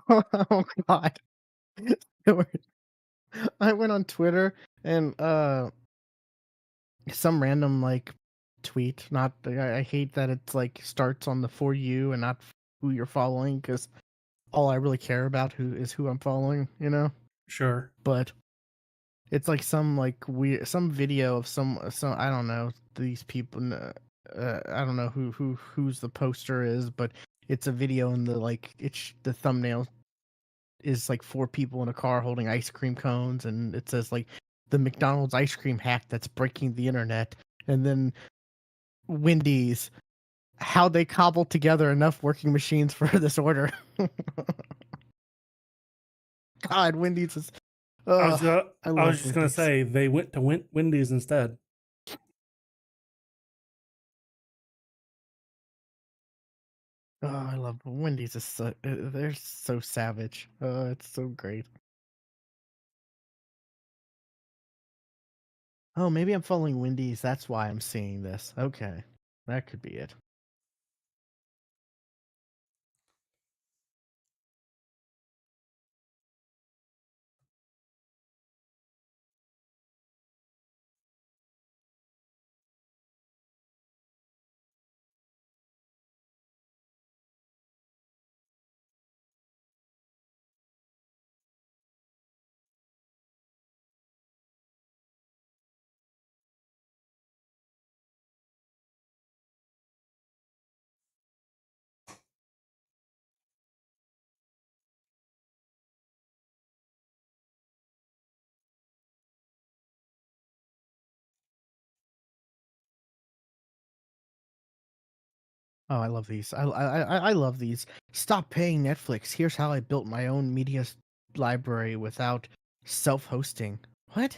Oh god. I went on Twitter and some random like tweet. Not I hate that it's like starts on the for you and not who you're following because all I really care about who I'm following, you know. Sure. But it's like some like weird some video of some I don't know these people. I don't know who's the poster is, but it's a video and the like it's the thumbnail is like four people in a car holding ice cream cones, and it says like the McDonald's ice cream hack that's breaking the internet, and then Wendy's how they cobbled together enough working machines for this order. God, Wendy's is. I I was love just gonna Wendy's. say they went to Wendy's instead. Oh, I love Wendy's. Is so they're so savage. It's so great. Oh, maybe I'm following Wendy's. That's why I'm seeing this. Okay, that could be it. Oh, I love these. I love these. Stop paying Netflix. Here's how I built my own media library without self-hosting. What?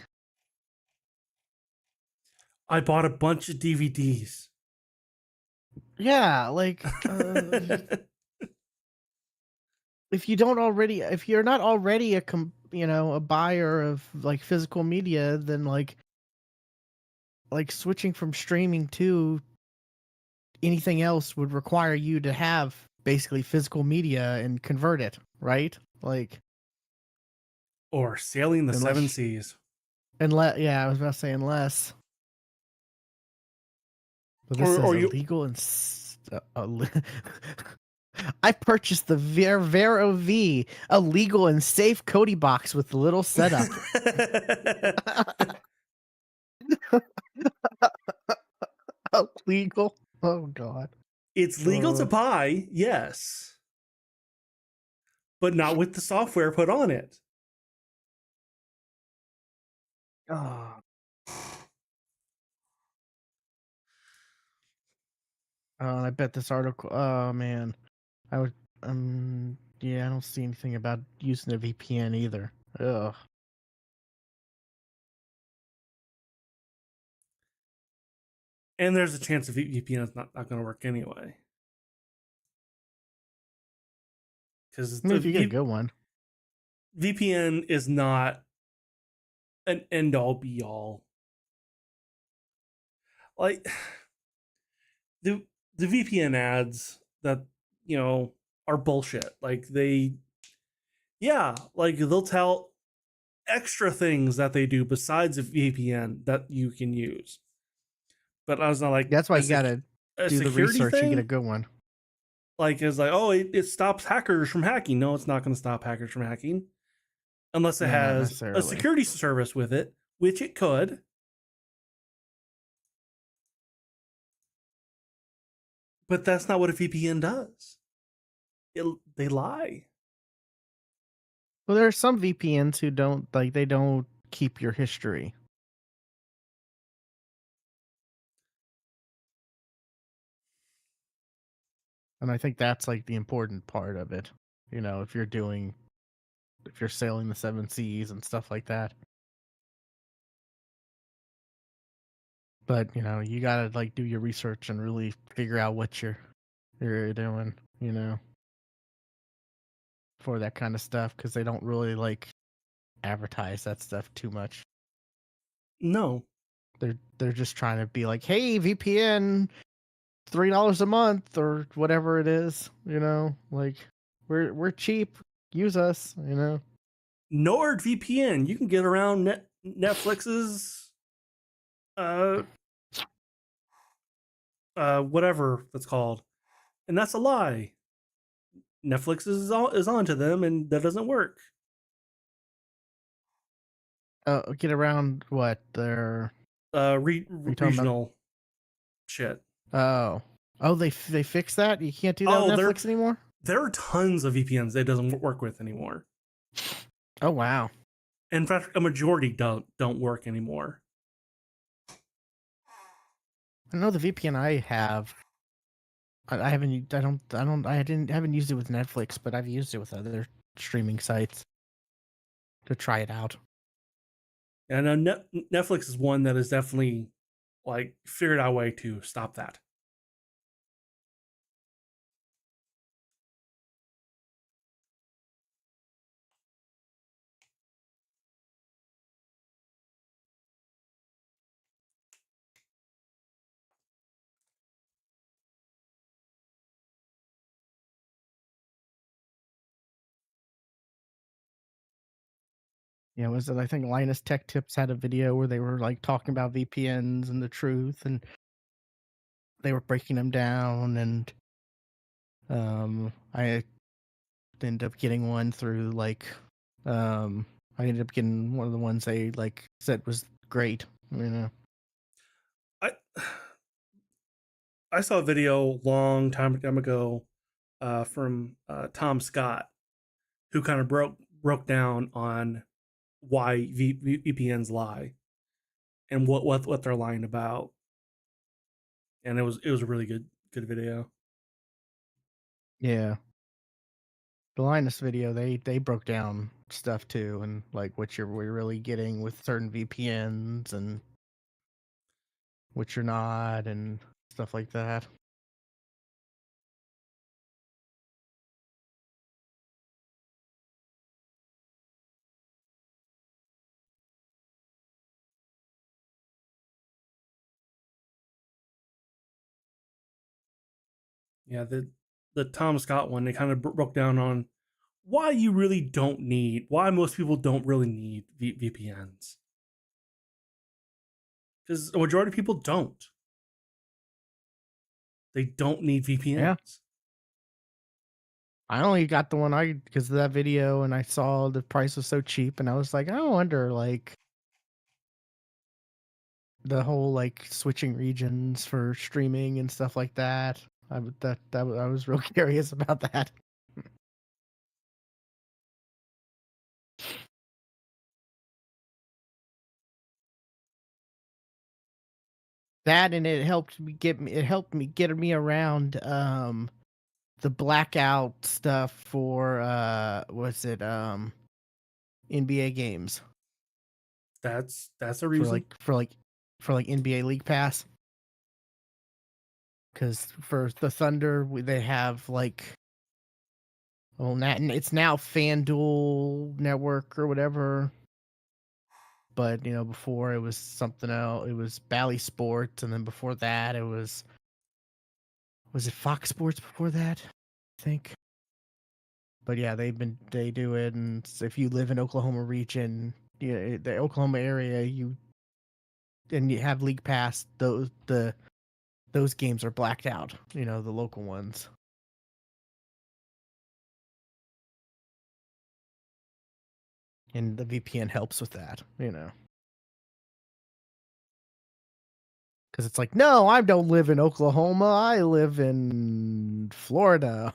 I bought a bunch of DVDs. Yeah, like if you're not already a buyer of like physical media, then like switching from streaming to anything else would require you to have basically physical media and convert it, right? Like Or Sailing the Seven unless Seas. yeah, I was about to say unless. But this Or says you illegal and I purchased the Vero V, a legal and safe Cody box with little setup. Illegal? Oh god. It's legal to Uh, buy, yes, but not with the software put on it. oh. I bet this article. Oh man, I would. Yeah, I don't see anything about using a VPN either. Ugh. And there's a chance the VPN is not going to work anyway. Because Maybe the if you get a good one. VPN is not an end all be all. Like the the VPN ads that are bullshit. Like like they'll tell extra things that they do besides a VPN that you can use. But I was not like That's why you gotta a do the security research and get a thing. good one. Like it's like, oh, it stops hackers from hacking. No, it's not going to stop hackers from hacking unless it Yeah, not has a necessarily. security service with it, which it could. But that's not what a VPN does. They lie. Well, there are some VPNs who don't like they don't keep your history. And I think that's like the important part of it. If you're sailing the seven seas and stuff like that. But, you gotta like do your research and really figure out what you're doing, for that kind of stuff because they don't really like advertise that stuff too much. No. They're just trying to be like, hey, VPN, $3 a month or whatever it is, like we're cheap. use us, you know. NordVPN, you can get around Netflix's uh whatever that's called, and that's a lie. Netflix is onto them, and that doesn't work. Get around what they're. Are you talking about? Regional shit. Oh, they fixed that. You can't do that Oh, with Netflix anymore. there are tons of VPNs that it doesn't work with anymore. Oh wow. In fact, a majority don't work anymore. I know the VPN I have. I haven't. I don't. I don't. I didn't. Haven't used it with Netflix, but I've used it with other streaming sites to try it out. And I know Netflix is one that is definitely like figured out a way to stop that. Yeah, was it? I think Linus Tech Tips had a video where they were like talking about VPNs and the truth, and they were breaking them down. And I ended up getting one through like, I ended up getting one of the ones they like said was great. You know. I I saw a video long time ago from Tom Scott, who kind of broke down on why VPNs lie and what they're lying about, and it was a really good video. Yeah. The Linus video, they broke down stuff too, and like what we're really getting with certain VPNs and what you're not, and stuff like that. Yeah, the Tom Scott one, they kind of broke down on why most people don't really need VPNs, because a majority of people don't. They don't need Yeah, VPNs. I only got the one I because of that video, and I saw the price was so cheap, and I was like, I wonder like the whole like switching regions for streaming and stuff like that. I was real curious about that. That and it helped me get me around the blackout stuff for was it NBA games That's a for reason. NBA League Pass, because for the Thunder they have like, well, it's now FanDuel Network or whatever, but you know before it was something else. It was Bally Sports, and then before that it was it Fox Sports before that, I think. But yeah, they do it, and if you live in Oklahoma region, yeah, the Oklahoma area, you have League Pass, those games are blacked out. You know, the local ones, and the VPN helps with that. You know, because it's like, no, I don't live in Oklahoma. I live in Florida.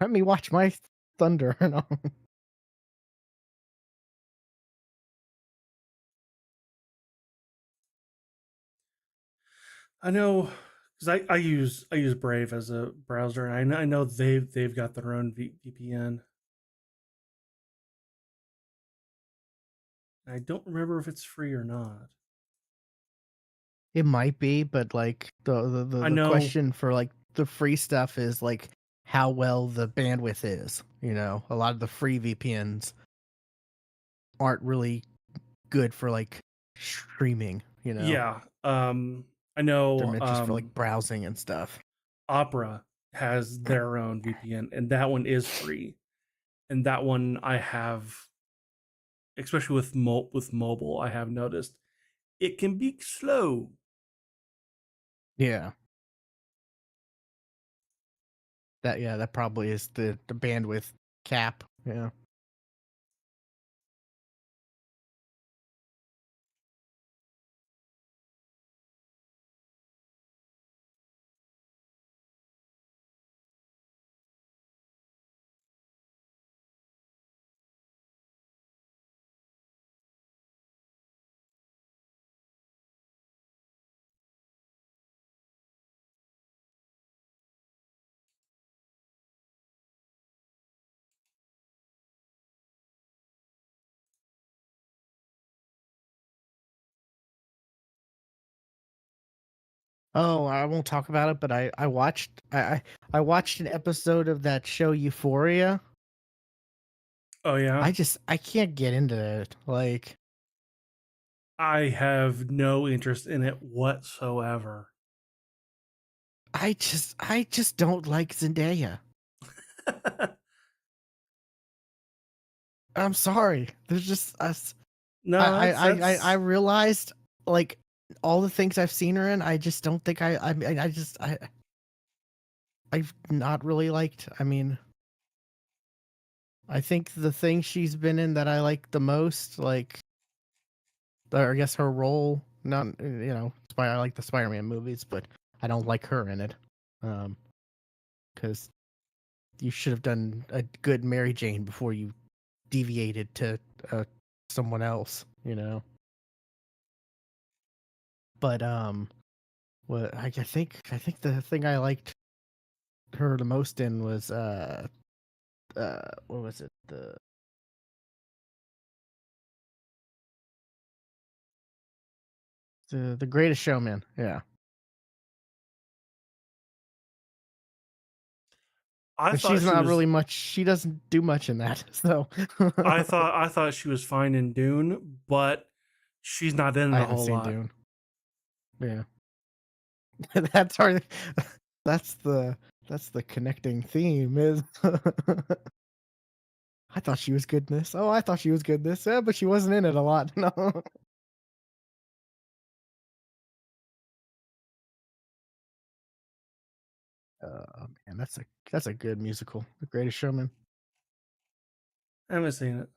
Let me watch my Thunder. I know because I use Brave as a browser, and I know they've got their own VPN. I don't remember if it's free or not. It might be, but like I the know, question for like the free stuff is like how well the bandwidth is. You know, a lot of the free VPNs aren't really good for like streaming. You know, yeah. I they're know. meant just for like browsing and stuff. Opera has their own VPN, and that one is free. And that one I have, especially with mobile, I have noticed it can be slow. Yeah. That probably is the bandwidth cap. Yeah. Oh, I won't talk about it, but I watched an episode of that show Euphoria. Oh yeah, I can't get into it. Like I have no interest in it whatsoever. I just don't like Zendaya. I'm sorry. There's just us. No, I that's realized like all the things I've seen her in. I just don't think I've not really liked. I mean, I think the thing she's been in that I like the most, like, or I guess her role, not I like the Spider-Man movies, but I don't like her in it, because you should have done a good Mary Jane before you deviated to someone else, you know. But what I think the thing I liked her the most in was what was it, the Greatest Showman, yeah. I And thought she's she not was really much. She doesn't do much in that. So I thought she was fine in Dune, but she's not in I it a haven't whole seen lot. Dune. Yeah, that's our. That's the that's the connecting theme. Is I thought she was good in this. Oh, I thought she was good in this. Yeah, but she wasn't in it a lot. No. Man, that's a good musical. The Greatest Showman. I haven't seen it.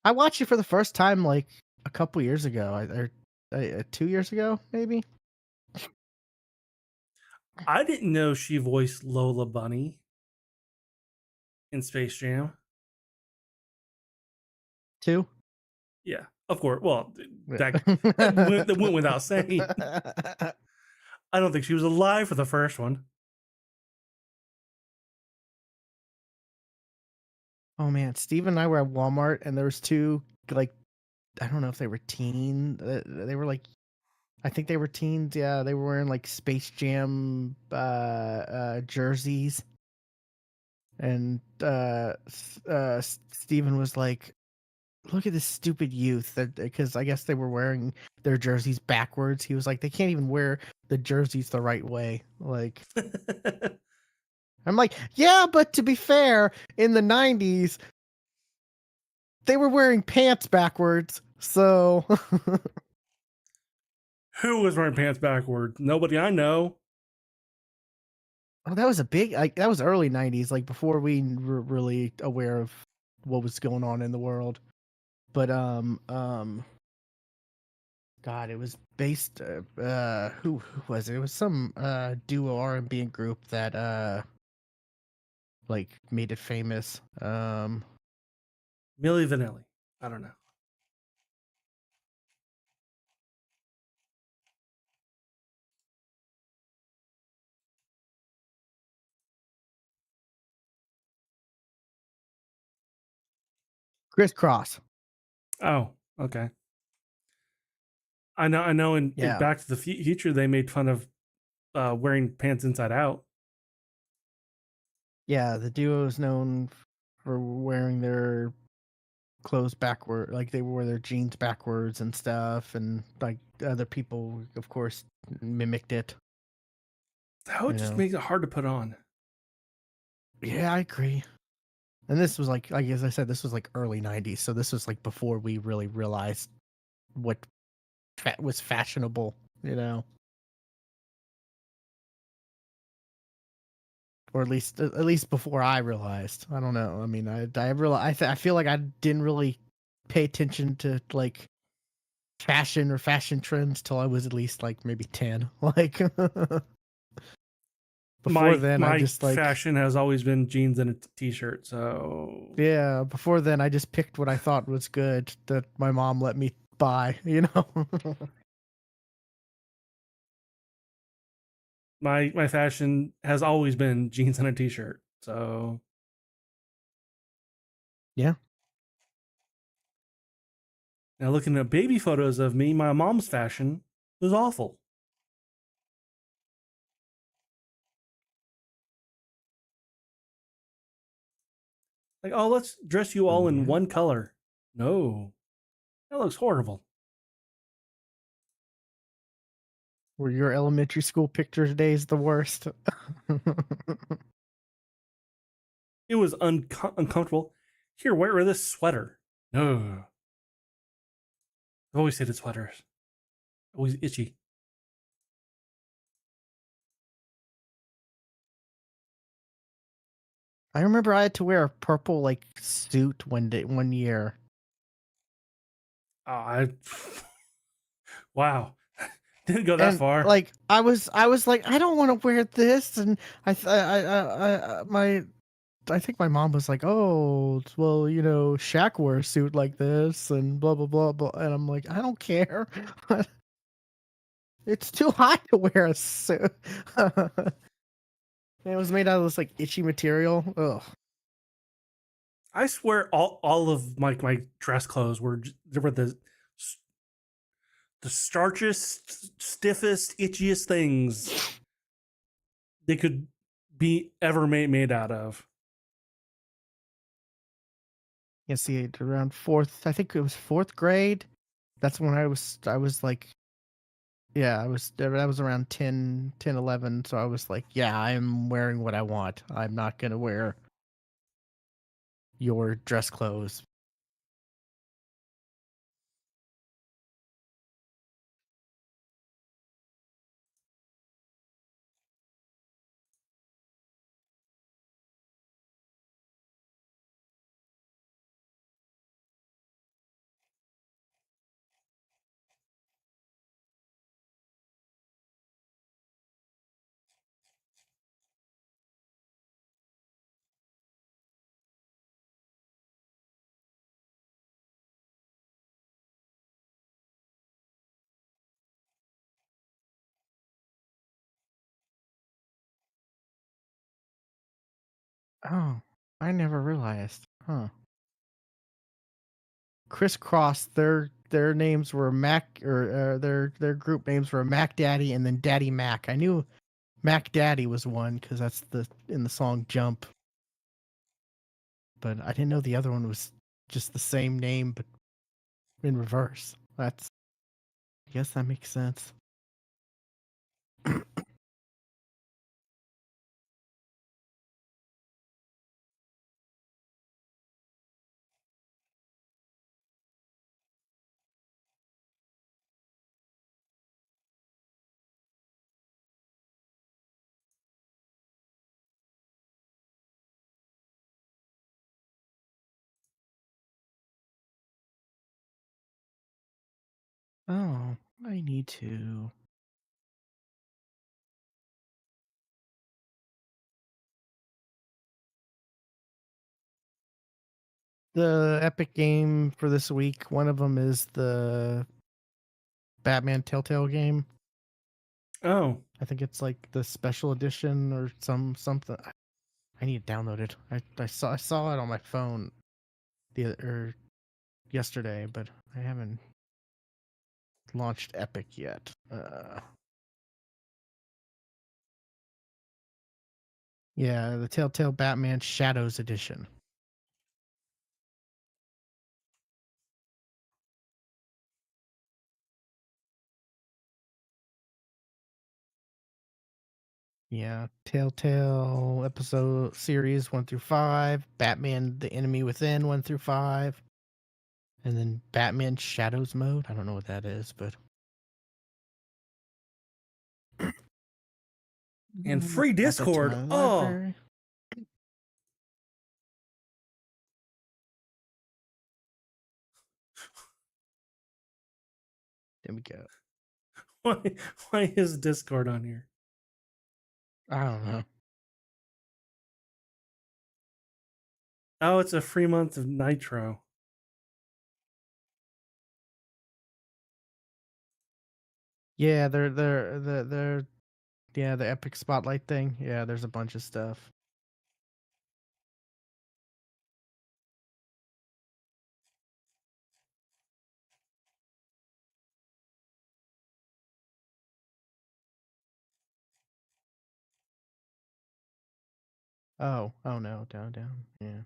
I watched it for the first time like a couple years ago. 2 years ago, maybe I didn't know she voiced Lola Bunny in Space Jam. two. Yeah, of course. Well, Yeah. that went without saying. I don't think she was alive for the first one. Oh man, Steve and I were at Walmart, and there was two like I don't know if they were they were like I think they were teens. Yeah, they were wearing like Space Jam jerseys, and Steven was like, "Look at this stupid youth!" That because I guess they were wearing their jerseys backwards. He was like, "They can't even wear the jerseys the right way." Like I'm like, "Yeah, but to be fair, in the '90s, they were wearing pants backwards." So Who was wearing pants backwards? Nobody I know. oh, that was a big like that was early '90s, like before we were really aware of what was going on in the world. But God, it was based. Who was it? It was some duo R&B group that like made it famous. Millie Vanilli. I don't know. Crisscross. Oh, okay. I know. In Yeah, Back to the Future, they made fun of wearing pants inside out. yeah. The duo is known for wearing their clothes backward, like they wore their jeans backwards and stuff, and like other people, of course, mimicked it. That would You just know? make it hard to put on. Yeah, I agree. And this was like as I said, this was like early '90s, so this was like before we really realized what was fashionable. You know, or at least before I realized. I don't know. I mean, I feel like I didn't really pay attention to like fashion or fashion trends till I was at least like maybe 10. Like before then, I My just like fashion has always been jeans and a t-shirt. So yeah. Before then, I just picked what I thought was good that my mom let me buy. You know. my fashion has always been jeans and a t-shirt. So Yeah. now looking at baby photos of me, my mom's fashion was awful. Like, oh, let's dress you all in Yeah. one color. No, that looks horrible. Were your elementary school picture days the worst? It was uncomfortable. Here, wear this sweater. No, I've always hated sweaters. Always itchy. I remember I had to wear a purple like suit one year. I wow, didn't go that And far. like I was like I don't want to wear this and I think my mom was like, "Oh, well, Shaq wore a suit like this and blah blah blah blah." And I'm like, "I don't care. It's too hot to wear a suit." And it was made out of this like itchy material. Ugh. I swear, all of my dress clothes they were the starchiest, stiffest, itchiest things they could be ever made out of. You see, around fourth, I think it was fourth grade. That's when I was like, yeah, that was around 10, 11. So I was like, yeah, I'm wearing what I want. I'm not going to wear your dress clothes. Oh, I never realized. Huh. Crisscross, their names were Mac, or their group names were Mac Daddy and then Daddy Mac. I knew Mac Daddy was one because that's the in the song Jump, but I didn't know the other one was just the same name but in reverse. I guess that makes sense. Oh, I need to. The Epic game for this week, one of them is the Batman Telltale game. Oh, I think it's like the special edition or something. I need to download it. I saw it on my phone yesterday, but I haven't launched Epic yet. Yeah, the Telltale Batman Shadows edition. Yeah, Telltale episode series 1 through 5, Batman: The Enemy Within 1 through 5, and then Batman Shadows mode. I don't know what that is, but And free add that to Discord. my Oh, library. There we go. why is Discord on here? I don't know. Oh, it's a free month of Nitro. Yeah, they're yeah, the Epic Spotlight thing. Yeah, there's a bunch of stuff. Oh no, down. Yeah,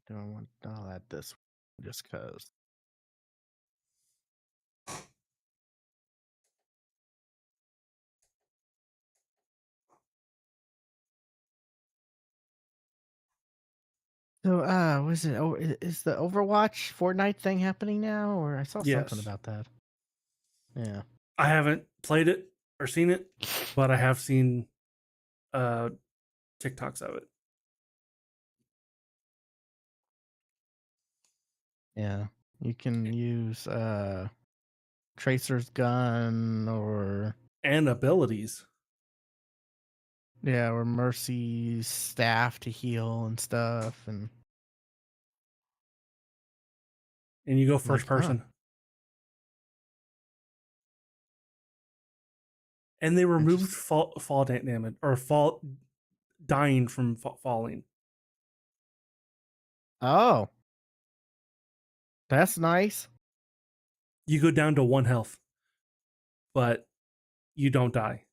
don't want all that this just cause. So, was it? Oh, is the Overwatch Fortnite thing happening now? Or I saw something Yes. about that. Yeah. I haven't played it or seen it, but I have seen uh TikToks of it. Yeah. You can use Tracer's gun or And abilities. yeah, or Mercy's staff to heal and stuff, and And you go I'm like, first huh. person. And they removed Interesting. fall damage or fall dying from falling. Oh, that's nice. You go down to 1 health, but you don't die.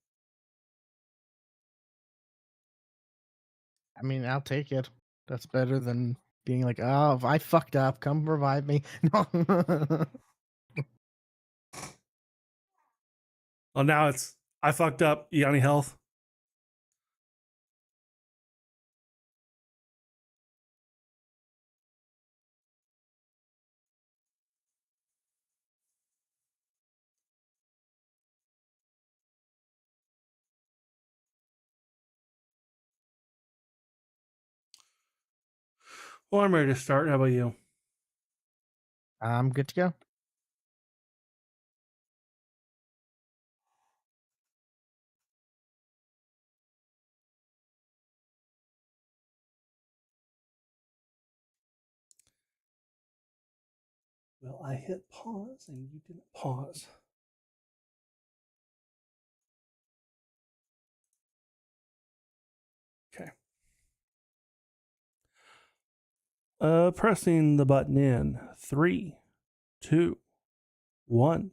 I mean, I'll take it. That's better than being like, oh, if I fucked up, come revive me. No. Well, now it's I fucked up. You got any health? Well, I'm ready to start. How about you? I'm good to go. Well, I hit pause and you didn't pause. Okay. Pressing the button in 3, 2, 1.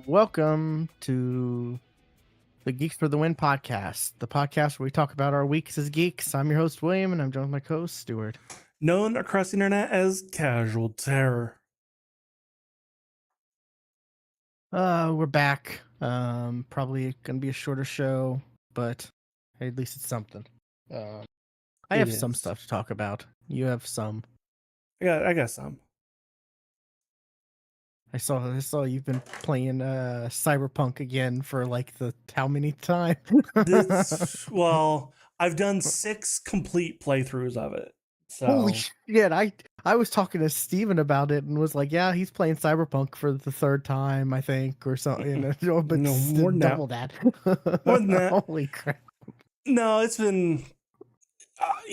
Welcome to the Geeks for the Win podcast, the podcast where we talk about our weeks as geeks. I'm your host, William, and I'm joined with my co host, Stuart. Known across the internet as Casual Terror. We're back. Probably gonna be a shorter show, but at least it's something. I It have some is. stuff to talk about. You have some. I got some. I saw you've been playing Cyberpunk again for like the how many time? Well, I've done 6 complete playthroughs of it. Holy So shit! I was talking to Steven about it and was like, yeah, he's playing Cyberpunk for the third time, I think, or something. But no more than that. double that. More than that. Holy crap! No, it's been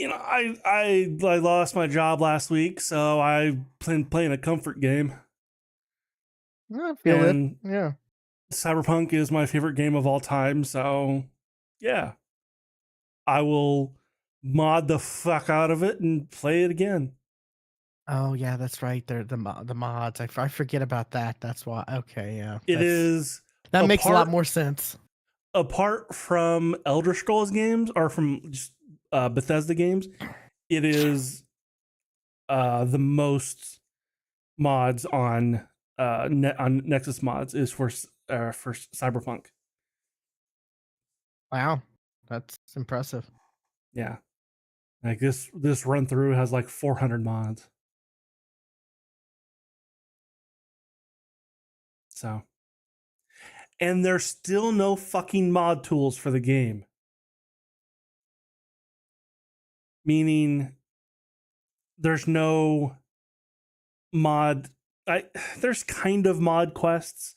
I lost my job last week, so I've been playing a comfort game, I feel it. and Yeah. Cyberpunk is my favorite game of all time. So yeah, I will mod the fuck out of it and play it again. Oh yeah, that's right. They're the mods. I forget about that. That's why. Okay, yeah. It is That makes a lot apart more sense. apart from Elder Scrolls games or from just Bethesda games. It is the most mods on on Nexus mods is for Cyberpunk. Wow, that's impressive. Yeah, like this run through has like 400 mods. So, and there's still no fucking mod tools for the game. Meaning there's no mod I there's kind of mod quests,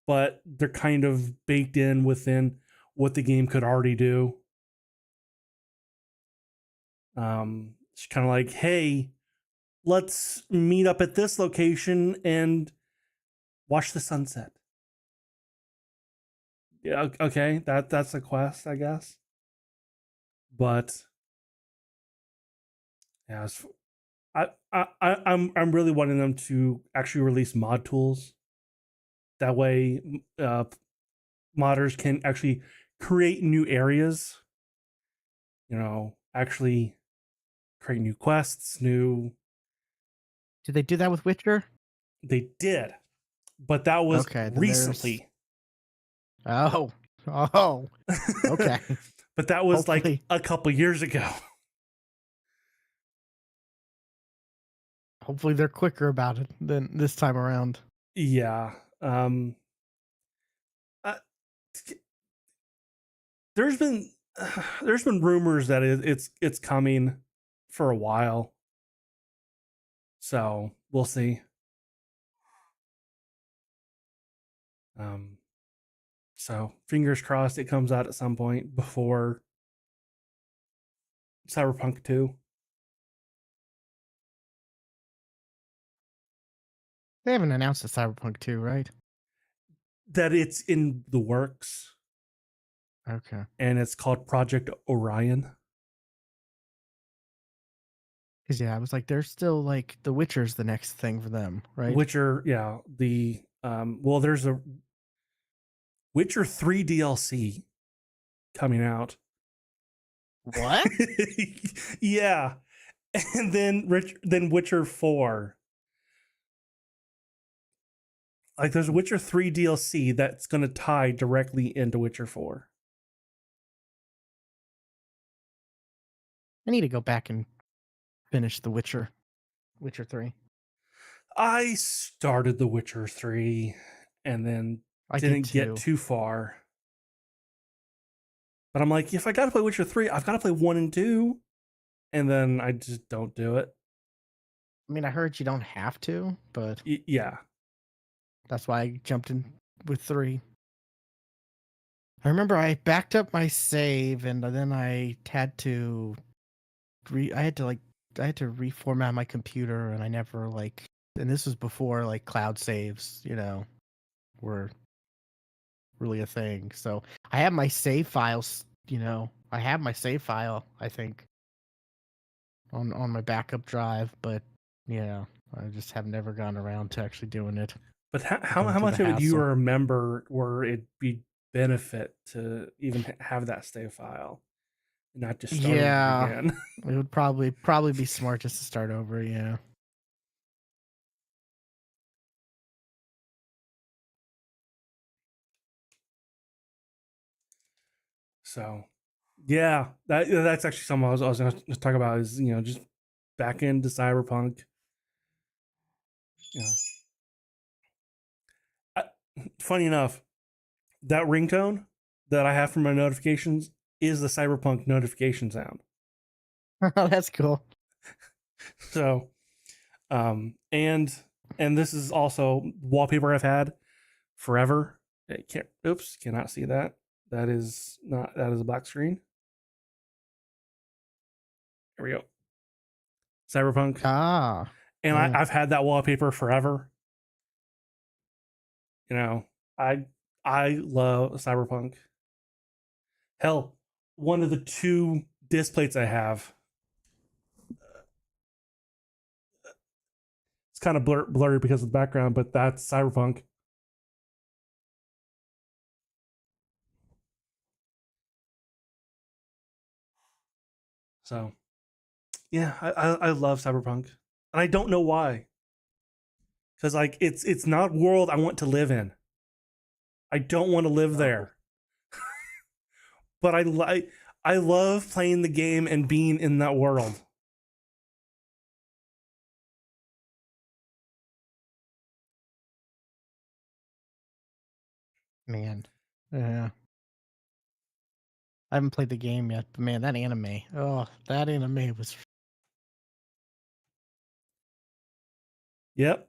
but they're kind of baked in within what the game could already do. It's kind of like, hey, let's meet up at this location and watch the sunset. Yeah, okay, that's a quest, I guess. But yeah, I'm really wanting them to actually release mod tools. That way, modders can actually create new areas. Actually create new quests. Did they do that with Witcher? They did, but that was Okay, then there's. recently. Oh, oh, okay. But that was like Hopefully, a couple years ago. hopefully they're quicker about it than this time around. Yeah. Uh, there's been there's been rumors that it's coming for a while, so we'll see. Um, so fingers crossed it comes out at some point before Cyberpunk 2. They haven't announced a Cyberpunk 2, right? That it's in the works, Okay. and it's called Project Orion. Because yeah, I was like, they're still like The Witcher's the next thing for them, right? Witcher, yeah, well, there's a Witcher 3 DLC coming out. What? Yeah. And then Witcher 4. Like there's Witcher 3 DLC that's going to tie directly into Witcher 4. I need to go back and finish The Witcher 3. I started The Witcher 3 and then I did didn't get too. too far. But I'm like, if I got to play Witcher 3, I've got to play 1 and 2. And then I just don't do it. I mean, I heard you don't have to, but Yeah. that's why I jumped in with 3. I remember I backed up my save and then I had to I had to reformat my computer and I never and this was before like cloud saves, were really a thing. So I have my save files, I have my save file, I think, on my backup drive, but yeah, I just have never gone around to actually doing it. But Going how through the much of it do you hassle. remember where it'd be benefit to even have that save file and not just start over Yeah, again? it would probably be smart just to start over. Yeah. So, yeah, that's actually something I was going to talk about is just back into Cyberpunk. You know, I, funny enough, that ringtone that I have for my notifications is the Cyberpunk notification sound. That's cool. So, and this is also wallpaper I've had forever. Cannot see that. That is a black screen. Here we go. Cyberpunk. Ah, And yeah. I've had that wallpaper forever. You know, I love Cyberpunk. Hell, one of the two disc plates I have, it's kind of blurry because of the background, but that's Cyberpunk. So yeah, I love Cyberpunk, and I don't know why. Because like it's not a world I want to live in. I don't want to live No, there. But I love playing the game and being in that world. man. Yeah. I haven't played the game yet, but man, that anime. Oh, that anime was. Yep.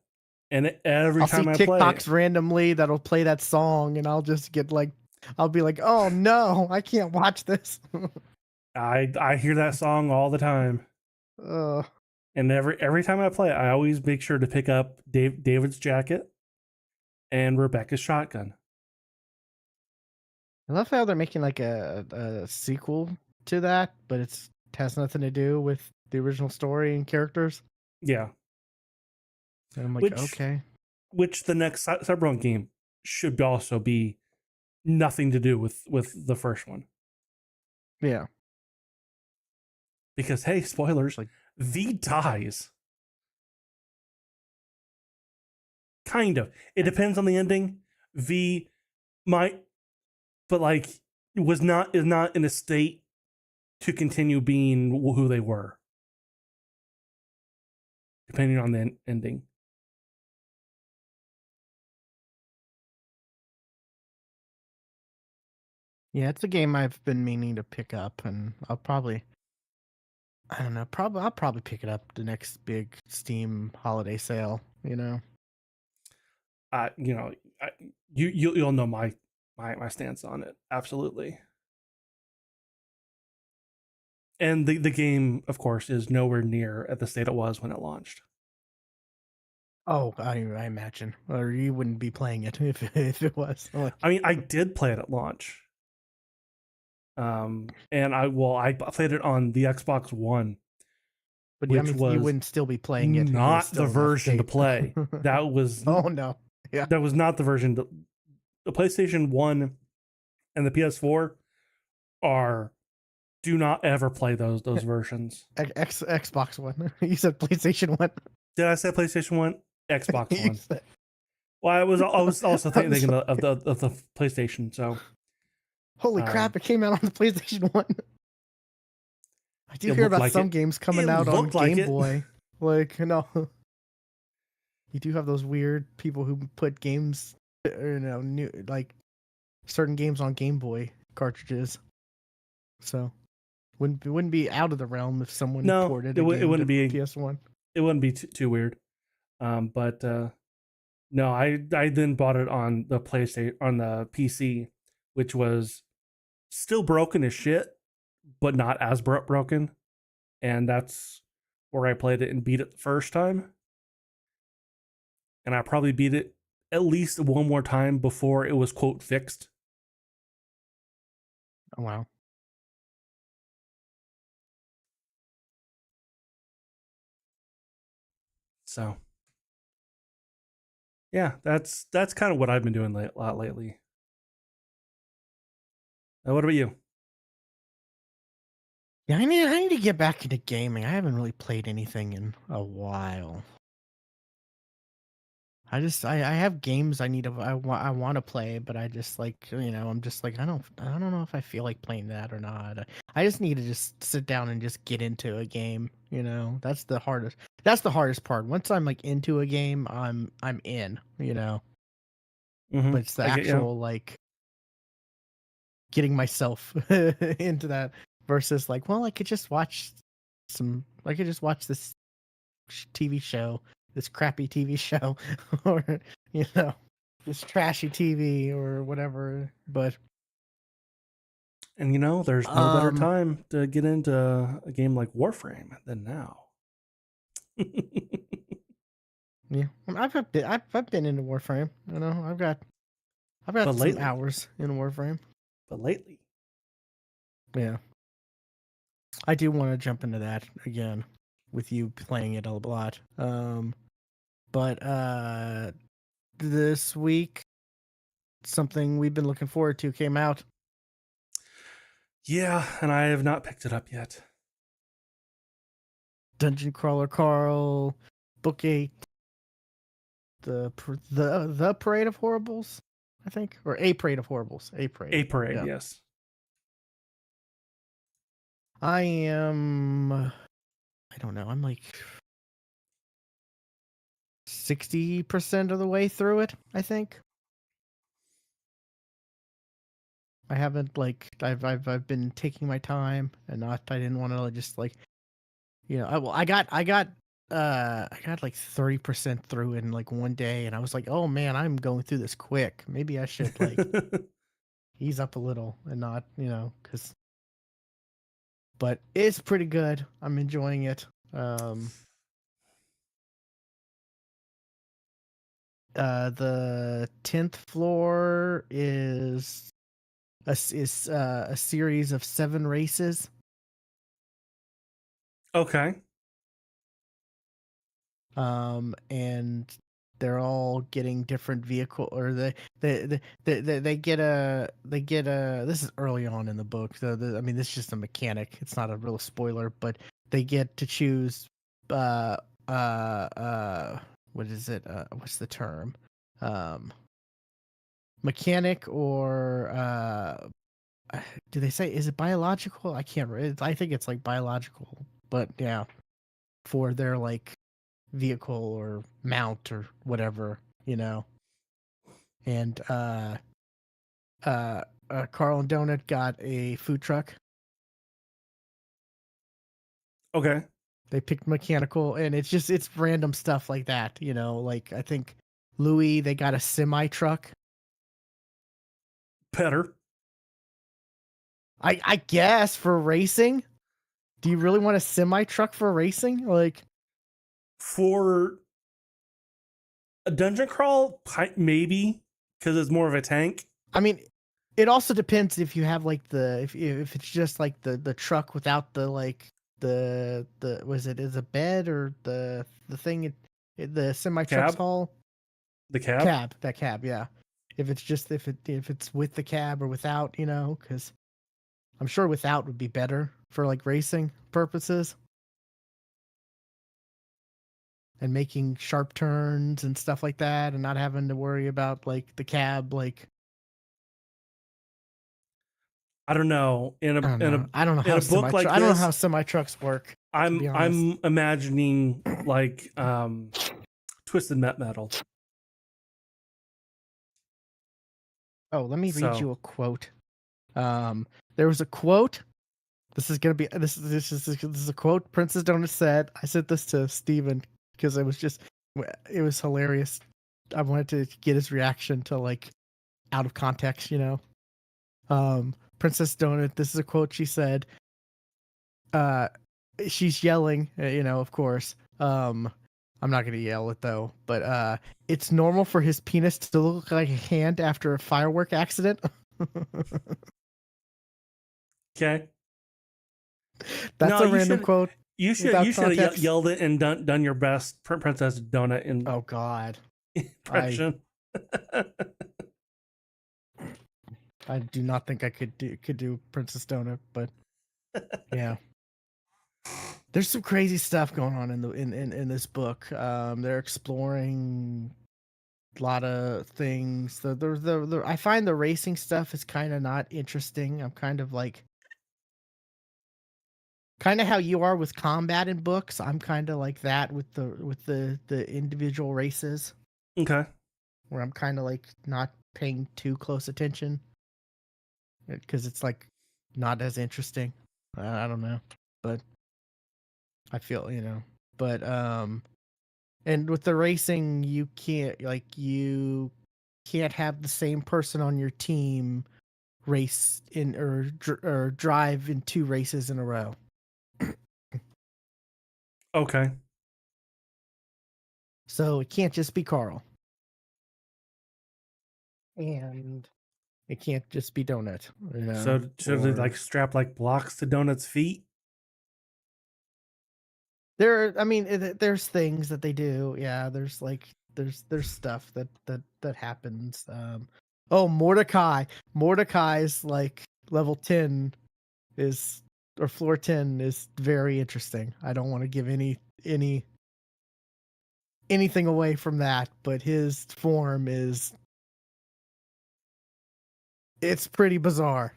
And every I'll see time I play it, TikToks randomly that'll play that song, and I'll just get like, I'll be like, oh no, I can't watch this. I hear that song all the time. uh, And every time I play it, I always make sure to pick up David's jacket and Rebecca's shotgun. I love how they're making like a sequel to that, but it has nothing to do with the original story and characters. Yeah. And I'm like, Which okay, which the next Cyberpunk game should also be nothing to do with the first one. yeah, Because hey, spoilers, like V dies. Kind of. It depends on the ending. V might, but like is not in a state to continue being who they were, depending on the ending. yeah, it's a game I've been meaning to pick up, and I don't know, I'll probably pick it up the next big Steam holiday sale. You know. You know, you'll know my stance on it. Absolutely. And the game, of course, is nowhere near at the state it was when it launched. Oh, I imagine, or you wouldn't be playing it if it was. Like, I mean, I did play it at launch. And I played it on the Xbox One, but I which mean, you was wouldn't still be playing it if it was not the still in that version to state. play. That was Oh no, yeah. that was not the version. The PlayStation 1 and the PS4 are do not ever play those versions. Xbox One. You said PlayStation One. Did I say PlayStation 1? Xbox You One. said- Well, I was also I'm thinking sorry. of the PlayStation. So Holy um, crap! It came out on the PlayStation One. I do it hear looked about like some it. games coming It out on looked like Game it. Boy. Like, you do have those weird people who put games, new like certain games on Game Boy cartridges. So wouldn't be out of the realm if someone No, ported it a game wouldn't to be PS1. it wouldn't be too weird. But no, I then bought it on the PlayStation on the PC, which was still broken as shit, but not as broken. And that's where I played it and beat it the first time. And I probably beat it at least one more time before it was quote fixed. Oh wow. So yeah, that's kind of what I've been doing a lot lately. What about you? Yeah, I need to get back into gaming. I haven't really played anything in a while. I have games I want to play, but I just like, I'm just like, I don't know if I feel like playing that or not. I just need to just sit down and just get into a game, That's the hardest part. Once I'm like into a game, I'm in. Mm-hmm. But it's the I get you. actual like getting myself into that versus like, well, I could just watch this TV show, this crappy TV show, or you know, this trashy TV or whatever. But And there's no better Um, time to get into a game like Warframe than now. yeah, I've been into Warframe. You know, I've got but some lately, hours in Warframe. but lately, Yeah, I do want to jump into that again with you playing it a lot. But this week something we've been looking forward to came out. yeah, and I have not picked it up yet. Dungeon Crawler Carl, Book 8, the Parade of Horribles, I think, or A Parade of Horribles, A Parade. A Parade, Yeah, yes. I am. I don't know. I'm like 60% of the way through it. I think I haven't like I've been taking my time and not. I didn't want to just like I got like 30% through it in like one day, and I was like, oh man, I'm going through this quick. Maybe I should like ease up a little and not, because. But it's pretty good. I'm enjoying it. The 10th floor is a series of 7 races. Okay. And they're all getting different vehicle, or they get a this is early on in the book. So I mean, this is just a mechanic. It's not a real spoiler, but they get to choose uh uh what is it? What's the term? Um Mechanic or do they say, is it biological? I can't remember. I think it's like biological, but yeah, for their like vehicle or mount or whatever, And Carl and Donut got a food truck. Okay. They picked mechanical, and it's random stuff like that, Like I think Louis, they got a semi truck. Better. I guess for racing. Do you really want a semi truck for racing? Like, For a dungeon crawl, maybe, because it's more of a tank. I mean, it also depends if you have like if it's just like the truck without the like the was it is a bed, or the thing the semi truck's Cab. haul. The cab. Cab, yeah. If it's just if it's with the cab or without, because I'm sure without would be better for like racing purposes and making sharp turns and stuff like that, and not having to worry about like the cab. Like, I don't know. In I don't a in a know. I don't know in how a book like I don't know how this, semi trucks work. To be honest. I'm imagining like Twisted Metal. Oh, let me read So you a quote. There was a quote. This is gonna be this is a quote Princess Donut said. I sent this to Steven because it was hilarious. I wanted to get his reaction to like out of context, Princess Donut, this is a quote she said. Uh she's yelling, of course. I'm not gonna yell it though, but it's normal for his penis to look like a hand after a firework accident. okay. That's No, a random quote you without should have context. yelled it and done your best Princess Donut Oh God, I impression. I do not think I could do Princess Donut, but yeah. There's some crazy stuff going on in this book. They're exploring a lot of things. I find the racing stuff is kind of not interesting. I'm kind of like how you are with combat in books. I'm kind of like that with the individual races, Okay. where I'm kind of like not paying too close attention because it's like not as interesting. I don't know, but I feel, but and with the racing, you can't have the same person on your team race in or drive in 2 races in a row. Okay. So it can't just be Carl. And it can't just be Donut, you know, So should they like or strap like blocks to Donut's feet? I mean, there's things that they do. Yeah, there's like there's stuff that happens. Oh, Mordecai. Mordecai's like level 10 is or floor 10 is very interesting. I don't want to give anything away from that, but his form is it's pretty bizarre.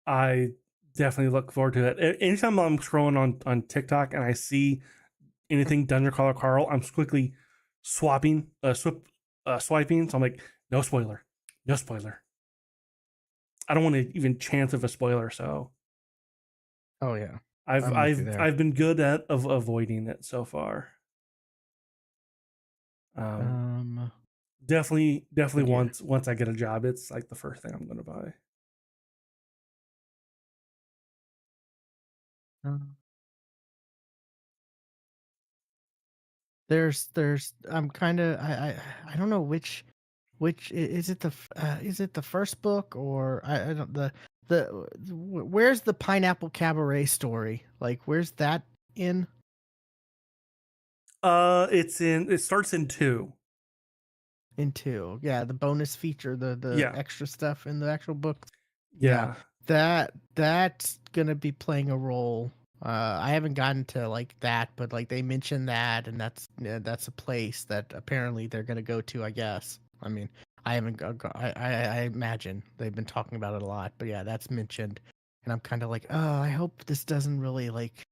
I definitely look forward to it. Anytime I'm scrolling on TikTok and I see anything Dungeon Crawler Carl, I'm quickly swiping. So I'm like, no spoiler, no spoiler. I don't want to even chance of a spoiler. So Oh yeah. I've I'm with you I've there. I've been good at avoiding it so far. Um, Um definitely but yeah. once I get a job, it's like the first thing I'm going to buy. Um, there's I'm kind of I don't know is it is it the first book or I don't the where's the Pineapple Cabaret story? Like where's that in? It starts in 2. In 2. Yeah, the bonus feature, the Yeah, extra stuff in the actual book. Yeah. yeah. That's gonna be playing a role. I haven't gotten to like that, but like they mentioned that, and that's a place that apparently they're gonna go to. I guess. I mean, I haven't. I imagine they've been talking about it a lot, but yeah, that's mentioned, and I'm kind of like, oh, I hope this doesn't really like.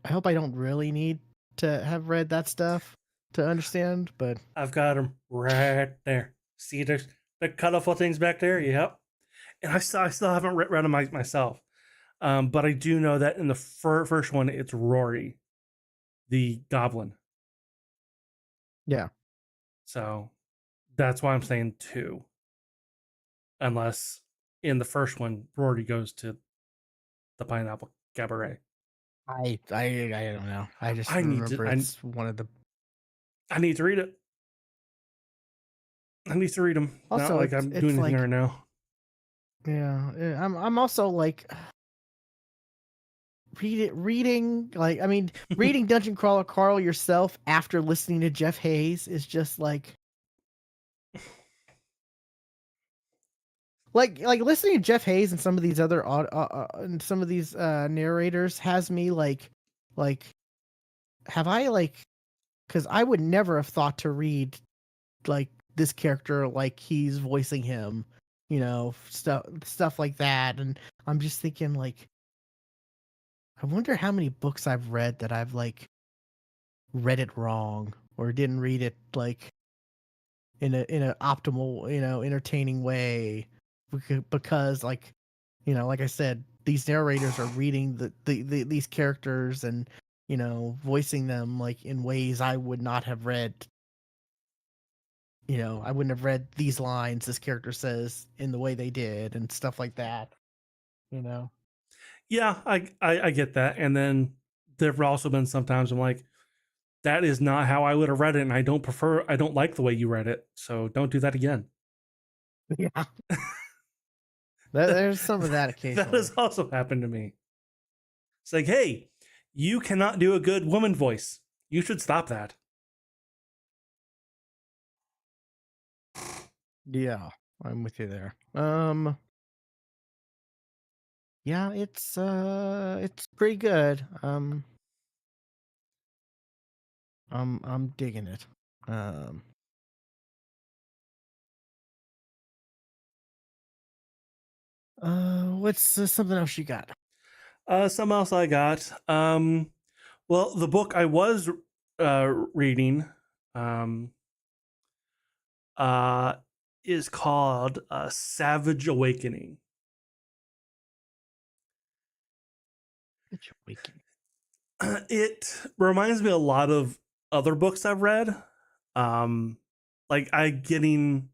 I hope I don't really need to have read that stuff to understand, but I've got them right there. See, there's the colorful things back there. Yep. And I still haven't read them myself. But I do know that in the first one, it's Rory, the goblin. yeah. So that's why I'm saying 2. Unless in the first one, Rory goes to the Pineapple Cabaret. I don't know. I just I need to remember I it's one of the. I need to read it. I need to read them. Not Also, like I'm doing it's anything like right now. yeah. I'm also like reading like I mean reading Dungeon Crawler Carl yourself after listening to Jeff Hayes is just like listening to Jeff Hayes and some of these other and some of these narrators has me like have I like because I would never have thought to read like this character like he's voicing him, you know, stuff like that, and I'm just thinking like I wonder how many books I've read that I've like read it wrong or didn't read it like in a optimal, you know, entertaining way because like, you know, like I said, these narrators are reading these characters and, you know, voicing them like in ways I would not have read. You know, I wouldn't have read these lines this character says in the way they did and stuff like that. You know. Yeah, I get that. And then there have also been sometimes I'm like, that is not how I would have read it, and I don't like the way you read it. So don't do that again. Yeah. There's some of that That has occasionally. also happened to me. It's like, hey, you cannot do a good woman voice. You should stop that. Yeah, I'm with you there. Yeah, it's pretty good. I'm digging it. Um what's something else you got? Something else I got. Well, the book I was reading um, uh, is called Savage Awakening. It's Awakening. It reminds me a lot of other books I've read. Um, like I getting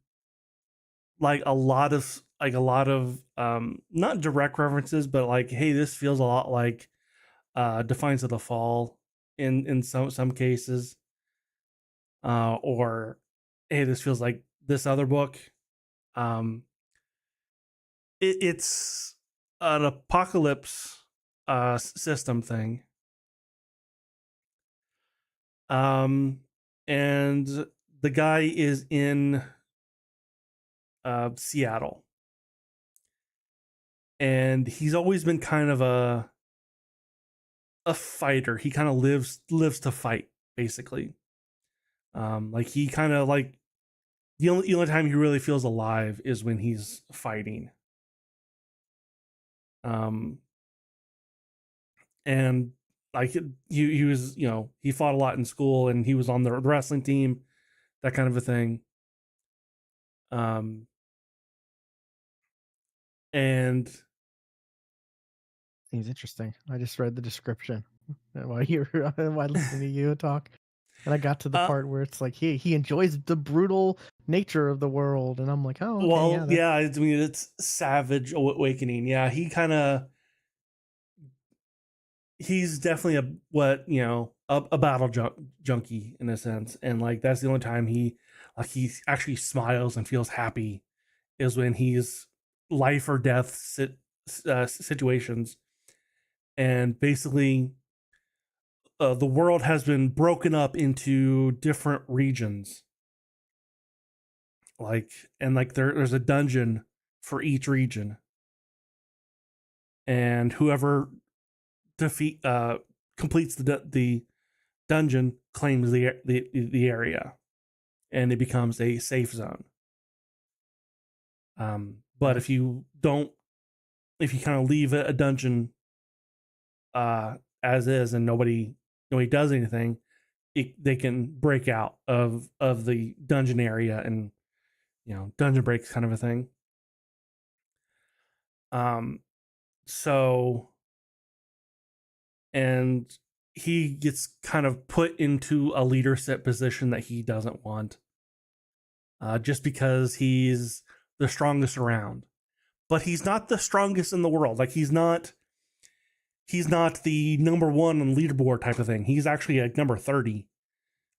like a lot of not direct references, but like, hey, this feels a lot like Defiance of the Fall in some cases, or hey, this feels like this other book. Um, it's an apocalypse system thing, um, and the guy is in Seattle, and he's always been kind of a fighter. He kind of lives to fight, basically. Like he kind of like the only time he really feels alive is when he's fighting. Um, and like he was, you know, he fought a lot in school, and he was on the wrestling team, that kind of a thing. Um, and Seems interesting. I just read the description while you were while listening to you talk, and I got to the uh, part where it's like he enjoys the brutal nature of the world, and I'm like, oh, okay, well, yeah, that yeah, I mean, it's Savage Awakening. Yeah, he's definitely a what you know a battle junkie in a sense, and like that's the only time he actually smiles and feels happy is when he's life or death situations, and basically the world has been broken up into different regions, like and like there's a dungeon for each region, and whoever defeat completes the dungeon claims the area, and it becomes a safe zone. But okay. if you don't, if you kind of leave a dungeon as is, and nobody does anything, they can break out of the dungeon area, and you know, dungeon breaks kind of a thing. Um, so and he gets kind of put into a leadership position that he doesn't want, just because he's the strongest around. But he's not the strongest in the world. Like he's not the number one on leaderboard type of thing. He's actually like number 30.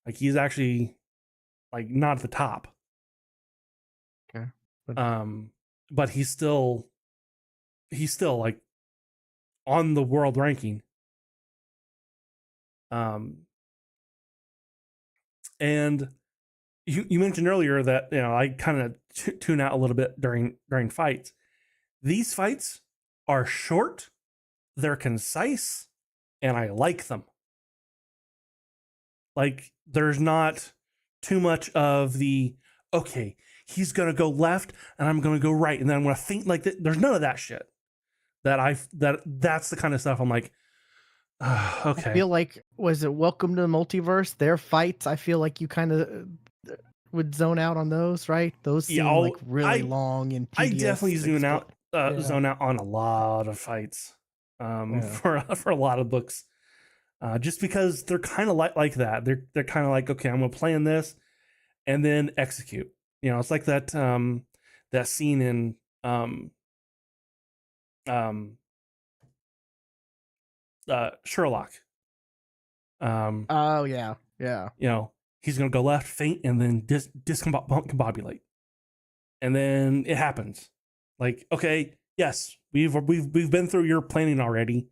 Like he's actually like not at the top. Okay. But Um, but he's still like on the world ranking. Um, and you mentioned earlier that you know I kind of tune out a little bit during fights. These fights are short, they're concise, and I like them. Like there's not too much of the okay, he's gonna go left and I'm gonna go right, and then I'm gonna think like that. There's none of that shit. That's the kind of stuff I'm like, I okay, feel like was it Welcome to the Multiverse? Their fights, I feel like you kind of would zone out on those, right? Those yeah. seem like really long and I tedious definitely to explain. Yeah, zone out on a lot of fights, yeah. for a lot of books, just because they're kind of like that. They're kind of like, okay, I'm gonna plan this and then execute. You know, it's like that scene in um, Sherlock. Um, Oh yeah, yeah. you know, he's gonna go left, faint, and then discombobulate, and then it happens. Like, okay, yes, we've been through your planning already.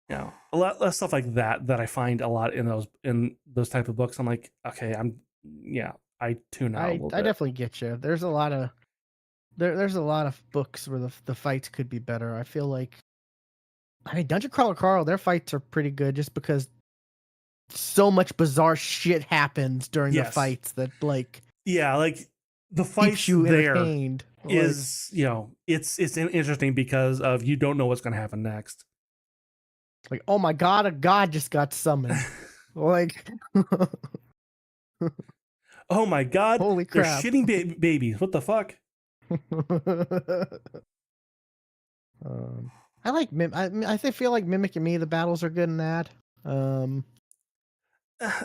You know, a lot of stuff like that I find a lot in those type of books. I'm like, okay, yeah, I tune out a little I bit. definitely get you. There's a lot of there's a lot of books where the fights could be better. I feel like I mean Dungeon Crawler Carl, their fights are pretty good just because so much bizarre shit happens during the Yes, fights that like yeah, like the keeps fights you there entertained. Like is, you know, it's interesting because of you don't know what's going to happen next. oh my god, a god just got summoned. Like Oh my god, holy they're crap. shitting babies. What the fuck? um, I like feel like Mimic and Me. The battles are good in that. Um,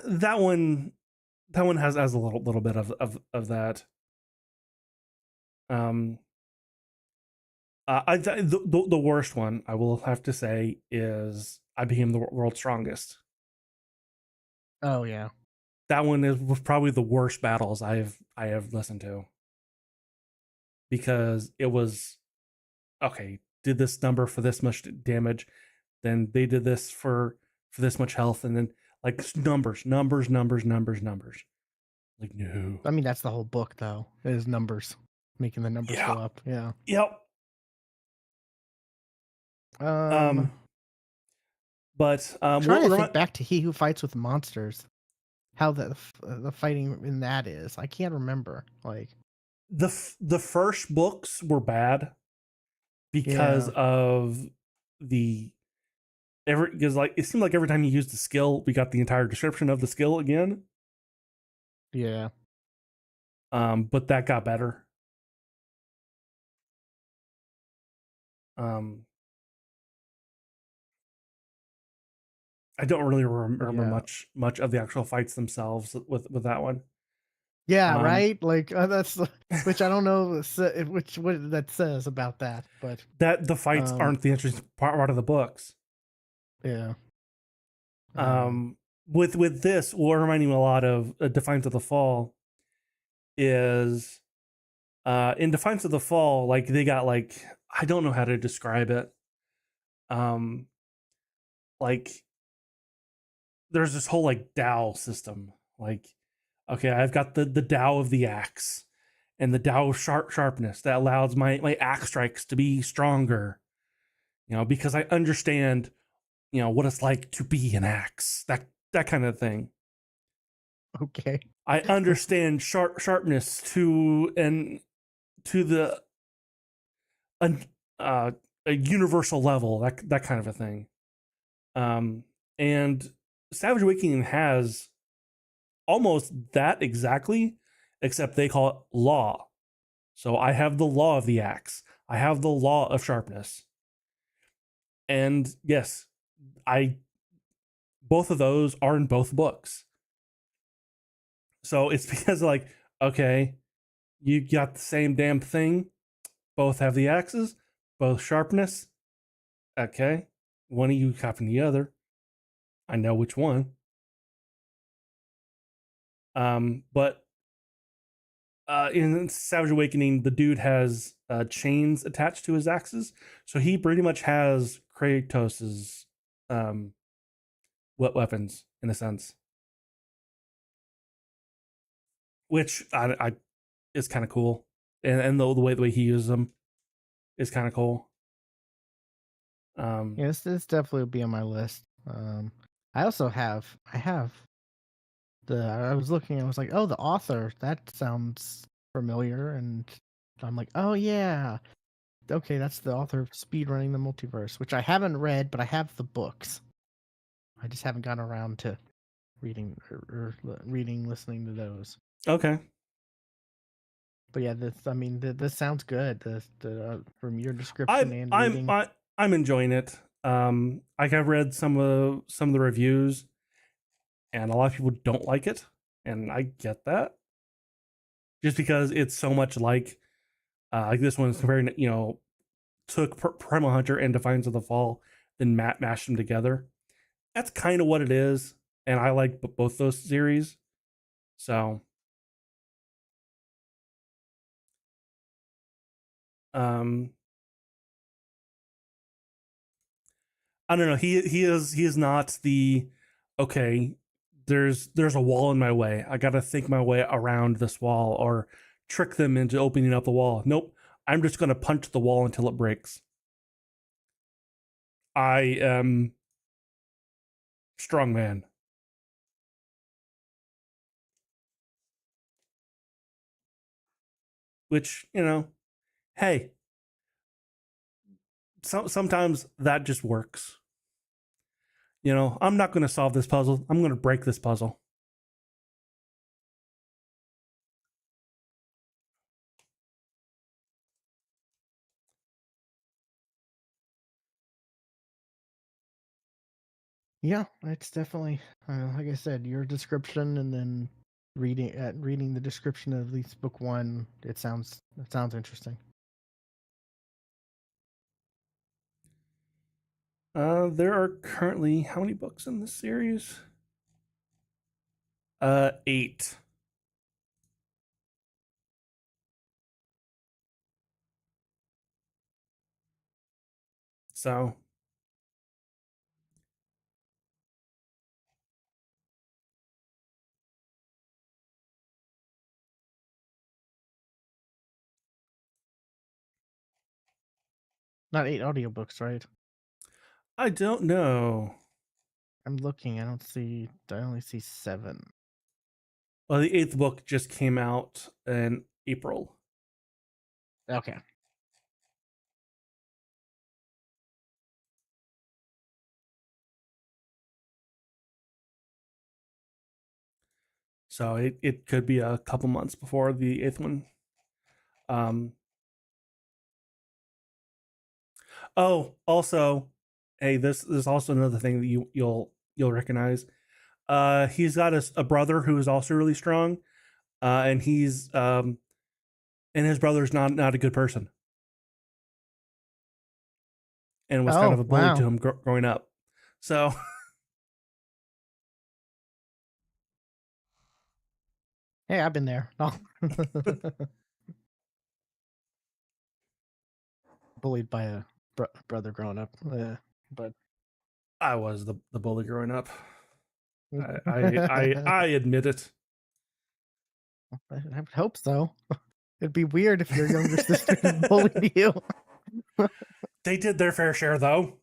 That one has a little bit of that. Um, the worst one I will have to say is I became the world's strongest. Oh yeah. That one was probably the worst battles I have listened to, because it was okay. Did this number for this much damage, then they did this for this much health, and then like numbers. Like no, I mean, that's the whole book, though. Is numbers, making the numbers yeah, go up. Yeah. yep. Um, Um, but trying to think back to He Who Fights with Monsters. How the fighting in that is. I can't remember. Like, the first books were bad because yeah, of the every because like it seemed like every time you used the skill, we got the entire description of the skill again. yeah. But that got better. Um, I don't really remember Yeah. much of the actual fights themselves with that one. Yeah, Um, right? Like, that's which I don't know which what that says about that, but, that the fights um, aren't the interesting part of the books. yeah, um, Um, with this, what reminding me a lot of Defiance of the Fall is in Defiance of the Fall, like they got like I don't know how to describe it. Um, like there's this whole like Tao system. Like, okay, I've got the Tao of the axe and the Tao of sharpness that allows my axe strikes to be stronger. You know, because I understand, you know, what it's like to be an axe. That kind of thing. okay. I understand sharpness to the a, uh, a universal level, that kind of a thing. Um, and Savage Awakening has almost that exactly, except they call it law. So I have the law of the axe. I have the law of sharpness. And yes, I both of those are in both books. So it's because like, okay, you got the same damn thing. Both have the axes, both sharpness. Okay. One of you copying the other. I know which one. But in Savage Awakening, the dude has chains attached to his axes, so he pretty much has Kratos's um, weapons in a sense, which I is kind of cool, and the way he uses them is kind of cool. Um, Yeah, this definitely would be on my list. I also I have I was looking, I was like, "Oh, the author, that sounds familiar," and I'm like, "Oh, yeah. Okay, that's the author of Speedrunning the Multiverse," which I haven't read, but I have the books. I just haven't gotten around to reading reading, listening to those. okay, But yeah, this I mean, this sounds good. From your description I'm and I'm reading. I, I'm enjoying it. Like I've read some of the reviews, and a lot of people don't like it, and I get that, just because it's so much like this one's comparing, you know, took Primal Hunter and Defiance of the Fall, then mashed them together. That's kind of what it is, and I like both those series. So, um, I don't know. He is not the okay. There's a wall in my way. I got to think my way around this wall or trick them into opening up the wall. Nope. I'm just gonna punch the wall until it breaks. I am strongman. Which, you know, hey, sometimes that just works. You know, I'm not going to solve this puzzle. I'm going to break this puzzle. Yeah, it's definitely like I said, your description and then reading the description of at least book one. It sounds interesting. There are currently how many books in this series? 8. So Not 8 audiobooks, right? I don't know. I'm looking. I only see 7. Well, the 8th book just came out in April. Okay. So it could be a couple months before the 8th one. Um, oh, also, hey, this is also another thing that you'll recognize. He's got a brother who is also really strong, and and his brother's not a good person, and was kind of Oh, a bully to wow. him growing up. So Hey, I've been there. No. Bullied by a brother growing up. But I was the bully growing up. I admit it. I would hope so. It'd be weird if your younger sister bullied you. They did their fair share, though.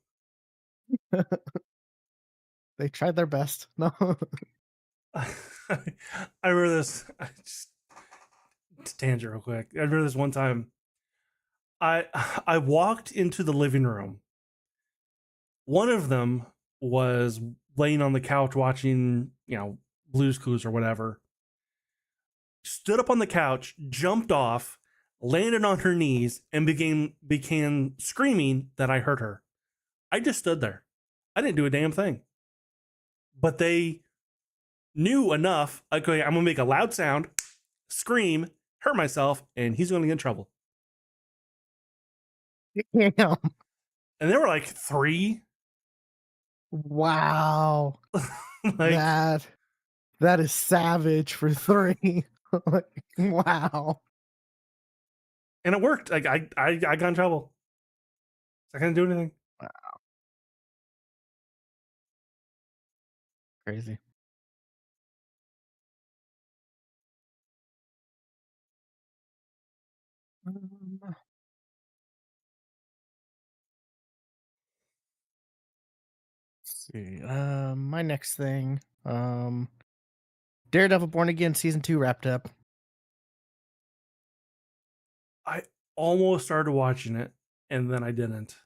They tried their best. No. I remember this. Tangent real quick. I remember this one time. I walked into the living room. One of them was laying on the couch watching, Blue's Clues or whatever. Stood up on the couch, jumped off, landed on her knees, and began screaming that I hurt her. I just stood there. I didn't do a damn thing. But they knew enough. Okay, I'm gonna make a loud sound, scream, hurt myself, and he's gonna get in trouble. Damn. And they were like 3. Wow. Like, That is savage for 3. Like, wow. and it worked. Like I got in trouble. I couldn't do anything. Crazy. Let's see. My next thing. Daredevil Born Again season 2 wrapped up. I almost started watching it, and then I didn't.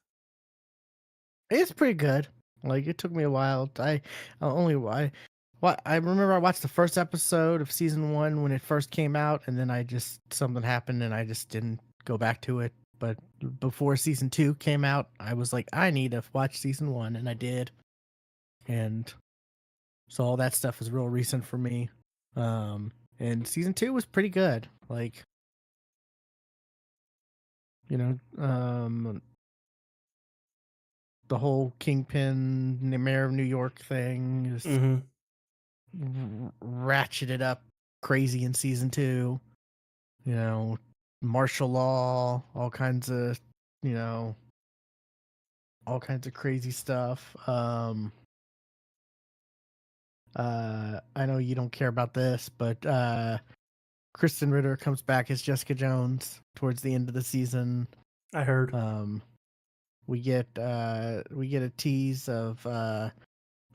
It's pretty good. Like it took me a while. I remember I watched the first episode of season 1 when it first came out, and then something happened and I just didn't go back to it. But before season 2 came out, I was like, I need to watch season 1, and I did. And so all that stuff is real recent for me. And season 2 was pretty good. Like, you know, the whole Kingpin, the Mayor of New York thing is ratcheted up crazy in season 2. You know, martial law, you know, all kinds of crazy stuff. I know you don't care about this, but Kristen Ritter comes back as Jessica Jones towards the end of the season. I heard. We get a tease of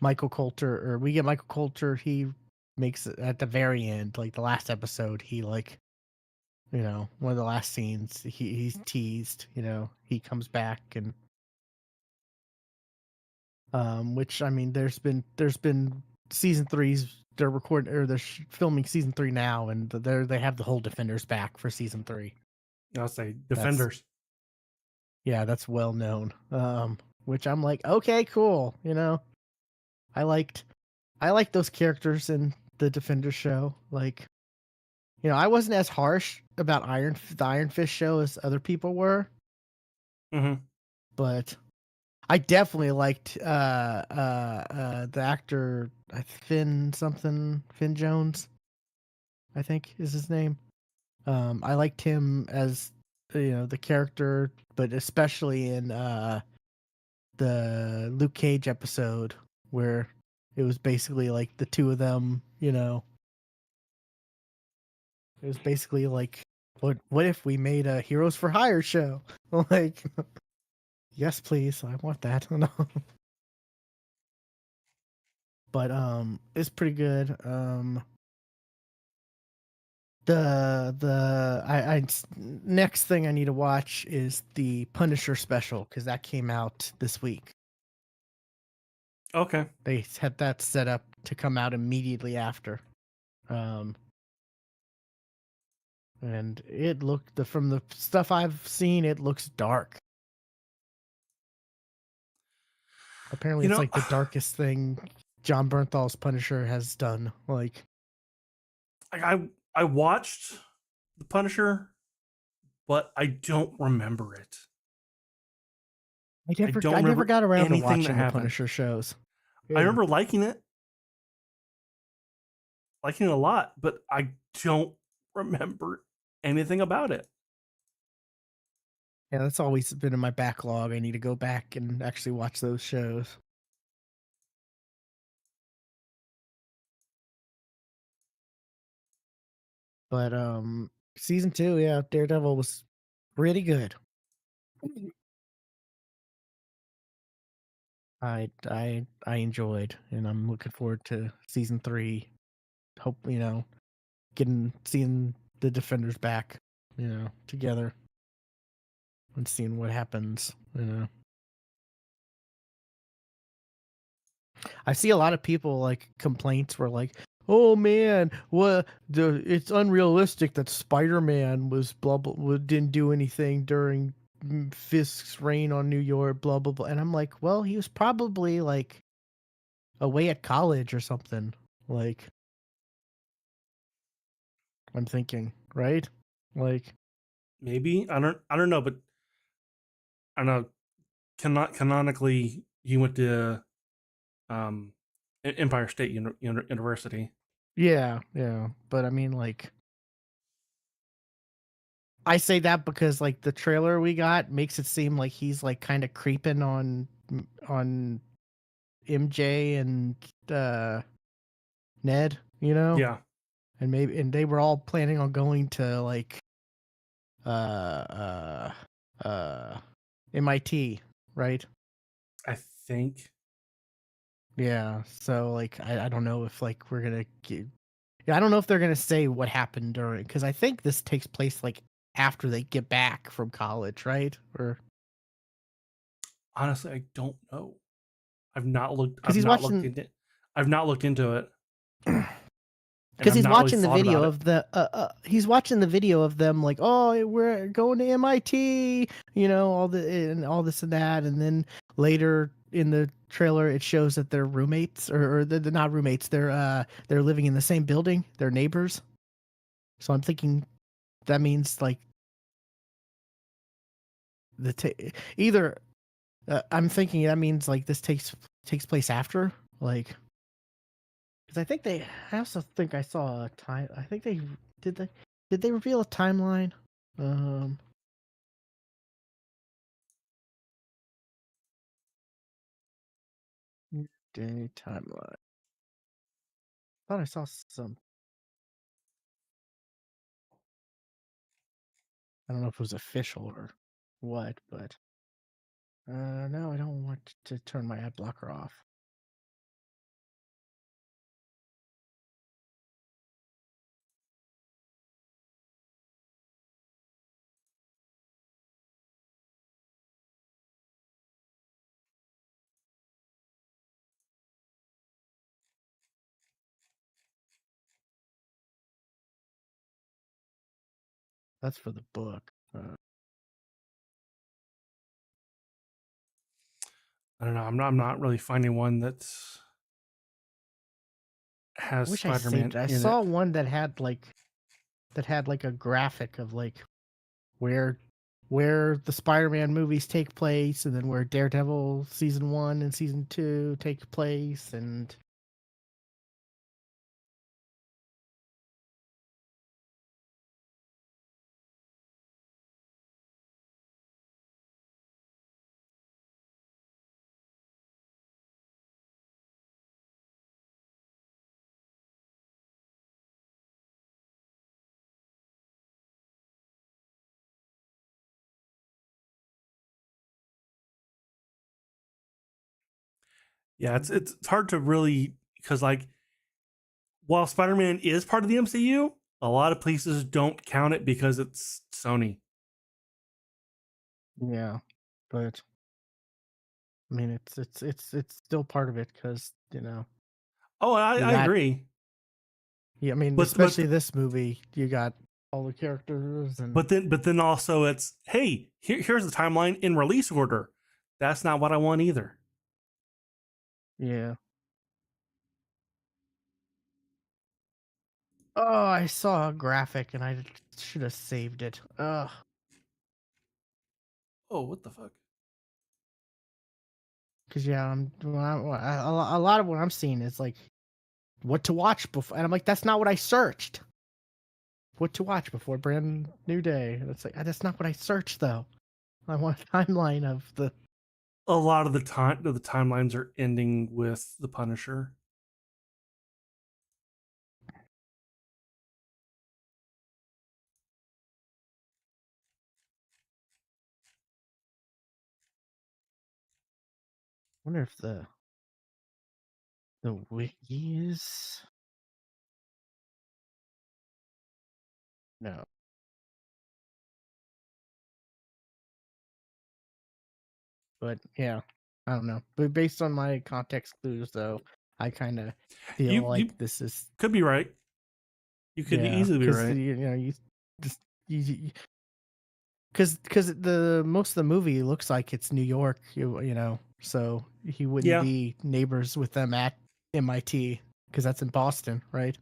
Michael Coulter, or we get Michael Coulter. He makes it at the very end, like the last episode. He one of the last scenes. He's teased. He comes back, and which I mean, there's been season 3's. They're recording, or they're filming season 3 now, and they have the whole Defenders back for season 3. I'll say Defenders. That's well known. Which I'm like, okay, cool. I liked those characters in the Defender show. Like, I wasn't as harsh about the Iron Fist show as other people were, Mm-hmm. but I definitely liked the actor Finn Jones, I think is his name. I liked him as the character, but especially in the Luke Cage episode where it was basically like the two of them. It was basically like, what if we made a Heroes for Hire show? Like, yes, please, I want that. But it's pretty good. Next thing I need to watch is the Punisher special because that came out this week. Okay. They had that set up to come out immediately after. And it looked from the stuff I've seen, it looks dark. Apparently, You it's know, like the darkest thing John Bernthal's Punisher has done. Like, I watched The Punisher, but I don't remember it. I don't I never remember got around to anything that watching the happened. Punisher shows. I Yeah. remember liking it a lot, but I don't remember anything about it. Yeah, that's always been in my backlog. I need to go back and actually watch those shows. But season 2, yeah, Daredevil was pretty good. I enjoyed, and I'm looking forward to season 3. Hope, seeing the Defenders back, together and seeing what happens. I see a lot of people like complaints were like, "Oh man, it's unrealistic that Spider-Man was blah blah didn't do anything during Fisk's reign on New York, blah blah blah." And I'm like, "Well, he was probably like away at college or something." Like, I'm thinking, right? Like, Maybe I don't know, but I don't know. Canonically, he went to um, Empire State University. yeah, yeah, but I mean, like, I say that because like the trailer we got makes it seem like he's like kind of creeping on MJ and Ned, Yeah, and they were all planning on going to like uh uh uh MIT, right? I think. Yeah, so like I don't know if like we're gonna get, yeah, I don't know if they're gonna say what happened during, because I think this takes place like after they get back from college, right? Or Honestly, I don't know. I've not looked. because he's watching I've not looked into it, and because I've he's not really watching the thought video about it. of he's watching the video of them like, oh, we're going to MIT, all this and that, and then later in the trailer it shows that they're roommates, or they're not roommates, they're living in the same building, they're neighbors. So I'm thinking that means like either I'm thinking that means like this takes place after, like, because I also think I saw a time. I think they did they reveal a timeline? Um, Day timeline. Thought I saw some. I don't know if it was official or what, but no, I don't want to turn my ad blocker off. That's for the book. I don't know. I'm not really finding one that's has I wish I saved Spider-Man it. I in it. saw one that had like a graphic of like where where the Spider-Man movies take place, and then where Daredevil season 1 and season 2 take place, and Yeah, it's hard to really, because like while Spider-Man is part of the MCU, a lot of places don't count it because it's Sony. yeah, but I mean it's still part of it because Oh, you I got agree. yeah. I mean, But but especially this movie, you got all the characters and but then also it's, hey, here's the timeline in release order. That's not what I want either. yeah. Oh, I saw a graphic and I should have saved it. Ugh. Oh, what the fuck? Because yeah, a lot of what I'm seeing is like what to watch before, and I'm like, that's not what I searched. What to watch before brand new day? And it's like that's not what I searched though. I want a timeline of the. A lot of the timelines are ending with the Punisher. I wonder if the wikis. No, but yeah, I don't know. But based on my context clues, though, I kind of feel You like this is could be right. You could yeah, easily be because right. you just because the most of the movie looks like it's New York, so he wouldn't Yeah. be neighbors with them at MIT because that's in Boston, right?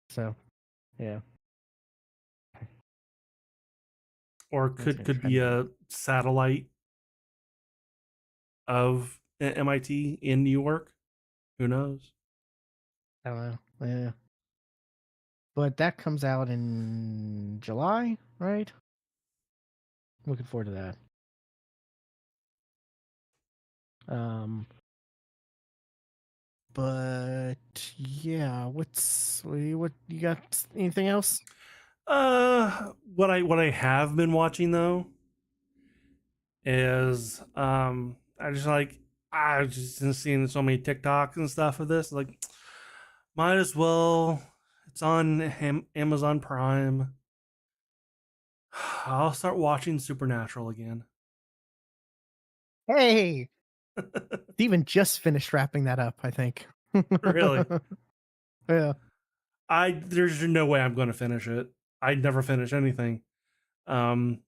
So yeah, Or that's could be interesting. a satellite of MIT in New York. Who knows? I don't know. Yeah, but that comes out in July, right? Looking forward to that. Um, but yeah, what you got? Anything else? What I have been watching though is I just like I've just been seeing so many TikToks and stuff of this. Like, might as well. It's on Amazon Prime. I'll start watching Supernatural again. Hey, Steven just finished wrapping that up, I think. Really, Yeah. there's no way I'm going to finish it. I never finish anything. Um,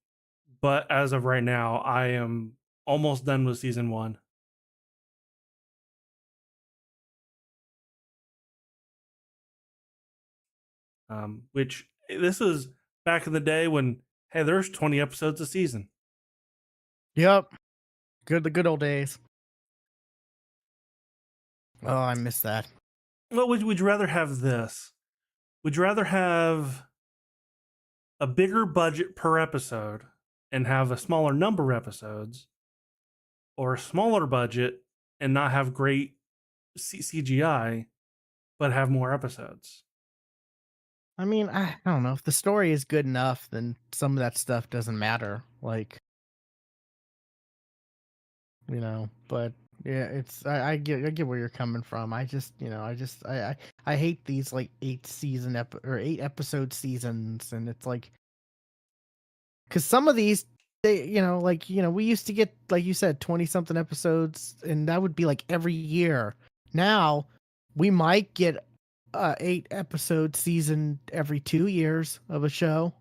but as of right now, I am almost done with season one. Which this was back in the day when, hey, there's 20 episodes a season. Yep. The good old days. Oh, I miss that. Well, would you rather have this? Would you rather have a bigger budget per episode and have a smaller number of episodes, or a smaller budget and not have great CGI but have more episodes? I mean, I don't know. If the story is good enough, then some of that stuff doesn't matter. Like, but yeah, I get where you're coming from. I just, I hate these like 8 episode seasons, and it's like because some of these they we used to get, like you said, 20 something episodes, and that would be like every year. Now we might get 8 episode season every 2 years of a show.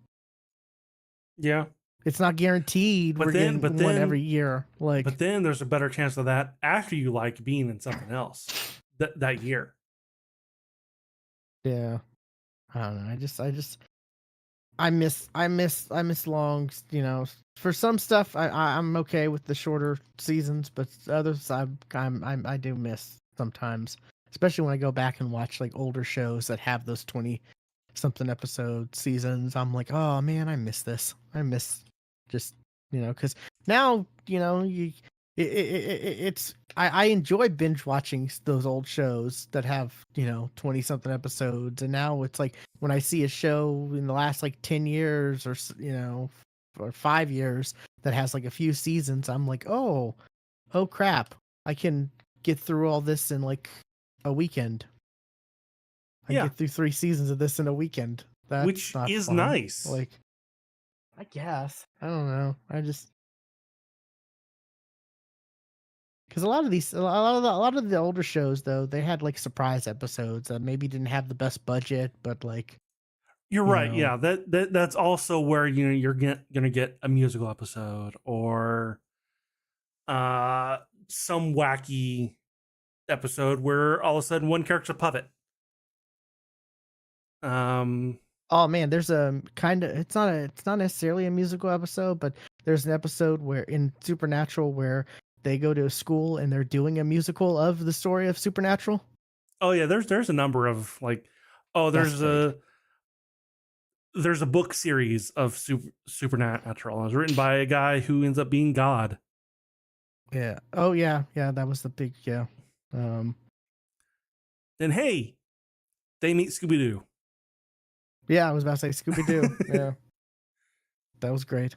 Yeah, It's not guaranteed but we're then getting but one every then year. but Like, then there's a better chance of that after you like being in something else. that year. Yeah. I don't know. I miss long, for some stuff I'm okay with the shorter seasons, but others I do miss sometimes, especially when I go back and watch like older shows that have those 20 something episode seasons. I'm like, oh man, I miss this. I miss just because now it's I enjoy binge watching those old shows that have 20 something episodes, and now it's like when I see a show in the last like 10 years or 5 years that has like a few seasons, I'm like, oh crap, I can get through all this in like a weekend. I Yeah, get through 3 seasons of this in a weekend. That's which not is fun. nice. Like, I guess. I don't know. Because a lot of the older shows though, they had like surprise episodes that maybe didn't have the best budget, but like, You're you right. know, Yeah, that's also where you're gonna get a musical episode or uh some wacky episode where all of a sudden one character's a puppet. Um, oh man, there's a kind of it's not necessarily a musical episode, but there's an episode where in Supernatural where they go to a school and they're doing a musical of the story of Supernatural. oh yeah, there's a number of like, oh That's great. there's a book series of Supernatural. It was written by a guy who ends up being God. Yeah. Oh yeah, yeah, that was the big yeah. Um And hey, they meet Scooby Doo. yeah, I was about to say Scooby Doo. Yeah. That was great.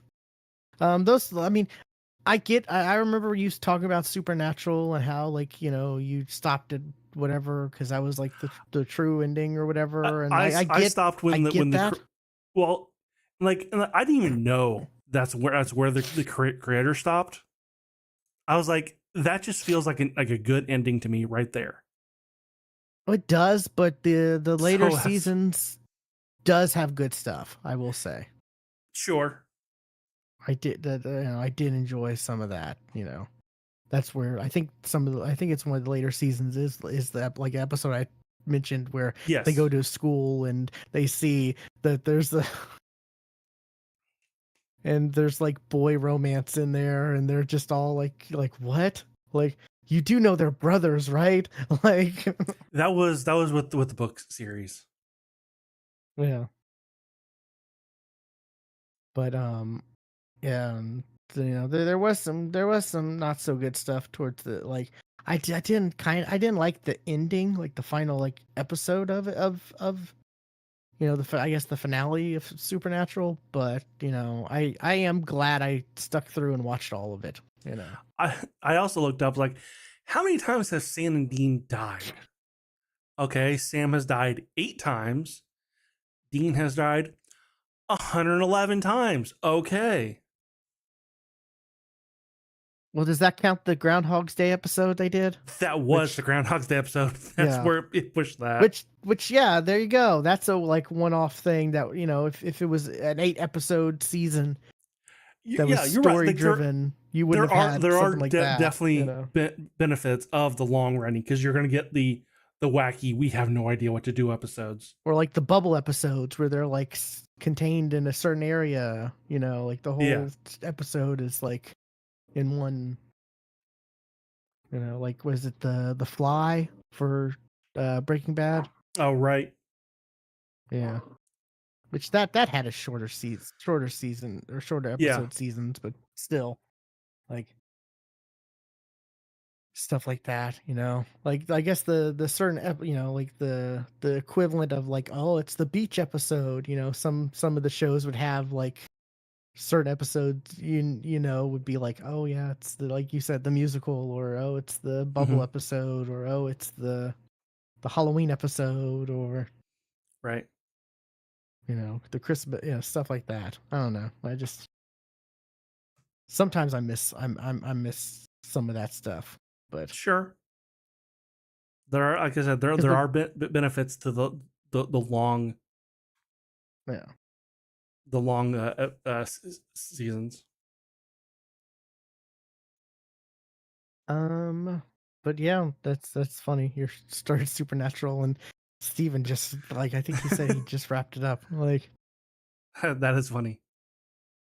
Those I mean, I remember you talking about Supernatural and how like, you stopped at whatever because that was like the true ending or whatever, and I stopped I when get that. well, like I didn't even know that's where the creator stopped. I was like, that just feels like a good ending to me right there. It does, but the later So that's seasons does have good stuff, I will say. sure. I did enjoy some of that. That's where I think I think it's one of the later seasons is the like episode I mentioned where they Yes, go to school and they see that there's like boy romance in there, and they're just all like what? Like, you do know they're brothers, right? Like, that was with the book series. yeah. But yeah, there was some not so good stuff towards the like I didn't like the ending, like the final like episode of it of I guess the finale of Supernatural, but I am glad I stuck through and watched all of it. I also looked up like how many times has Sam and Dean died? Okay, Sam has died 8 times. Dean has died 111 times. Okay. Well, does that count the Groundhog's Day episode they did? That was the Which Groundhog's Day episode. That's yeah, where it pushed that. which yeah, there you go. That's a like one-off thing that if it was an 8 episode season that was Yeah, you're right. story Like driven, you wouldn't have had there are something like that, definitely benefits of the long running because you're going to get the wacky we have no idea what to do episodes. or like the bubble episodes where they're like contained in a certain area. Like the Yeah. whole episode is like in one. Like was it the Fly for Breaking Bad? Oh right. Yeah, which that had a shorter season or shorter Yeah. episode seasons, but still, like stuff like that. Like I guess the certain like the equivalent of like, oh, it's the beach episode. Some of the shows would have like certain episodes would be like, oh yeah, it's the, like you said, the musical, or oh, it's the bubble Hmm. episode, or oh, it's the Halloween episode, or Right. the Christmas, stuff like that. I don't know. I just sometimes I miss some of that stuff, but Sure. There are, like I said, because there are benefits to the long yeah. seasons. Um, But yeah, that's funny. You started Supernatural and Steven just like I think he said he just wrapped it up. Like That is funny.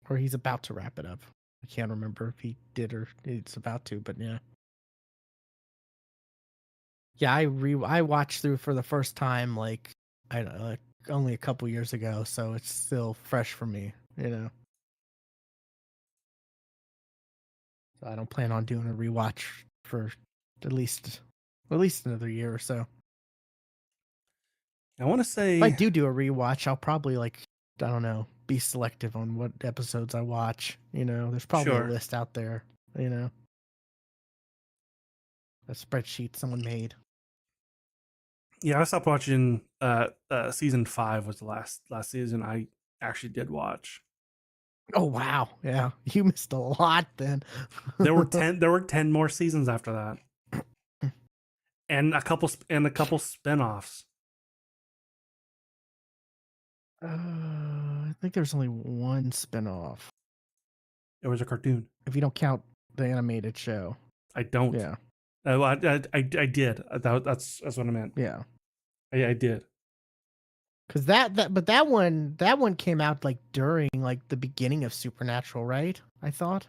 or he's about to wrap it up. I can't remember if he did or it's about to, but yeah. Yeah, I watched through for the first time like I don't know, like only a couple years ago, so it's still fresh for me, you know. So I don't plan on doing a rewatch for at least at least another year or so. I want to If I say do a rewatch, I'll probably like I don't know, be selective on what episodes I watch. You know, there's probably a sure. list out there. You know, a spreadsheet someone made. Yeah, I stopped watching. Season 5 was the last season I actually did watch. Oh wow, yeah, you missed a lot then. There were 10. There were 10 more seasons after that, and a couple spinoffs. I think there's only one spinoff It was a cartoon. if you don't count the animated show. I don't. Yeah, I did. That's what I meant. yeah. I did. Because that one came out like during like the beginning of Supernatural, right? I thought.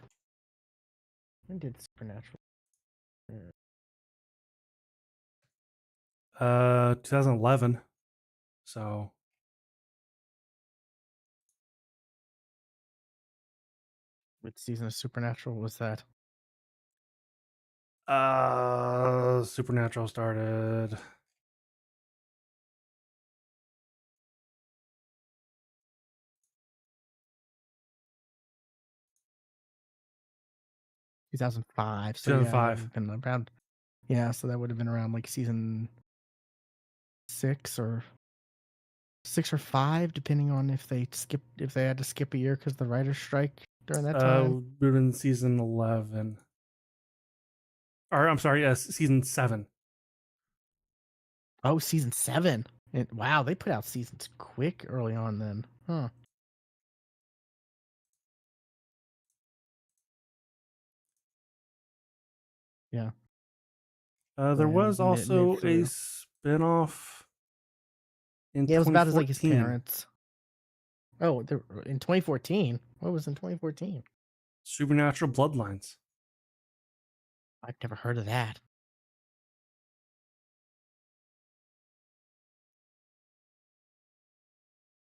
When did Supernatural? 2011. So Which season of Supernatural was that? Supernatural started 2005. So yeah, that would 2005. have been around. Yeah, so that would have been around like season six or 5, depending on if they had to skip a year because the writer's strike during that time. We're in season 11. Or I'm sorry, season 7. Oh, season 7. And wow, they put out seasons quick early on then. Huh. Yeah. So There yeah, it was was mid also a through. spinoff in Yeah, it was about as like his 2014. parents. Oh, in 2014. What was in 2014? Supernatural Bloodlines. I've never heard of that.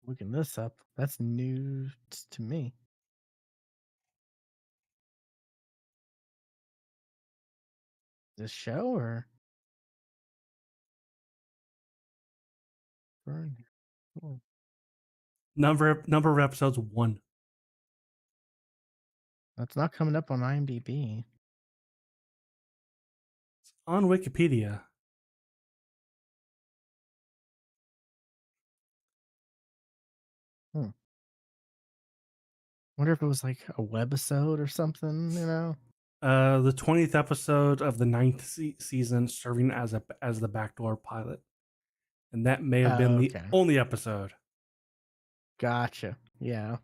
Looking this up. That's news to me. This show or Burn? Oh, Number of episodes 1. that's not coming up on IMDb. On Wikipedia. Hmm. Wonder if it was like a webisode or something, you know? The 20th episode of the 9th season, serving as the backdoor pilot, and that may have been the Okay. only episode. Gotcha. Yeah.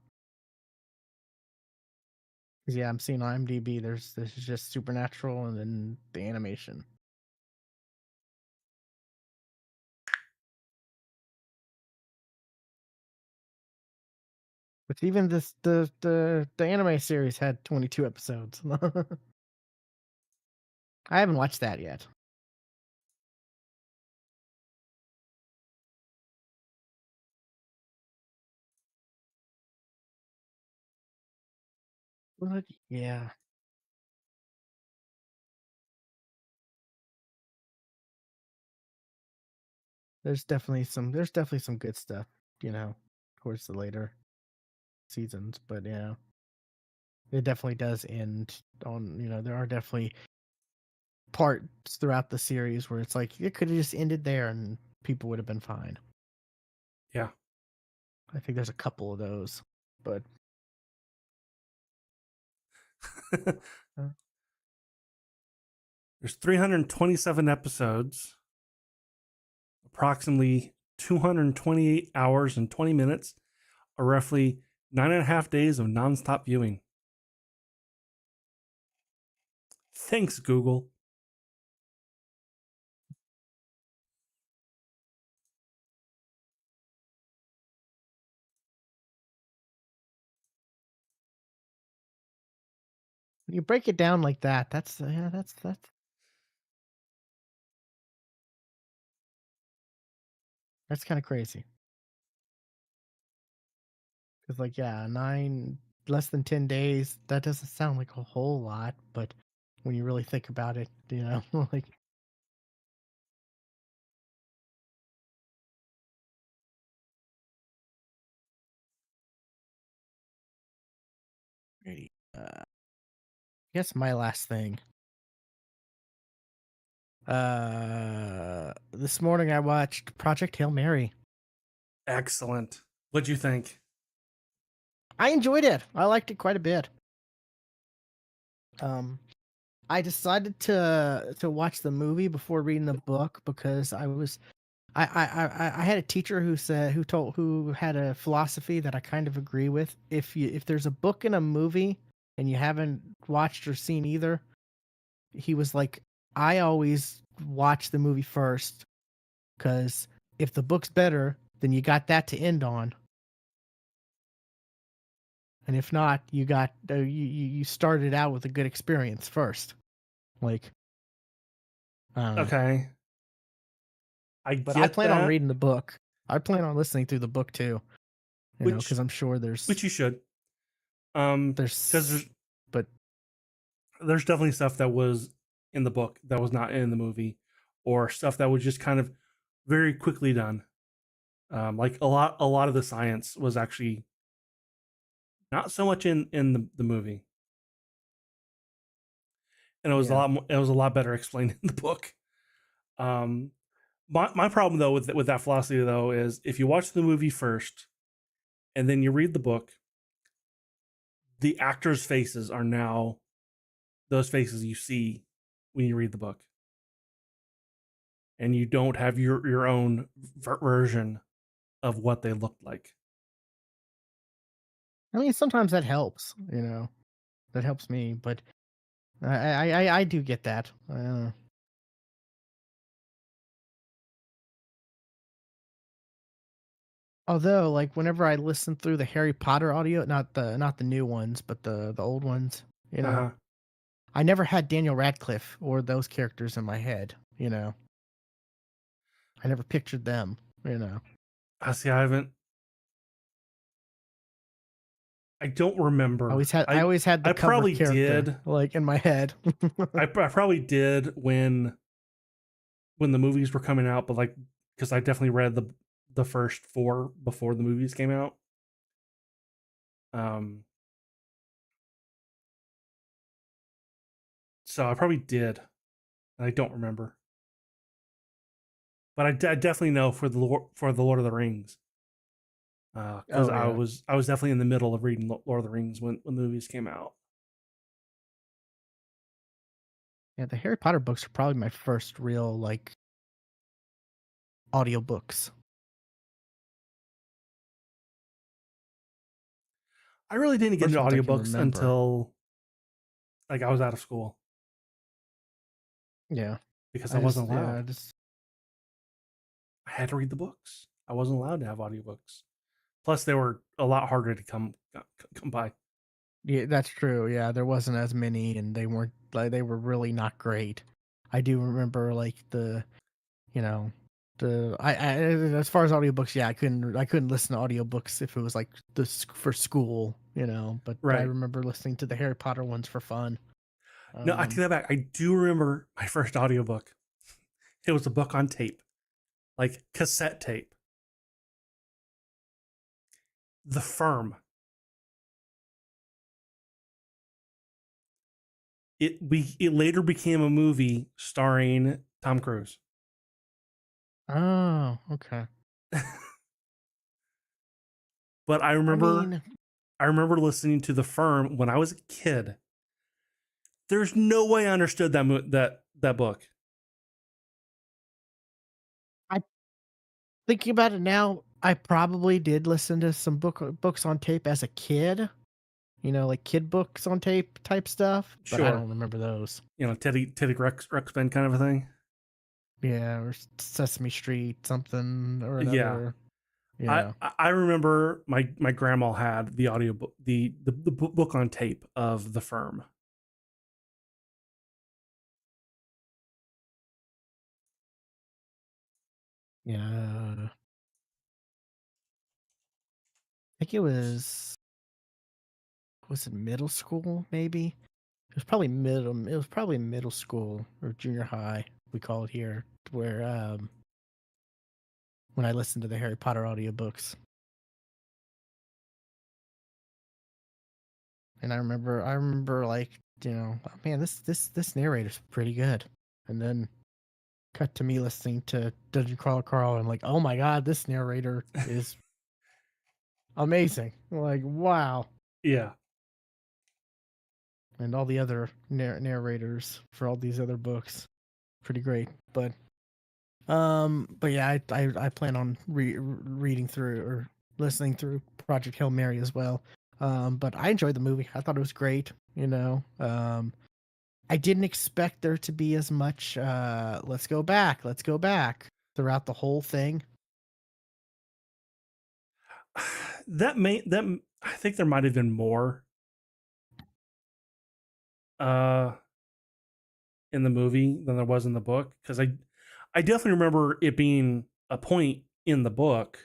'Cause, yeah, I'm seeing IMDb. There's just Supernatural and then the animation. But even this the anime series had 22 episodes. I haven't watched that yet. But yeah, there's definitely some good stuff, you know, towards the later seasons. But yeah, it definitely does end on, you know, there are definitely parts throughout the series where it's like it could have just ended there and people would have been fine. Yeah. I think there's a couple of those, but uh, There's 327 episodes, approximately 228 hours and 20 minutes, or roughly 9.5 days of nonstop viewing. Thanks, Google. When you break it down like that, that's yeah, that's kind of crazy. Because like yeah, 9 less than 10 days. That doesn't sound like a whole lot, but when you really think about it, like Alrighty. Guess my last thing. This morning I watched Project Hail Mary. Excellent. What'd you think? I enjoyed it. I liked it quite a bit. Um, I decided to watch the movie before reading the book because I had a teacher who had a philosophy that I kind of agree with. If there's a book and a movie and you haven't watched or seen either, he was like, I always watch the movie first because if the book's better, then you got that to end on, and if not, you got you started out with a good experience first. Like, I don't know. Okay, I But I get plan on that, reading the book. I plan on listening through the book too. Because which I'm sure there's which you should. Because there's but there's definitely stuff that was in the book that was not in the movie, or stuff that was just kind of very quickly done. Like a lot of the science was actually not so much in the movie, and it was a yeah. lot more, it was a lot better explained in the book. Um, my problem though with that philosophy though is if you watch the movie first and then you read the book, the actors' faces are now those faces you see when you read the book, and you don't have your own version of what they looked like. I mean, sometimes that helps. That helps me. But I do get that. Although, like, whenever I listen through the Harry Potter audio, not the new ones, but the old ones, you Uh know, huh. I never had Daniel Radcliffe or those characters in my head. I never pictured them. You know, I see. I haven't. I don't remember. I always had the I cover probably character did. like in my head. I probably did when the movies were coming out, but like because I definitely read the first four before the movies came out. Um, so I probably did. I don't remember, but I definitely know for the Lord of the Rings because Oh yeah, I was definitely in the middle of reading Lord of the Rings when the movies came out. yeah. The Harry Potter books are probably my first real like audiobooks. I really didn't get First into ones I can audiobooks remember. until like I was out of school Yeah, because I wasn't yeah, allowed. I had to read the books. I wasn't allowed to have audiobooks. Plus, they were a lot harder to come by. yeah, that's true. Yeah, there wasn't as many, and they weren't like they were really not great. I do remember like you know, I as far as audiobooks, yeah, I couldn't listen to audiobooks if it was like this for school, but I Right. remember listening to the Harry Potter ones for fun. No, I take Um, that back. I do remember my first audiobook. It was a book on tape, like cassette tape. The Firm. It later became a movie starring Tom Cruise. oh, okay. But I mean, I remember listening to The Firm when I was a kid. There's no way I understood that book. I thinking about it now, I probably did listen to some books on tape as a kid, like kid books on tape type stuff, but I Sure, don't remember those. you know Teddy Ruxpin kind of a thing. Yeah, or Sesame Street, something or Yeah, another. Yeah. I remember my grandma had the audio book the book on tape of The Firm. Yeah. I think it was it middle school, maybe? It was probably middle school or junior high, we call it here, where when I listened to the Harry Potter audiobooks. And I remember like, oh man, this narrator's pretty good. And then cut to me listening to Dungeon Crawler Carl, and I'm like, oh my god, this narrator is amazing. Like, wow. Yeah. And all the other narrators for all these other books, pretty great. But yeah, I plan on reading through or listening through Project Hail Mary as well. But I enjoyed the movie. I thought it was great. I didn't expect there to be as much let's go back throughout the whole thing. That I think there might have been more uh in the movie than there was in the book, because I definitely remember it being a point in the book.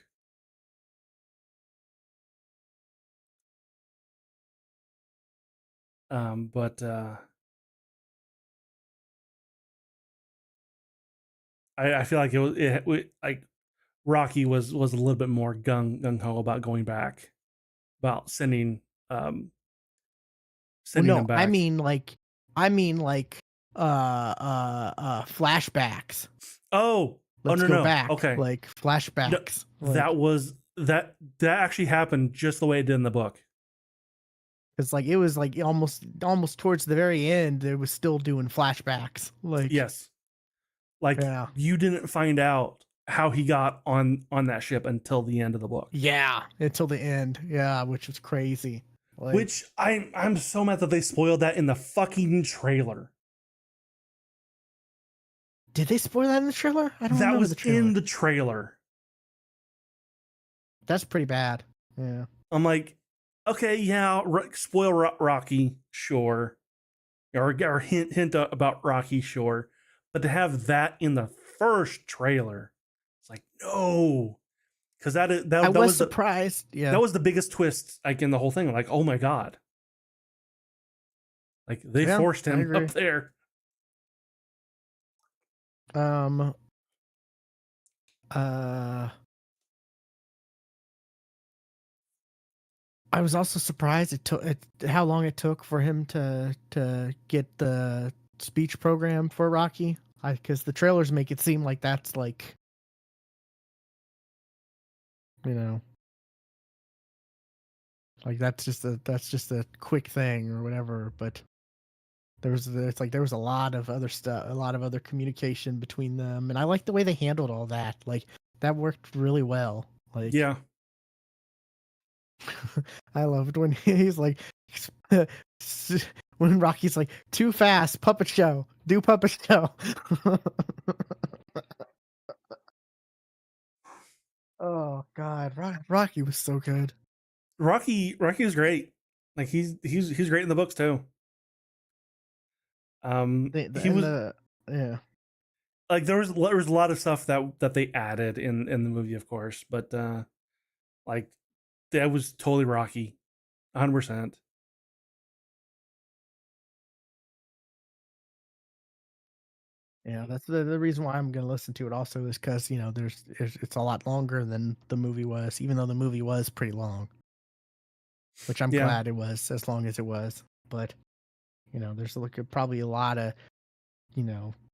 But I feel like like Rocky was a little bit more gung ho about going back, about um Well, sending them no, back. I mean like flashbacks. Oh, oh Let's no, go no. back, Okay. like No, flashbacks, like that actually happened just the way it did in the book. because like it was like almost towards the very end, it was still doing flashbacks. Like, Yes. Like yeah, you didn't find out how he got on that ship until the end of the book. yeah, until the end, yeah, which was crazy. Like, Which I'm so mad that they spoiled that in the fucking trailer. did they spoil that in the trailer? I don't That remember the was in trailer. the trailer. That's pretty bad. Yeah. I'm like, okay, yeah, spoil Rocky, sure, or hint about Rocky, sure, but to have that in the first trailer, it's like no, because I that was was surprised. Yeah. the biggest twist like in the whole thing. Like, oh my god, like they Yeah, forced I him up agree. there. Um uh I was also surprised how long it took for him to get the speech program for Rocky. Because the trailers make it seem like that's like, you know, like that's just a quick thing or whatever. But there was a lot of other stuff, a lot of other communication between them, and I like the way they handled all that. Like, that worked really well. Like, Yeah, I loved when he's like, when Rocky's like, too fast, puppet show, do puppet show. Oh God, Rocky was so good. Rocky was great. Like he's great in the books too. He And was the Yeah, like there was a lot of stuff that they added in the movie, of course, but like that was totally Rocky, 100%. yeah, that's the reason why I'm gonna listen to it. Also, is because it's a lot longer than the movie was, even though the movie was pretty long, which I'm Yeah, glad it was as long as it was. But there's probably a lot of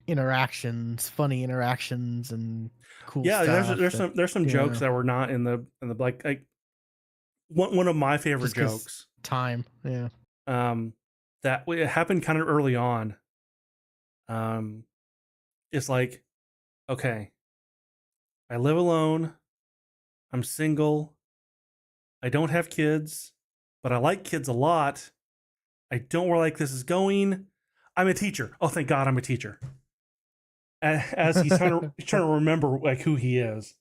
interactions, funny interactions, and cool yeah. stuff that There's some jokes yeah, that were not in the like one of my favorite just because jokes. time. Yeah. Um, that it happened kind of early on. Um, it's like, okay, I live alone. I'm single. I don't have kids, but I like kids a lot. I don't know where like this is going. I'm a teacher. Oh, thank God, I'm a teacher. As he's trying to remember like who he is.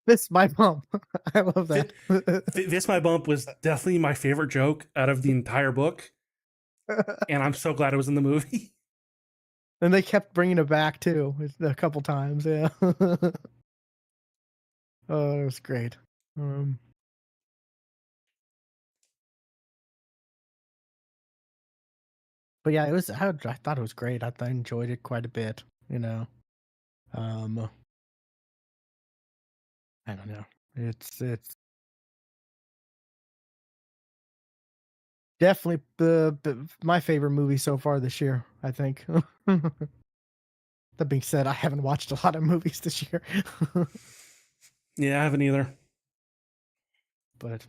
This my mom. I love that. This my bump was definitely my favorite joke out of the entire book. and I'm so glad it was in the movie. And they kept bringing it back too, a couple times, yeah. Oh, it was great. Um, but yeah, it was I thought it was great. I enjoyed it quite a bit, you know? Um, I don't know. It's definitely the my favorite movie so far this year, I think. That being said, I haven't watched a lot of movies this year, Yeah, I haven't either. but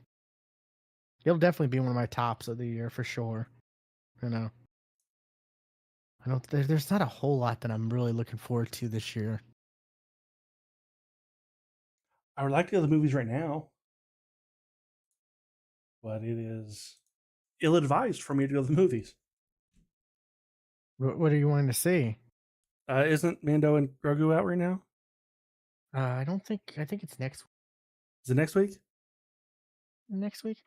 it'll definitely be one of my tops of the year for sure, you know? I don't there's not a whole lot that I'm really looking forward to this year. I would like to go to the movies right now, but it is ill advised for me to go to the movies. What are you wanting to see? Isn't Mando and Grogu out right now? I think it's Is it next week? next week?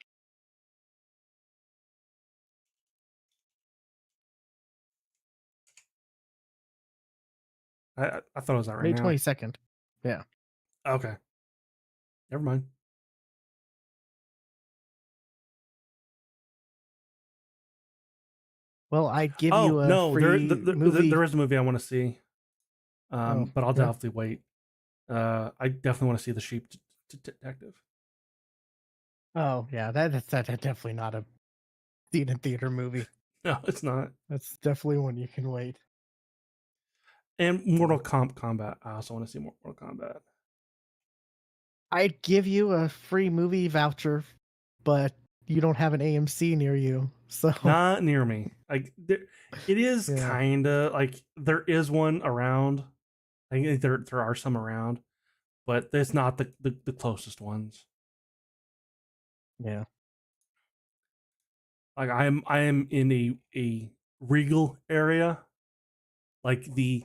I thought it was out right May now. 22nd. Yeah. Okay, never mind. Well, I give Oh you a no, free movie. there is a movie I want to see, Oh, but I'll yeah. definitely wait. I definitely want to see the Sheep Detective. Oh, yeah, that's definitely not a seen in theater movie. No, it's not. That's definitely one you can wait. And Kombat. I also want to see more Mortal Kombat. I'd give you a free movie voucher, but you don't have an AMC near you, so Not near me. Like it is yeah, kind of like there is one around. I think there are some around, but it's not the closest ones. yeah, Like I am in a Regal area. Like the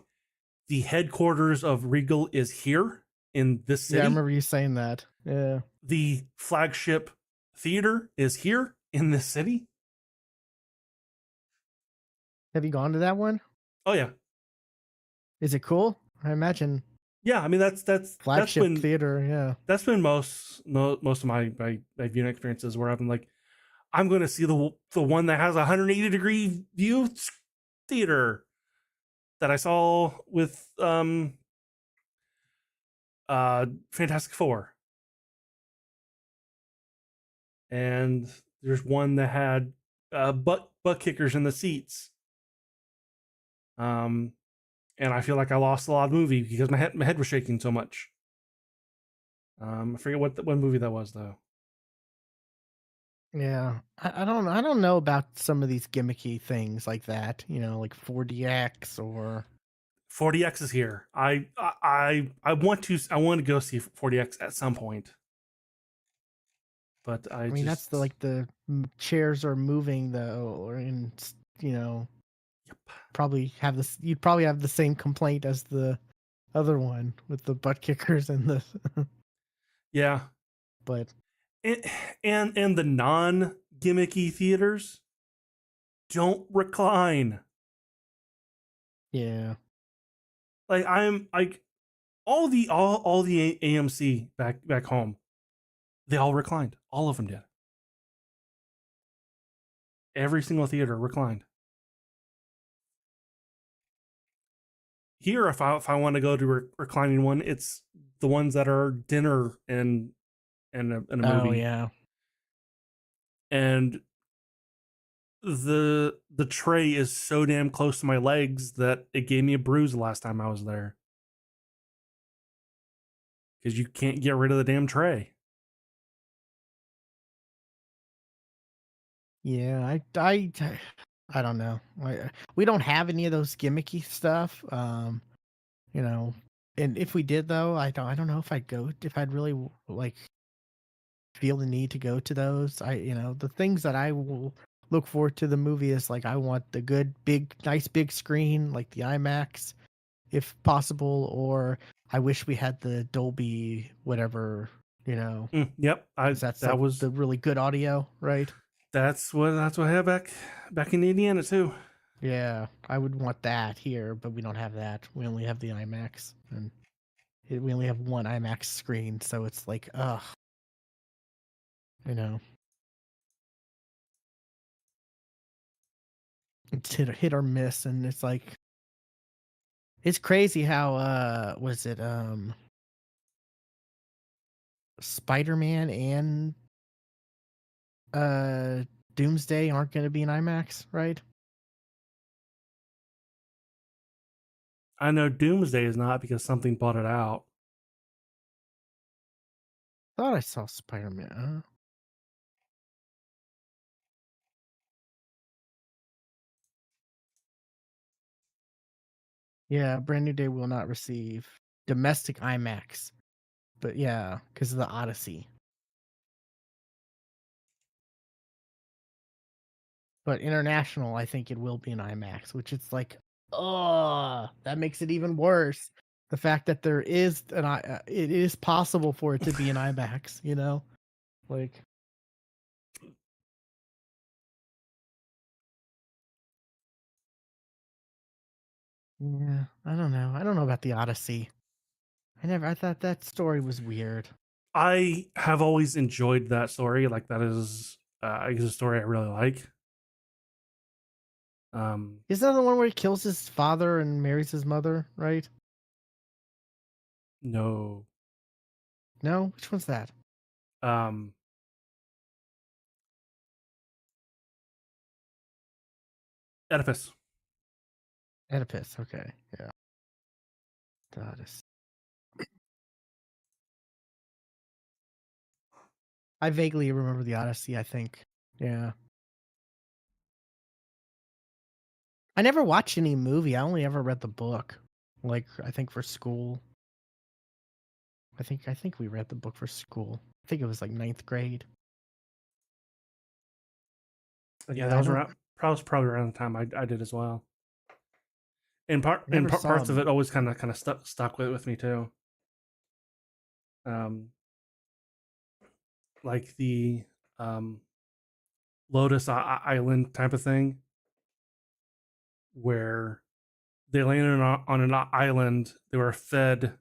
headquarters of Regal is here in this yeah. I city. remember you saying that. Yeah. The flagship theater is here in this city. Have you gone to that one? Oh yeah, Is it cool? I imagine yeah. I mean flagship theater. Yeah. that's been most of my viewing experiences where I've been like, I'm going to see the one that has a 180-degree view theater that I saw with Fantastic Four, and there's one that had butt kickers in the seats. Um, and I feel like I lost a lot of the movie because my head was shaking so much. I forget what movie that was though. Yeah, I don't know about some of these gimmicky things like that. You know, like 4DX or 40X is here. I want to go see 40X at some point, but I I mean that's just the chairs are moving though, or you know yep. probably have this. You'd probably have the same complaint as the other one with the butt kickers and the. Yeah, But and and the non gimmicky theaters don't recline. yeah, Like I'm like all the AMC back home, they all reclined. All of them did. Every single theater reclined. Here, if I want to go to a reclining one, it's the ones that are dinner and a oh movie, yeah, and the tray is so damn close to my legs that it gave me a bruise the last time I was there because you can't get rid of the damn tray. yeah. I don't know. We don't have any of those gimmicky stuff. You know, and if we did though, I don't know if I'd really like feel the need to go to those. The things that I will look forward to the movie is like I want the good big nice big screen like the IMAX if possible, or I wish we had the Dolby whatever, Yep, I because that's that like was the really good audio, right? That's what I had back in Indiana too. Yeah, I would want that here, but we don't have that. We only have the IMAX, and we only have one IMAX screen, so it's like, ugh, you know, it's hit or miss, and it's like, it's crazy how was it Spider-Man and uh Doomsday aren't going to be in IMAX, right? I know Doomsday is not because something bought it out. Thought I saw Spider-Man. Yeah, Brand New Day will not receive domestic IMAX, but yeah, because of the Odyssey. But international, I think it will be an IMAX, which it's like, oh, that makes it even worse. The fact that there is it is possible for it to be an IMAX, you know, like, yeah, I don't know. I don't know about the Odyssey. I thought that story was weird. I have always enjoyed that story. Like that is a story I really like. Um, Is that the one where he kills his father and marries his mother, right? no, No, which one's that? um, Oedipus. Oedipus. Okay, yeah. The Odyssey. I vaguely remember the Odyssey. I think, yeah. I never watched any movie. I only ever read the book. Like, I think for school. I think we read the book for school. I think it was like ninth grade. Yeah, Yeah, that I was don't. around. Probably around the time I did as well. I never saw Parts of him. it always kind of stuck with me too. Um, like the um, Lotus Island type of thing, where they landed on an island. They were fed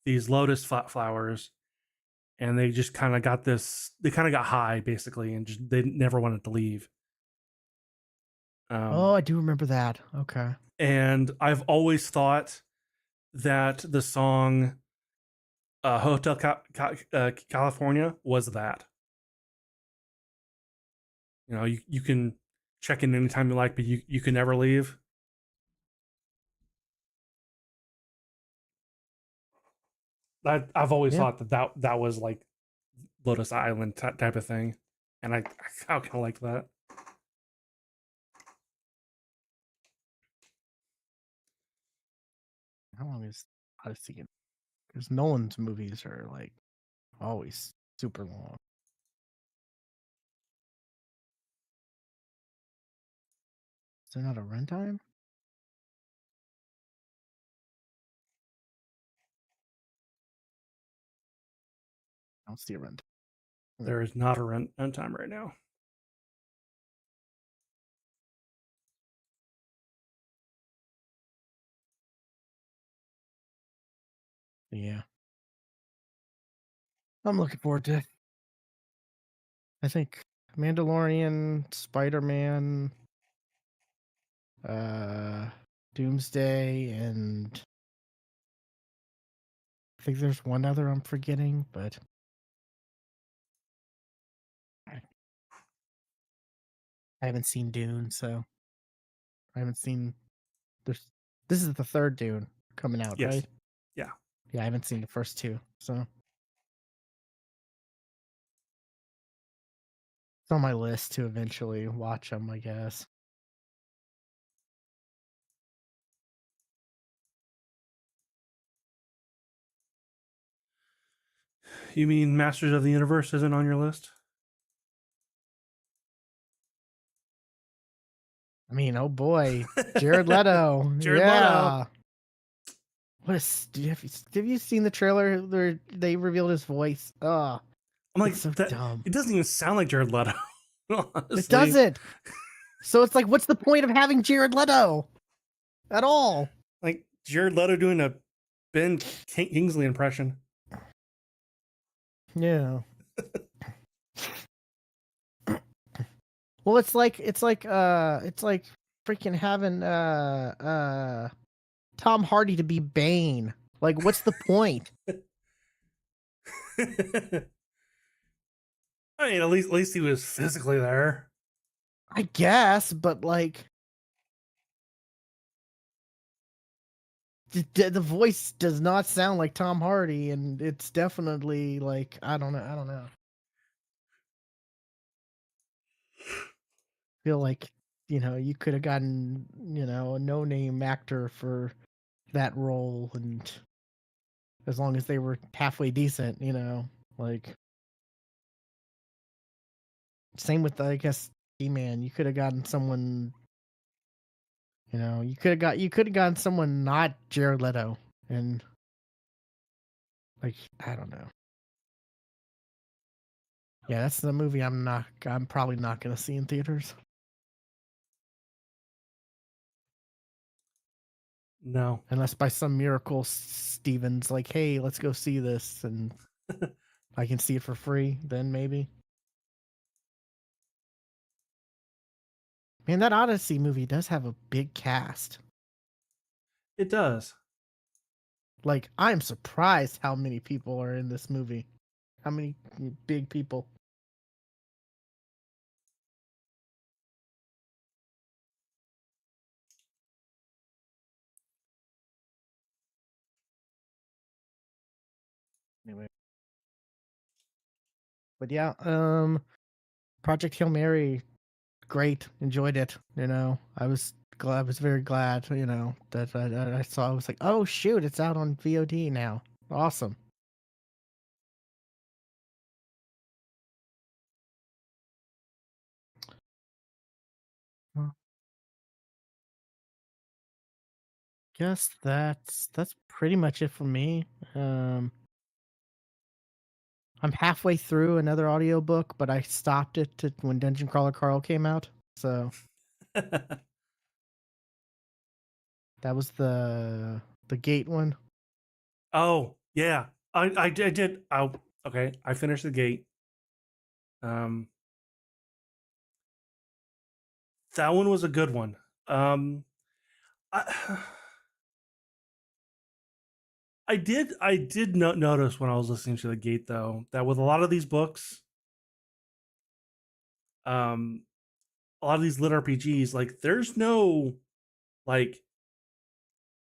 these lotus flowers, and they just kind of got this. They kind of got high basically, and just they never wanted to leave. Oh, Um, I do remember that. Okay. and I've always thought that the song Hotel California was that. You know, you can check in anytime you like, but you can never leave. I've always Yeah. thought that was like Lotus Island type of thing, and I kind of like that. How long is Odyssey? Because Nolan's movies are like always super long. Is there not a runtime? I don't see a runtime. Hmm. There is not a run time right now. Yeah. I'm looking forward to it. I think Mandalorian, Spider-Man, uh, Doomsday, and I think there's one other I'm forgetting, but I I haven't seen Dune, so I haven't seen. There's this is the third Dune coming out, Yes, right? yeah. Yeah, I haven't seen the first two, so it's on my list to eventually watch them, I guess. You mean Masters of the Universe isn't on your list? I mean, oh boy, Jared Leto, Jared Leto. yeah. What is? Have you seen the trailer where they revealed his voice? Oh, I'm like it's so that. dumb. It doesn't even sound like Jared Leto. It Honestly, doesn't. So it's like, what's the point of having Jared Leto at all? like Jared Leto doing a Ben Kingsley impression. Yeah. Well, it's like freaking having Tom Hardy to be Bane. Like, what's the point? I mean, at least he was physically there. I guess, but like the voice does not sound like Tom Hardy, and it's definitely like I don't know. I don't know. Feel like you could have gotten a no-name actor for that role, and as long as they were halfway decent, like same with I guess E-Man. You could have gotten someone. You could have gotten someone not Jared Leto, and like I don't know. Yeah, that's the movie I'm probably not gonna see in theaters. No. Unless by some miracle Steven's like, hey, let's go see this and I can see it for free, then maybe. Man, that Odyssey movie does have a big cast. It does. Like, I'm surprised how many people are in this movie. How many big people. Anyway. But yeah, Project Hail Mary, great. Enjoyed it. I was very glad, that I saw. I was like, oh shoot, it's out on VOD now. Awesome. Well, guess that's pretty much it for me. Um, I'm halfway through another audiobook, but I stopped it when Dungeon Crawler Carl came out. So that was the Gate one. Oh yeah, I did. Oh, okay. I finished the gate. Um, that one was a good one. I, I did not notice when I was listening to the gate though that with a lot of these books, um, a lot of these lit RPGs, like there's no like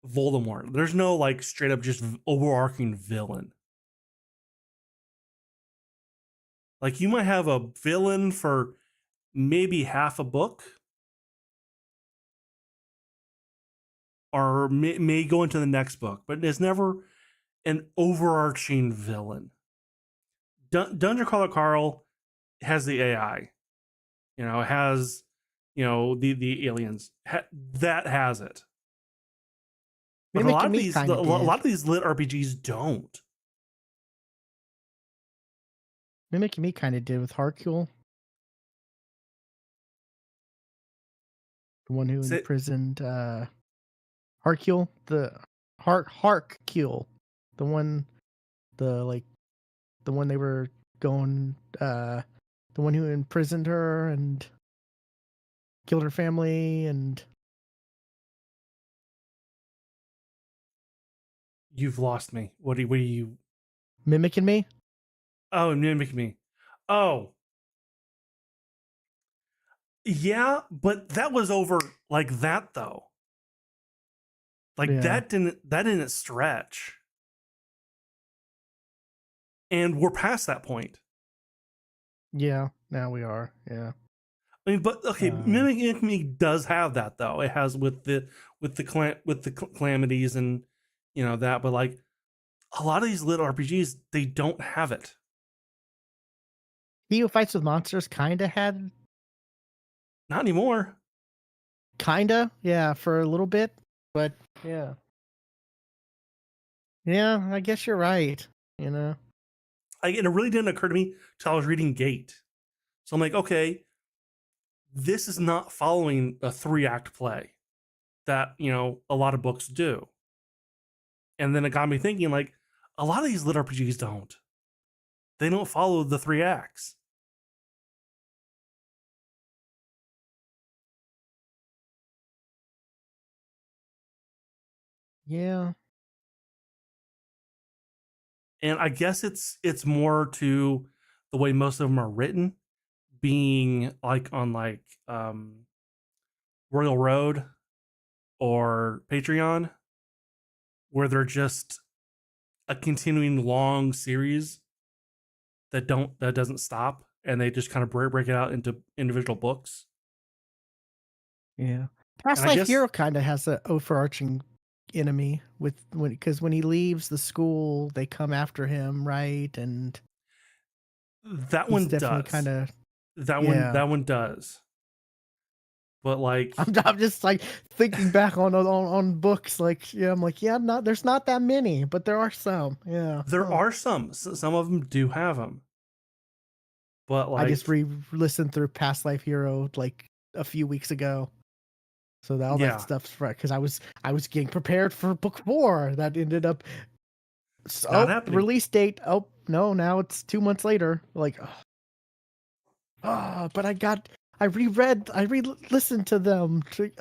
Voldemort. There's no like straight up just overarching villain. Like you might have a villain for maybe half a book, or may go into the next book, but it's never an overarching villain. Dungeon Crawler Carl has the AI, has the aliens. That has it. But Mimic and Me kind a of lot did. of these lit RPGs don't. Mimic and Me kind of did with Harkule, the one who Say, imprisoned Harkule, the Harkule, the one the like the one they were going the one who imprisoned her and killed her family and you've lost me. What do you? mimicking me. Oh, mimic me. Oh, yeah, but that was over like that though. Like Yeah. that didn't stretch, and we're past that point. Yeah, now we are. Yeah. I mean, but okay, Um mimicking me does have that though. It has with the calamities and that, but like a lot of these little RPGs, they don't have it. He Who Fights with Monsters kinda had Not anymore. kinda, yeah, for a little bit, but yeah. Yeah, I guess you're right, you know. And it really didn't occur to me till I was reading Gate. So I'm like, okay, this is not following a 3-act play that, a lot of books do. And then it got me thinking, like, a lot of these lit RPGs don't. They don't follow the 3 acts. Yeah. And I guess it's more to the way most of them are written, being like on like Royal Road or Patreon, where they're just a continuing long series that doesn't stop, and they just kind of break it out into individual books. Yeah. And Past I Life guess Hero kind of has an overarching enemy with when he leaves the school, they come after him, right? And that he's one definitely kind does. of That one yeah. that one does. But like I'm just like thinking back on books, like yeah, I'm like yeah, not there's not that many, but there are some. Yeah. there Huh. are some of them do have them. But I just like re-listened through Past Life Hero like a few weeks ago. So that all that yeah, stuff's right because I was getting prepared for book 4 that ended up not oh happening. release date oh no now it's 2 months later like but I re-listened to them to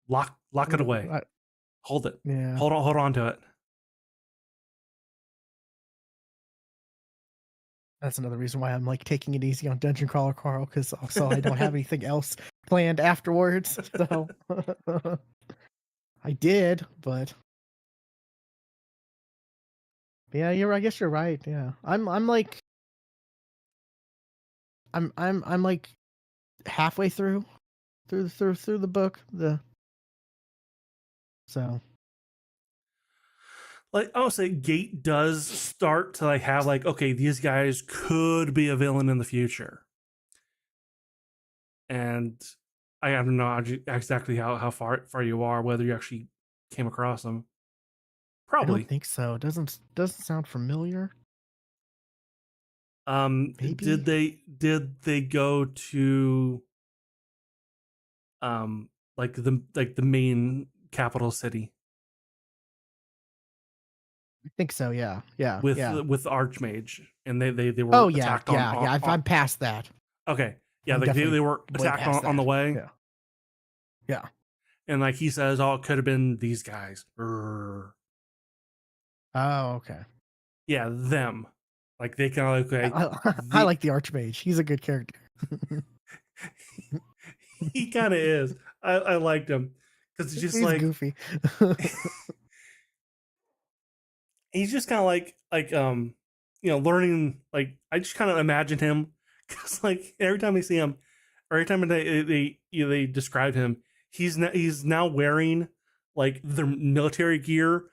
Lock it away. I, Hold it. yeah Hold on to it. that's another reason why I'm like taking it easy on Dungeon Crawler Carl because also I don't have anything else planned afterwards so I did but yeah I guess you're right yeah I'm like I'm like halfway through the book so Like I'll say Gate does start to like have like, okay, these guys could be a villain in the future. And I don't know exactly how far you are, whether you actually came across them. I don't Probably. think so. It doesn't sound familiar. Did Maybe? they go to um the main capital city I think so, yeah. Yeah, yeah. with Archmage, and they Oh, were yeah, attacked yeah, yeah, I'm past that. okay, yeah, I'm like definitely they were way attacked past on the that. way, Yeah. Yeah. and like he says, oh, it could have been these guys. Urgh. Oh, okay. Yeah, them. Like they kind of like okay, I the like the Archmage. He's a good character. he kind of is. I liked him because it's just He's like goofy. he's just kind of like learning. Like I just kind of imagine him because like every time I see him, or every time they describe him, he's now wearing like the military gear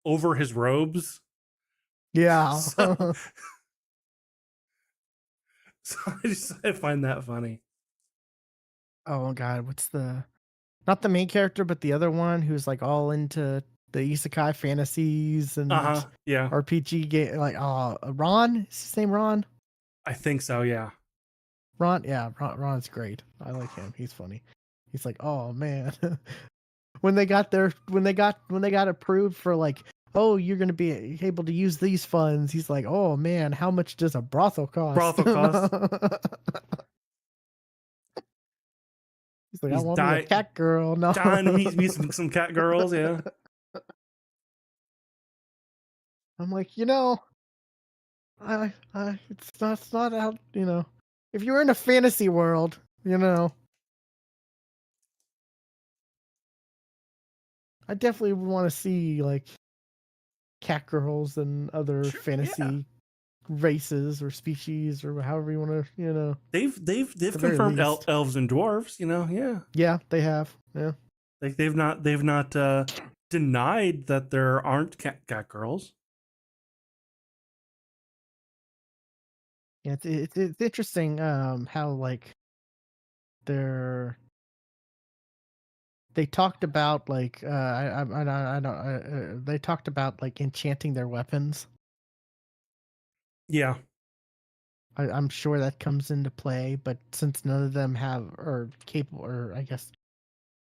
over his robes. Yeah. So so I find that funny. Oh god, what's the not the main character, but the other one who's like all into the isekai fantasies and Yeah, RPG game like Ron? Is his name Ron? I think so. Yeah. Ron, yeah, Ron's great. I like him. He's funny. He's like, oh man, when they got approved for like, oh, you're gonna be able to use these funds. He's like, oh man, how much does a brothel cost? Brothel cost. He's like, I He's want me a cat girl. No, dying to meet some cat girls. Yeah. I'm like, it's not out. If you're in a fantasy world, I definitely want to see like cat girls and other Sure. Yeah. fantasy races or species or however you want to, at They've the very confirmed least. elves and dwarves. Yeah. Yeah, they have. Yeah. Like they've not denied that there aren't cat girls. Yeah, it's interesting how like they're they talked about like I don't they talked about like enchanting their weapons. Yeah. I'm sure that comes into play, but since none of them have or capable, or I guess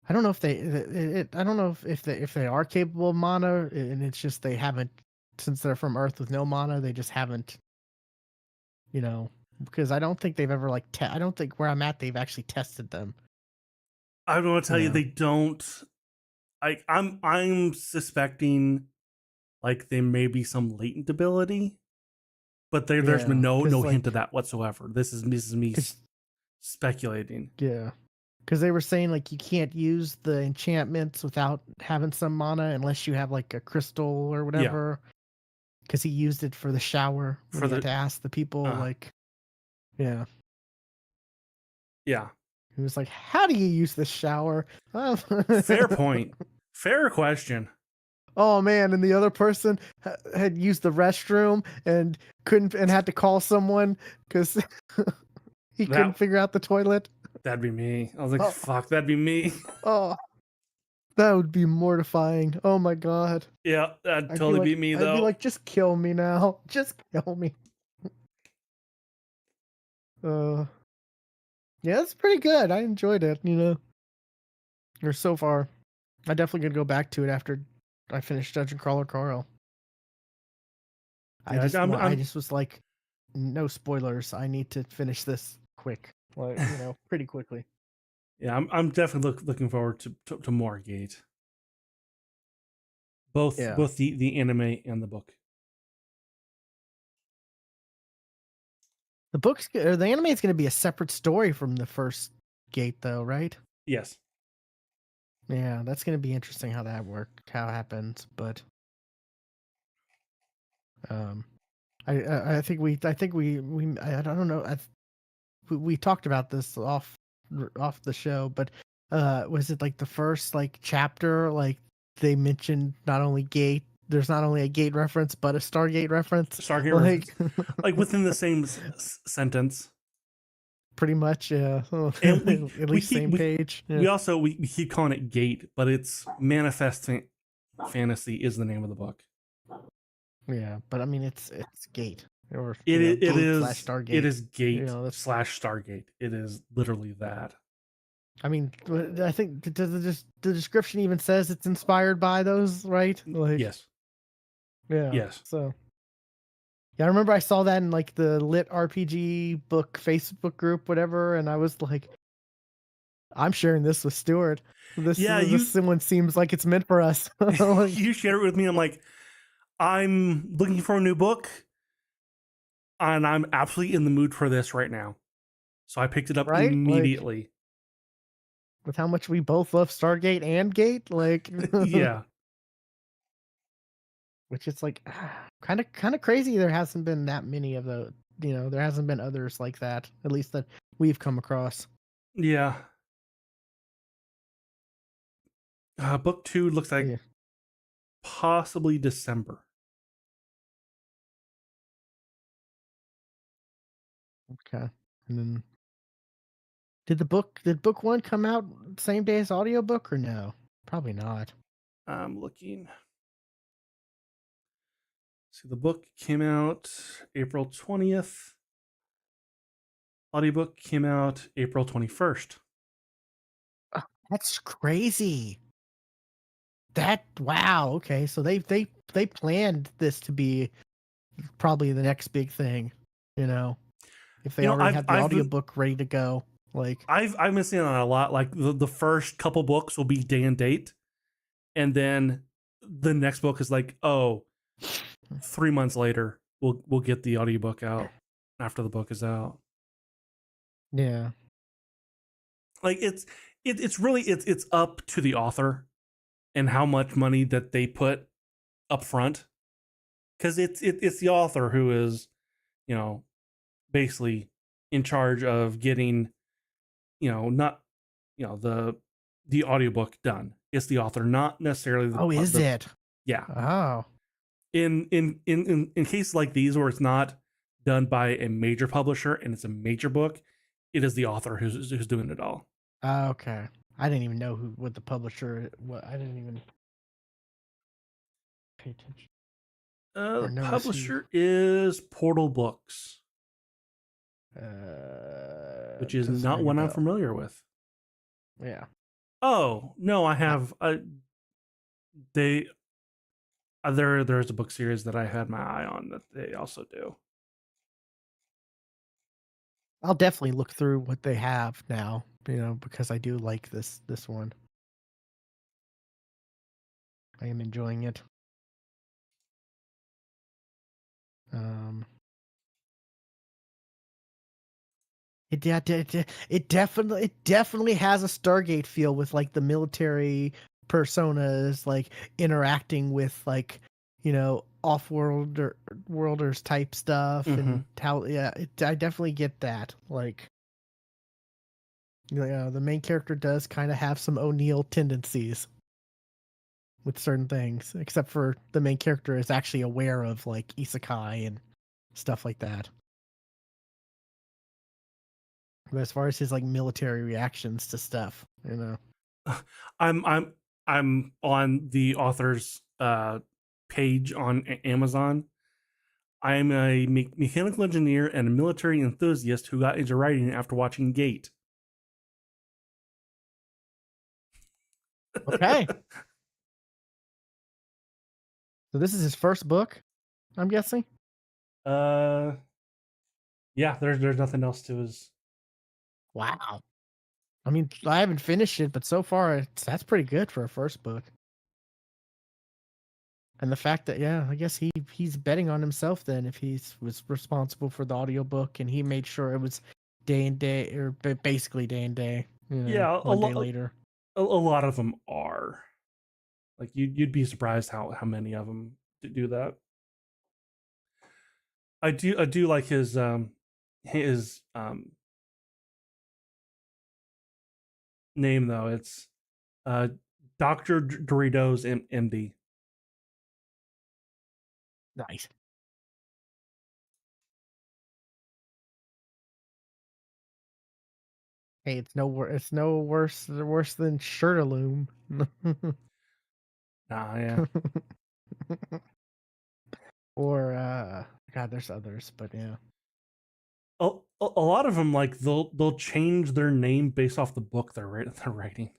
I don't know if I don't know if they are capable of mana, and it's just they haven't, since they're from Earth with no mana, they just haven't, you know, because I don't think they've ever like I don't think where I'm at they've actually tested them. I want to tell You you know, they don't. I'm suspecting like there may be some latent ability, but there's been yeah, no because hint of like, that whatsoever. This is me cause speculating. yeah, because they were saying like you can't use the enchantments without having some mana unless you have like a crystal or Yeah, whatever. Because he used it for the shower when for he had the to ask the people uh like, yeah. yeah. He was like, "How do you use the shower?" Oh, Fair point. Fair question. oh man, and the other person had used the restroom and couldn't and had to call someone because he couldn't That figure out the toilet. that'd be me. I was like, Oh, fuck, that'd be me. oh, that would be mortifying. Oh my god, Yeah, that'd totally be me I'd be though. like, just kill me now, just kill me. Uh, yeah, it's pretty good. I enjoyed it. Or so far. I definitely gonna go back to it after I finish Dungeon Crawler Carl. Yeah, I I'm just was like, no spoilers. I need to finish this quick, like pretty quickly. yeah, I'm definitely looking forward to more Gate. Yeah, Both the anime and the book. the book's or the anime is going to be a separate story from the first Gate, though, right? Yes. Yeah, that's going to be interesting how it happens. But um, I think I don't know. We talked about this off the show, but was it like the first like chapter, like they mentioned not only Gate, there's not only a Gate reference but a Stargate reference, Stargate like reference, like within the same sentence. pretty much, yeah. And At we least keep same page. Yeah. we also we keep calling it Gate, but it's Manifest Fantasy is the name of the book. Yeah, but I mean it's Gate, or It Gate slash is Stargate. Gate That's, slash Stargate. It is literally that. I mean, I think the description even says it's inspired by those, right? Like, Yes. yeah. Yes. So yeah, I remember I saw that in like the lit RPG book Facebook group, whatever, and I was like, I'm sharing this with Stuart. Yeah, This one seems like it's meant for us. Like, you share it with me. I'm like, I'm looking for a new book, and I'm absolutely in the mood for this right now. So I picked it up right? Like, immediately. with how much we both love Stargate and Gate, like, Yeah. which is like kind of crazy. There hasn't been that many of the, there hasn't been others like that, at least that we've come across. Yeah. Book two looks like Yeah. possibly December. Okay. And then did book one come out same day as audiobook or no? Probably not. I'm looking. So the book came out April 20th. Audiobook came out April 21st. Oh, that's crazy. That wow. Okay, so they planned this to be probably the next big thing. You know, if they You know, already had the I've been audiobook ready to go, like, I've been seeing that a lot. Like the first couple books will be day and date, and then the next book is like, oh, 3 months later, we'll get the audiobook out after the book is out. yeah. Like it's really it's up to the author and how much money that they put up front, because it's the author who is, you know, basically in charge of getting, not, the audiobook done. It's the author, not necessarily Oh, is the it? yeah. Oh, In cases like these where it's not done by a major publisher and it's a major book, it is the author who's doing it all. okay. I didn't even know what the publisher. What I didn't even pay attention The or notice who. publisher is Portal Books. which is Doesn't not ring a one I'm bell. familiar with. Yeah. Oh no, I I, have. They there's a book series that I had my eye on that they also do. I'll definitely look through what they have now, because I do like this one. I am enjoying it. Um, it definitely has a Stargate feel with like the military personas like interacting with like off-world worlders type stuff Mm-hmm. and how yeah I definitely get that like the main character does kind of have some O'Neill tendencies with certain things, except for the main character is actually aware of like isekai and stuff like that. But as far as his like military reactions to stuff. I'm I'm on the author's page on Amazon. I'm a mechanical engineer and a military enthusiast who got into writing after watching Gate. Okay, so this is his first book, I'm guessing. uh, yeah, there's nothing else to his. Wow. I mean, I haven't finished it, but so far that's pretty good for a first book. And the fact that yeah, I guess he's betting on himself then if he's was responsible for the audiobook and he made sure it was day and day or basically day and day, Yeah, one day later. a lot of them are. Like you'd be surprised how many of them do that. I do like his name though. It's uh Dr. Doritos MD. Nice. Hey, it's no worse than Shirtaloom. Nah, yeah. Or God, there's others, but yeah. A lot of them like they'll change their name based off the book they're writing.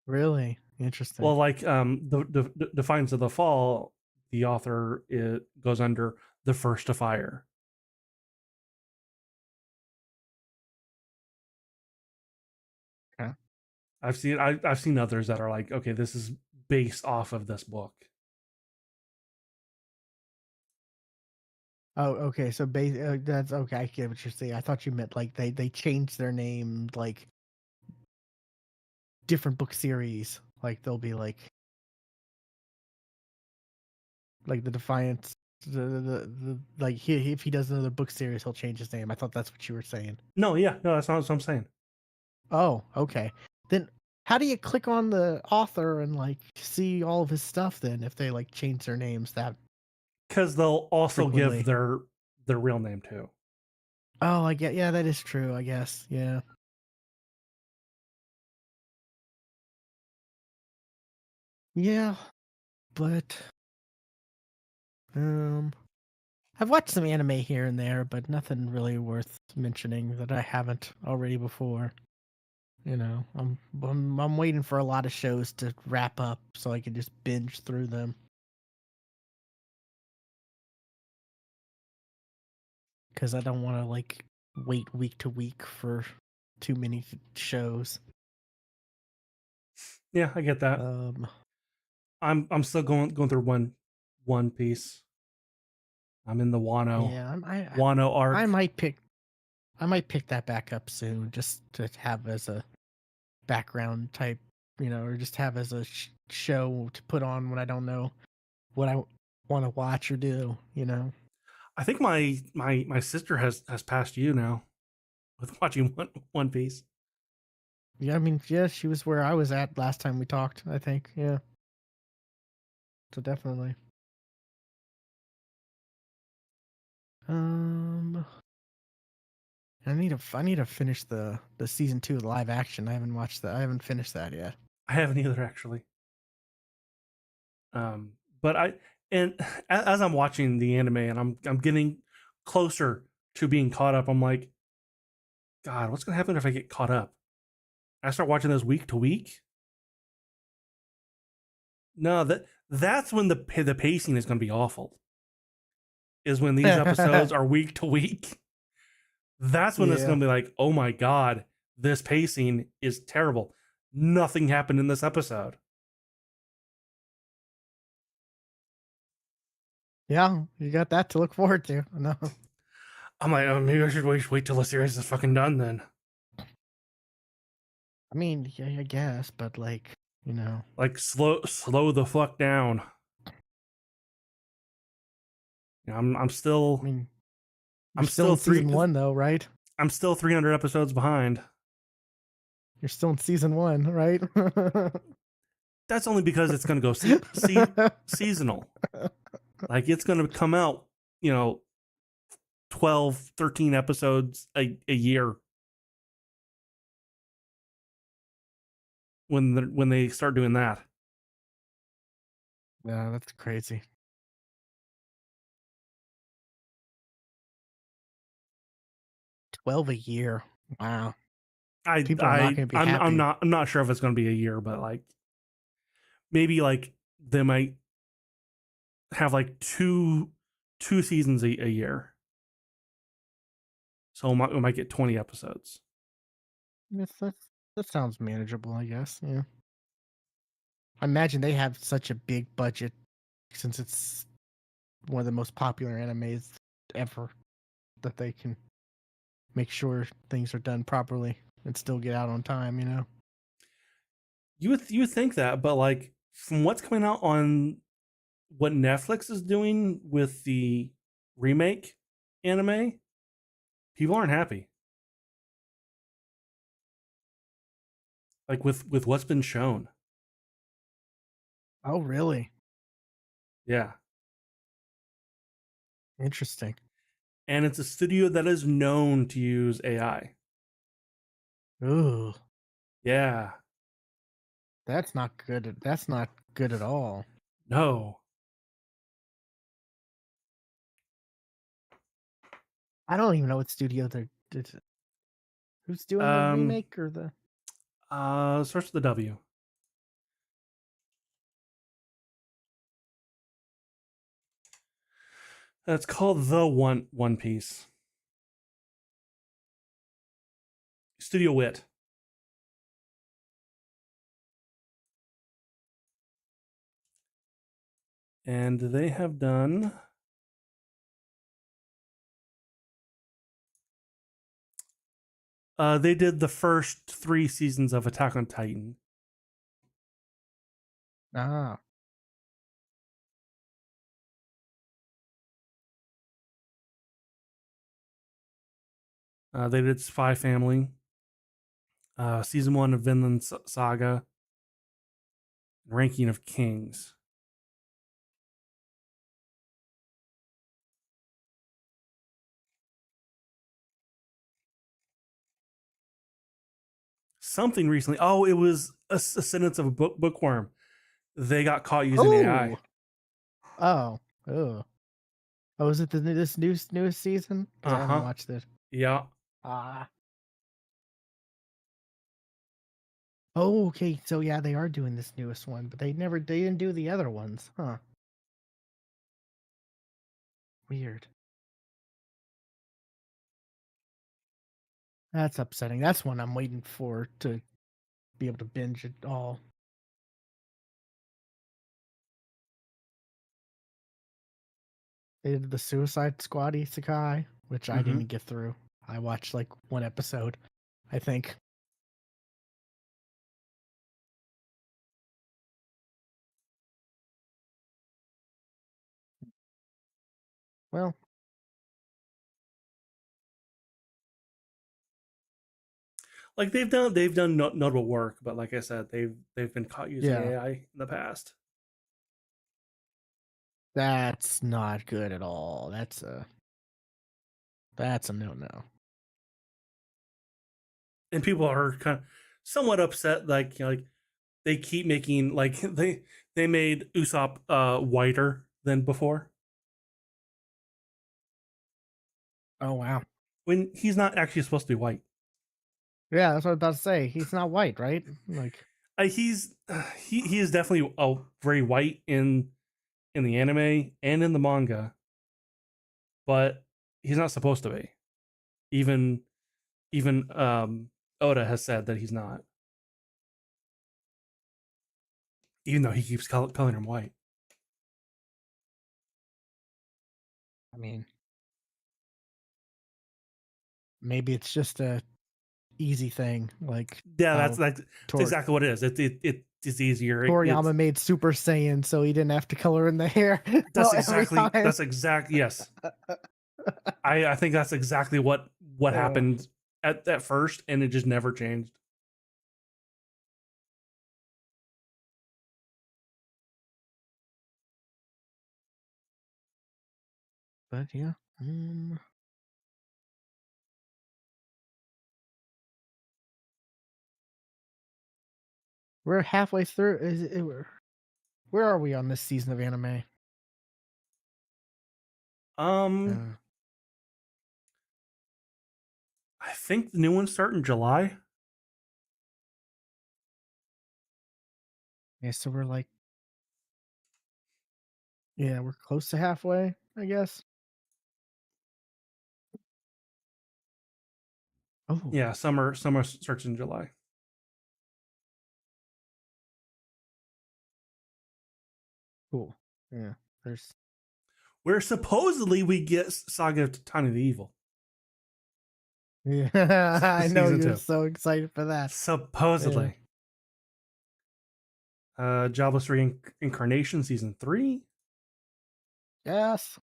Really interesting. Well, like the Defiance of the Fall, the author goes under the First to Fire. Okay. I've seen others that are like, okay, this is based off of this book. Oh, okay. So that's okay. I get what you're saying. I thought you meant like they changed their name like different book series. Like they'll be like the Defiance. The like if he does another book series, he'll change his name. I thought that's what you were saying. No, yeah, no, that's not what I'm saying. Oh, okay. Then how do you click on the author and like see all of his stuff then if they like change their names that Because they'll also give frequently? their real name too. Oh, I get. Yeah, that is true. I guess. Yeah. Yeah, but um, I've watched some anime here and there, but nothing really worth mentioning that I haven't already before. I'm waiting for a lot of shows to wrap up so I can just binge through them because I don't want to like wait week to week for too many shows. Yeah, I get that. Um, I'm still going through One Piece. I'm in the yeah, Wano I arc. might pick that back up soon just to have as a background type, or just have as a show to put on when I don't know what I want to. Watch or do. I think my sister has passed you now with watching One Piece. Yeah, I mean, yeah, she was where I was at last time we talked, I think. Yeah. So definitely. Um I need to finish the season 2 live action. I haven't watched that. I haven't finished that yet. I haven't either actually. But I and as I'm watching the anime and I'm getting closer to being caught up, I'm like, God, what's gonna happen if I get caught up? I start watching those week to week. No, that's when the pacing is gonna be awful. Is when these episodes are week to week. That's when it's Yeah. gonna be like, oh my God, this pacing is terrible. Nothing happened in this episode. Yeah, you got that to look forward to. No. I'm like, oh, maybe I should wait till the series is fucking done then. I mean, yeah, I guess, but like, you know. Like slow the fuck down. I'm I still mean, you're I'm still still in three season 1 though, right? I'm still 300 episodes behind. You're still in season 1, right? That's only because it's going to go seasonal. Like it's going to come out, 12, 13 episodes a year when they start doing that. Yeah, that's crazy. 12 a year. Wow. People are not going to be happy. I'm not sure if it's going to be a year, but like maybe like they might have like two seasons a year. So we might get 20 episodes. That sounds manageable, I guess. Yeah. I imagine they have such a big budget since it's one of the most popular animes ever that they can make sure things are done properly and still get out on time, you know? You would think that, but like from what's coming out on what Netflix is doing with the remake anime, people aren't happy. Like with what's been shown. Oh, really? Yeah. Interesting. And it's a studio that is known to use AI. Ooh, Yeah. that's not good. That's not good at all. No. I don't even know what studio who's doing the Um remake or the. Starts with the W. It's called the One Piece. Studio Wit. And they have done they did the first 3 seasons of Attack on Titan. Ah, They did Spy Family, season 1 of Vinland Saga, Ranking of Kings. Something recently. Oh, it was a sentence of a bookworm. They got caught using AI. oh, oh. Oh, is it this newest season? Because I haven't Uh-huh. watched it. Yeah. Ah. Oh, okay. So yeah, they are doing this newest one, but they didn't do the other ones, huh? Weird. That's upsetting. That's one I'm waiting for to be able to binge it all. They did the Suicide Squad Isekai, which I Mm-hmm. didn't get through. I watched like one episode, I think. Well, Like they've done notable work, but like I said, they've been caught using yeah, AI in the past. that's not good at all. That's a no. And people are kind of somewhat upset, like like they keep making like they made Usopp whiter than before. Oh wow. when he's not actually supposed to be white. Yeah, that's what I was about to say. He's not white, right? Like, He is definitely very white in the anime and in the manga, but he's not supposed to be. Even even Oda has said that he's not, even though he keeps calling him white. I mean, maybe it's just a easy thing, like Yeah, how that's Tor- exactly what it is. It's easier. It's Toriyama made Super Saiyan so he didn't have to color in the hair well, every time. that's exact yes. I think that's exactly what Uh, happened at first, and it just never changed. but yeah, we're halfway through. Where are we on this season of anime? Um, Uh, I think the new ones start in July. yeah, so we're like, yeah, we're close to halfway, I guess. Oh, Yeah, summer starts in July. cool. Yeah, there's. Where supposedly we get Saga of Titania the Evil Yeah, I know season you're two. so excited for that. Yeah. Supposedly, Jobless Reincarnation season 3. Yes.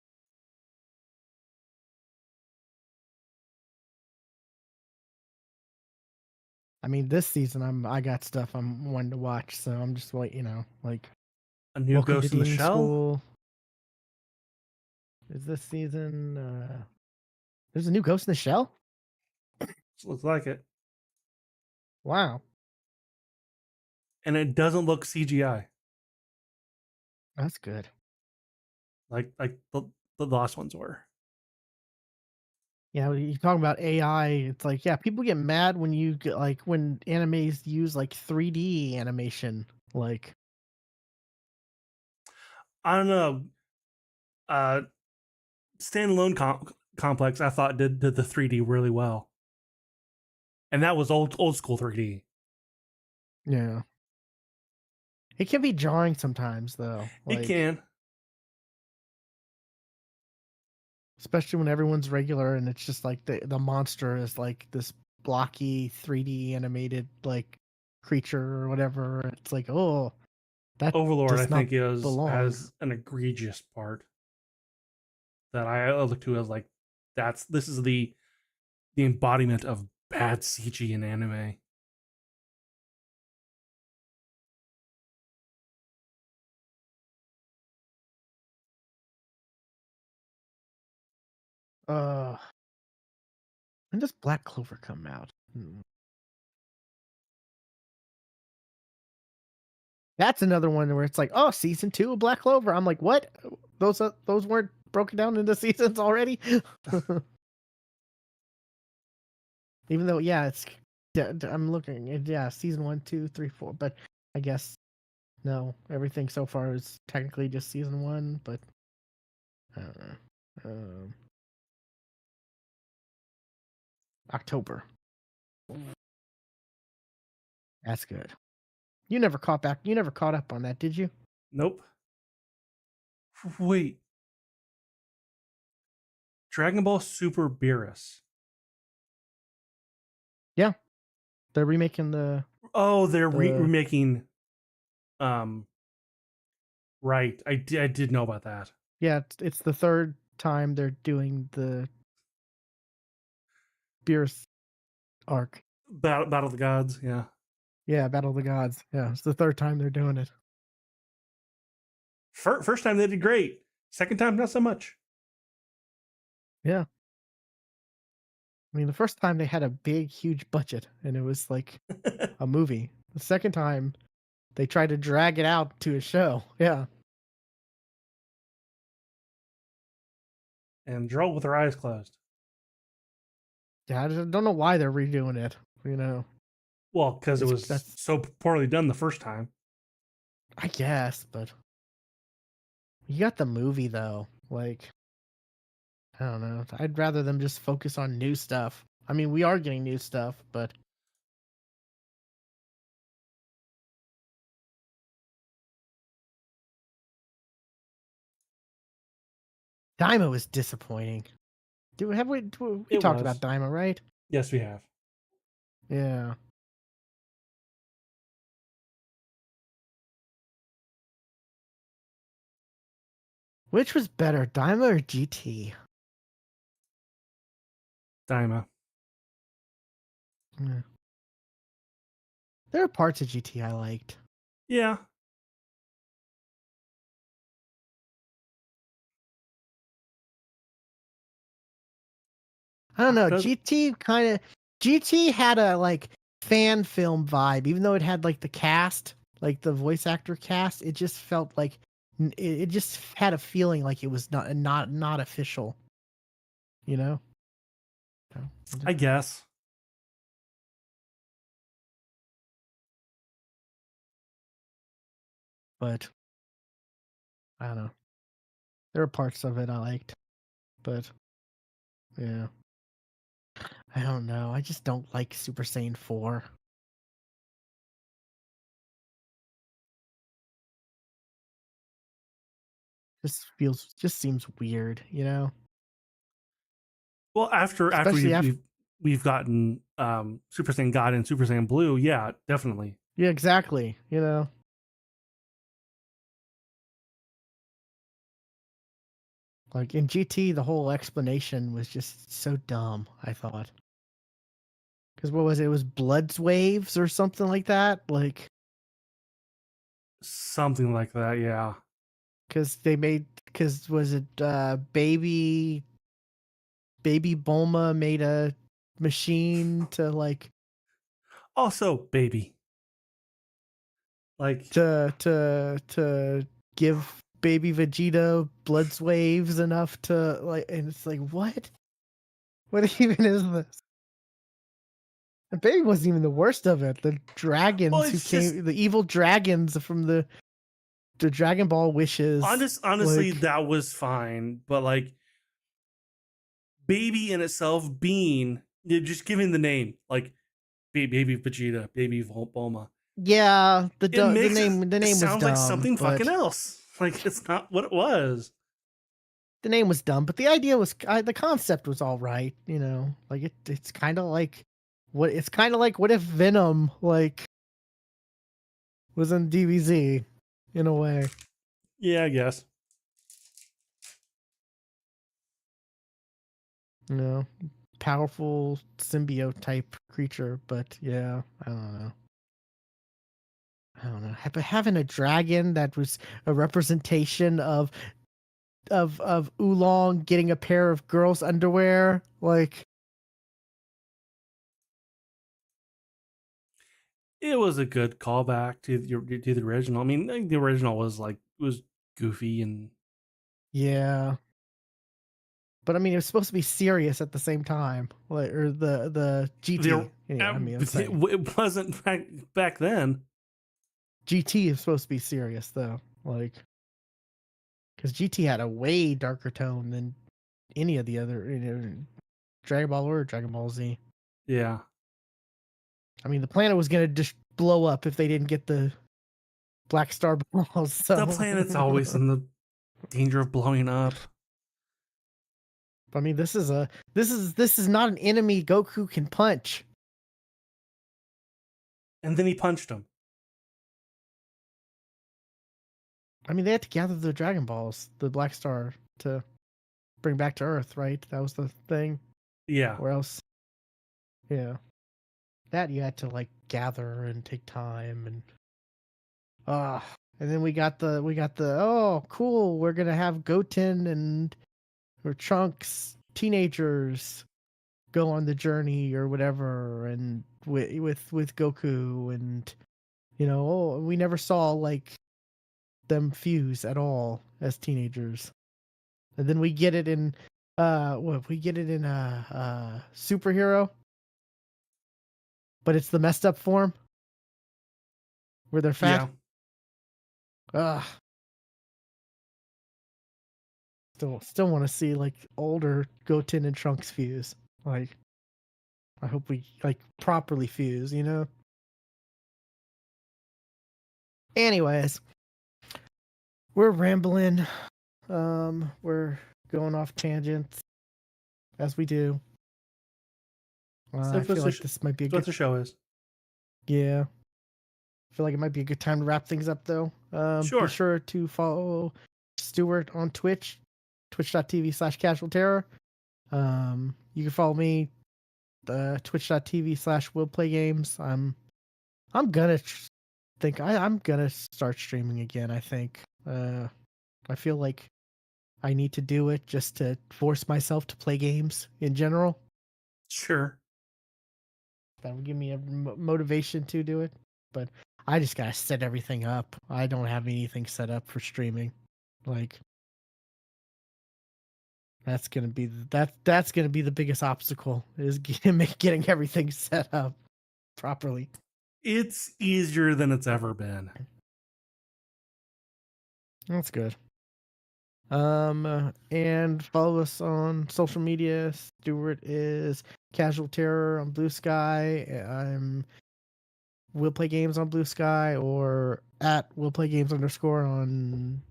I mean, this season I got stuff I'm wanting to watch, so I'm just wait, like A new Welcome to Ghost in the Demon Shell. School. Is this season? There's a new Ghost in the Shell. Looks like it, Wow, and it doesn't look CGI that's good. like the last ones were. Yeah, you talking about AI. It's like, yeah, people get mad when you get like when animes use like 3D animation. Like, I don't know. Uh, Standalone Complex, I thought did the 3D really well, and that was old school 3D. yeah, it can be jarring sometimes though. It Like, can. especially when everyone's regular and it's just like the monster is like this blocky 3D animated like creature or whatever. It's like, oh, that Overlord, I does not think, is belong. has an egregious part that I look to as like this is the embodiment of bad CG in anime. Uh, when does Black Clover come out? That's another one where it's like, oh, season 2 of Black Clover. I'm like, what? Those weren't broken down into seasons already? Even though, yeah, I'm looking. Yeah, season 1, 2, 3, 4. But I guess no, everything so far is technically just season 1. But I don't know. October. That's good. You never caught back. You never caught up on that, did you? Nope. Wait, Dragon Ball Super Beerus. Yeah, they're remaking the Oh, they're the. remaking. Um, right. I did know about that. Yeah, it's the third time they're doing the Beerus arc. Battle of the Gods. Yeah. Yeah, Battle of the Gods. Yeah, it's the third time they're doing it. First time they did great. Second time, not so much. Yeah. I mean, the first time they had a big, huge budget and it was like a movie. The second time they tried to drag it out to a show. Yeah. And drove with their eyes closed. Yeah, I just don't know why they're redoing it. You know, Well, because it it's was that's so poorly done the first time. I guess, but you got the movie though. Like, I don't know. I'd rather them just focus on new stuff. I mean, we are getting new stuff, but Dyma was disappointing. Do have we It talked about was. Dyma, right? Yes, we have. Yeah. Which was better, Dyma or GT? Dyma. Yeah. There are parts of GT I liked. Yeah. I don't know. Does GT had a like fan film vibe, even though it had like the cast, like the voice actor cast. It just felt like it just had a feeling like it was not official. You know. So, I guess. but I don't know. There were parts of it I liked, but yeah, I don't know. I just don't like Super Saiyan 4. Just seems weird, you know. Well, after Especially after we've gotten Super Saiyan God and Super Saiyan Blue, yeah, definitely. yeah, exactly. You know, like in GT, the whole explanation was just so dumb. I thought because what was it? It was Blood's Waves or something like that. Like Something like that, yeah. because was it baby Bulma made a machine to like Also, baby. Like to give baby Vegeta blood's waves enough to like, and it's like what even is this? The baby wasn't even the worst of it. The well, dragons who it's just came, the evil dragons from the Dragon Ball wishes, honestly like that was fine, but like baby in itself being just giving the name like baby Vegeta, baby Bulma. yeah, It makes the it name was sounds like dumb, something fucking but else. Like it's not what it was. the name was dumb, but the idea was the concept was all right. You know, like it's kind of like what if Venom like was in DBZ in a way, Yeah, I guess. you know, powerful symbiote type creature, but yeah, I don't know. I don't know. But having a dragon that was a representation of Oolong getting a pair of girls' underwear, like It was a good callback to the original. I mean, I think the original was goofy and yeah. But I mean, it was supposed to be serious at the same time, like or the there GT. Yeah, I mean, I'm saying it wasn't back then. GT is supposed to be serious though, like because GT had a way darker tone than any of the other Dragon Ball or Dragon Ball Z. Yeah. I mean, the planet was gonna just blow up if they didn't get the Black Star balls. The So, planet's always in the danger of blowing up. I mean, this is not an enemy Goku can punch. And then he punched him. I mean, they had to gather the Dragon Balls, the Black Star, to bring back to Earth, right? That was the thing. Yeah. Or else, yeah, that you had to like gather and take time and and then we got the oh cool, we're gonna have Goten and or Trunks teenagers go on the journey or whatever, and with Goku, and oh, we never saw like them fuse at all as teenagers, and then we get it in what if we get it in a superhero, but it's the messed up form where they're fat. Yeah. Ugh. Still want to see like older Goten and Trunks fuse. Like, I hope we like properly fuse, you know? Anyways, we're rambling. We're going off tangents as we do. I feel like this might be a That's what good, the show is. yeah. I feel like it might be a good time to wrap things up though. Be Sure. sure to follow Stuart on Twitch, twitch.tv/casualterror. You can follow me, twitch.tv/willplaygames. I'm gonna I'm gonna start streaming again. I think. I feel like I need to do it just to force myself to play games in general. Sure. That would give me a motivation to do it. But I just gotta set everything up. I don't have anything set up for streaming. Like that's gonna be that's gonna be the biggest obstacle is getting everything set up properly. It's easier than it's ever been. That's good. And follow us on social media. Stuart is Casual Terror on Blue Sky. I'm Will Play Games on Blue Sky or at Will Play Games _ on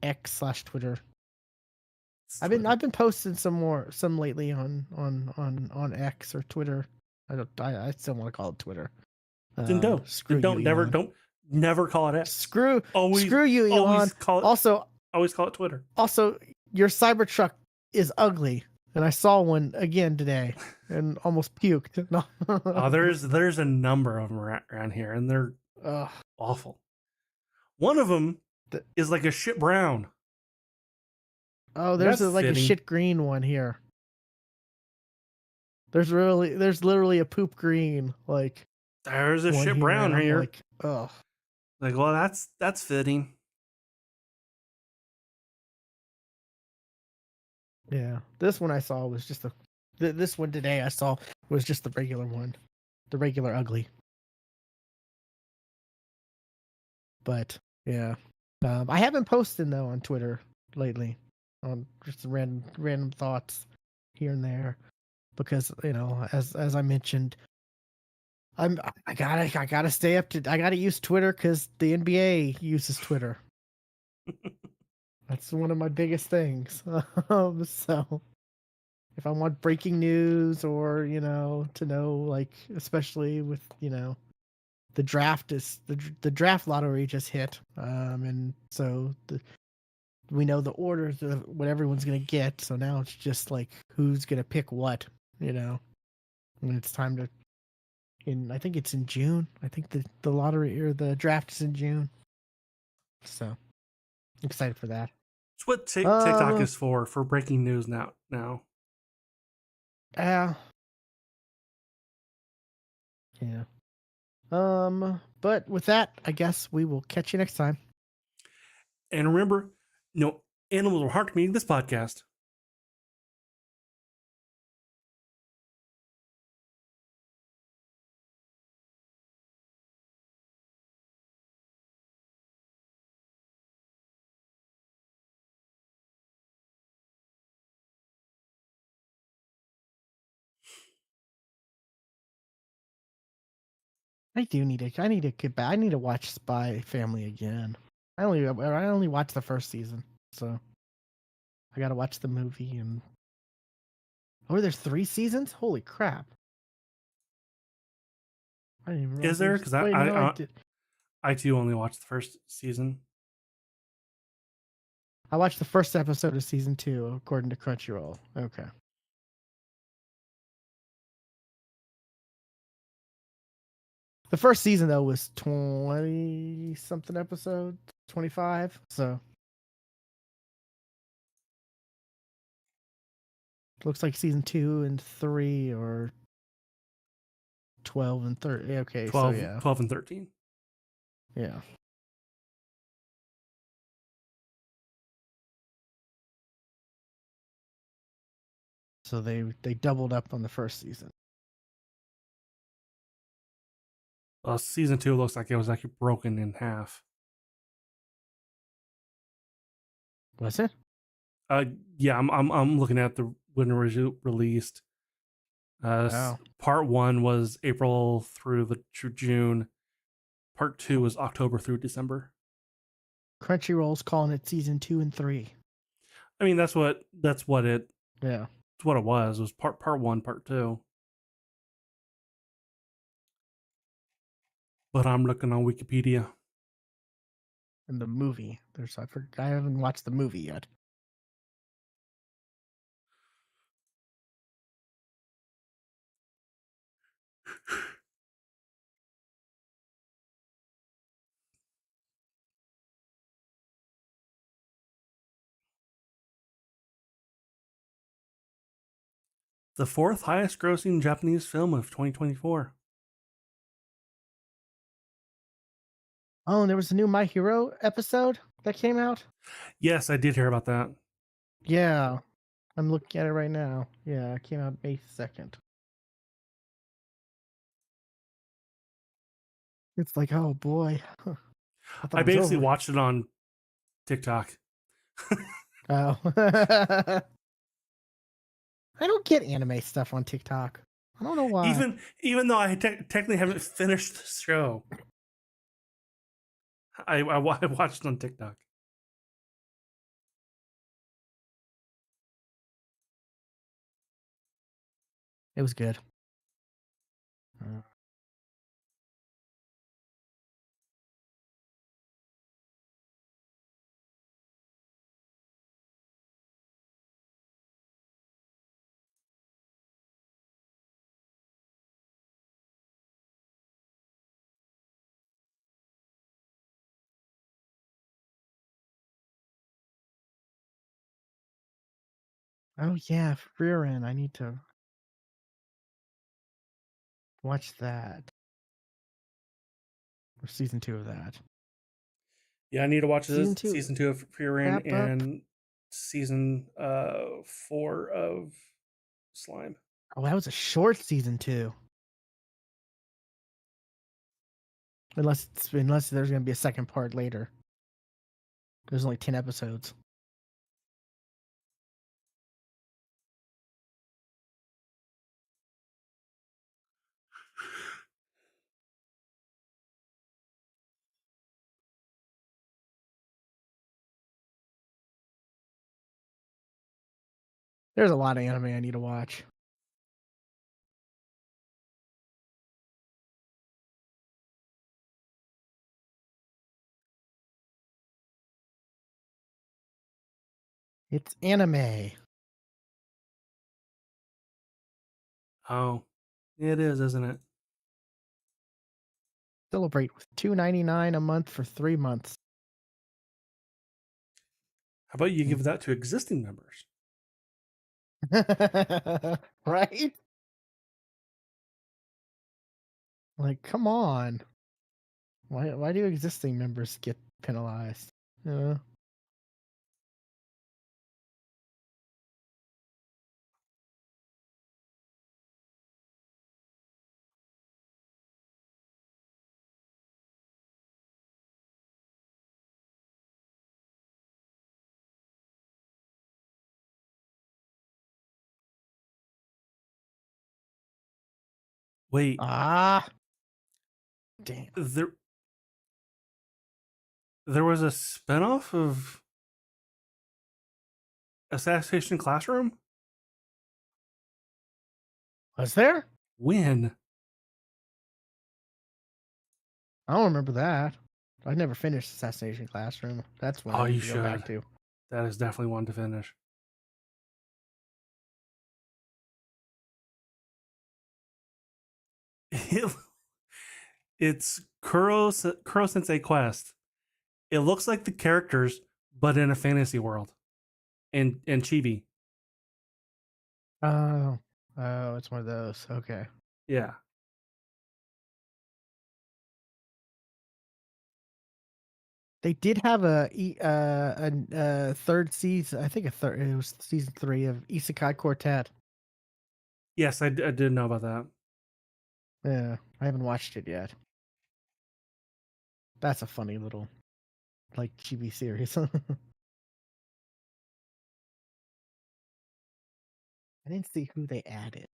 X/Twitter. I've been posting some lately on X or Twitter. I still want to call it Twitter. Then don't. Screw Then you, Elon. don't never call it X. Screw Always you, Elon. always call it Twitter. Also, your Cybertruck is ugly, and I saw one again today and almost puked. No. Oh, there's a number of them around here, and they're awful. One of them is like a shit brown. Oh, there's like a shit green one here. There's literally a poop green. Like there's a shit brown here. Like, oh. Like, well, that's fitting. Yeah, this one I saw was just this one today I saw was just the regular one, the regular ugly. But yeah, I haven't posted though on Twitter lately, on just random thoughts here and there, because you know, as I mentioned, I gotta stay up to, I gotta use Twitter because the NBA uses Twitter. That's one of my biggest things. So if I want breaking news or, you know, to know, like, especially with, you know, the draft is the draft lottery just hit. And so we know the orders of what everyone's going to get. So now it's just like, who's going to pick what, you know, and it's time to, I think it's in June. I think the lottery or the draft is in June. So I'm excited for that. It's what TikTok is for breaking news now. Yeah. But with that, I guess we will catch you next time. And remember, no animals are hard to meet in this podcast. I need to get back. I need to watch Spy Family again. I only watched the first season, so I gotta watch the movie. And there's 3 seasons. Holy crap! I didn't even realize. Is there? Because I too only watched the first season. I watched the first episode of season 2, according to Crunchyroll. Okay. The first season though was 20 something episodes, 25. So looks like season 2 and 3 or 12 and 30. Okay, 12, so yeah. 12 and 13. Yeah. So they doubled up on the first season. Season 2 looks like it was actually broken in half. Was it? Uh, yeah, I'm looking at the when it was released. Oh, Part 1 was April through June. Part 2 was October through December. Crunchyroll's calling it season 2 and 3. I mean, that's what it Yeah. it's what it was. It was part 1, part 2. But I'm looking on Wikipedia. And the movie. I haven't watched the movie yet. The fourth highest grossing Japanese film of 2024. Oh, and there was a new My Hero episode that came out. Yes, I did hear about that. Yeah, I'm looking at it right now. Yeah, it came out May 2nd. It's like, oh boy. I thought I it was basically over. watched it on TikTok. Oh. I don't get anime stuff on TikTok. I don't know why. Even though I technically haven't finished the show, I watched it on TikTok. It was good. Uh, oh yeah, Frieren. I need to watch that. Or season 2 of that. Yeah, I need to watch Season this 2 season 2 of Furin wrap up. and season 4 of Slime. Oh, that was a short season 2. Unless there's gonna be a second part later. There's only 10 episodes. There's a lot of anime I need to watch. It's anime. Oh, it is, isn't it? Celebrate with $2.99 a month for 3 months. How about you give that to existing members? Right? Like, come on. Why do existing members get penalized? Wait, Ah, damn. there was a spinoff of Assassination Classroom? Was there? When? I don't remember that. I never finished Assassination Classroom. That's one Oh, I you need to go back should. to. That is definitely one to finish. It's Kuro Sensei Quest. It looks like the characters, but in a fantasy world, and chibi. Oh, it's one of those. Okay. Yeah. They did have a third season. I think a third. It was season 3 of Isekai Quartet. Yes, I did know about that. Yeah, I haven't watched it yet. That's a funny little like TV series. I didn't see who they added.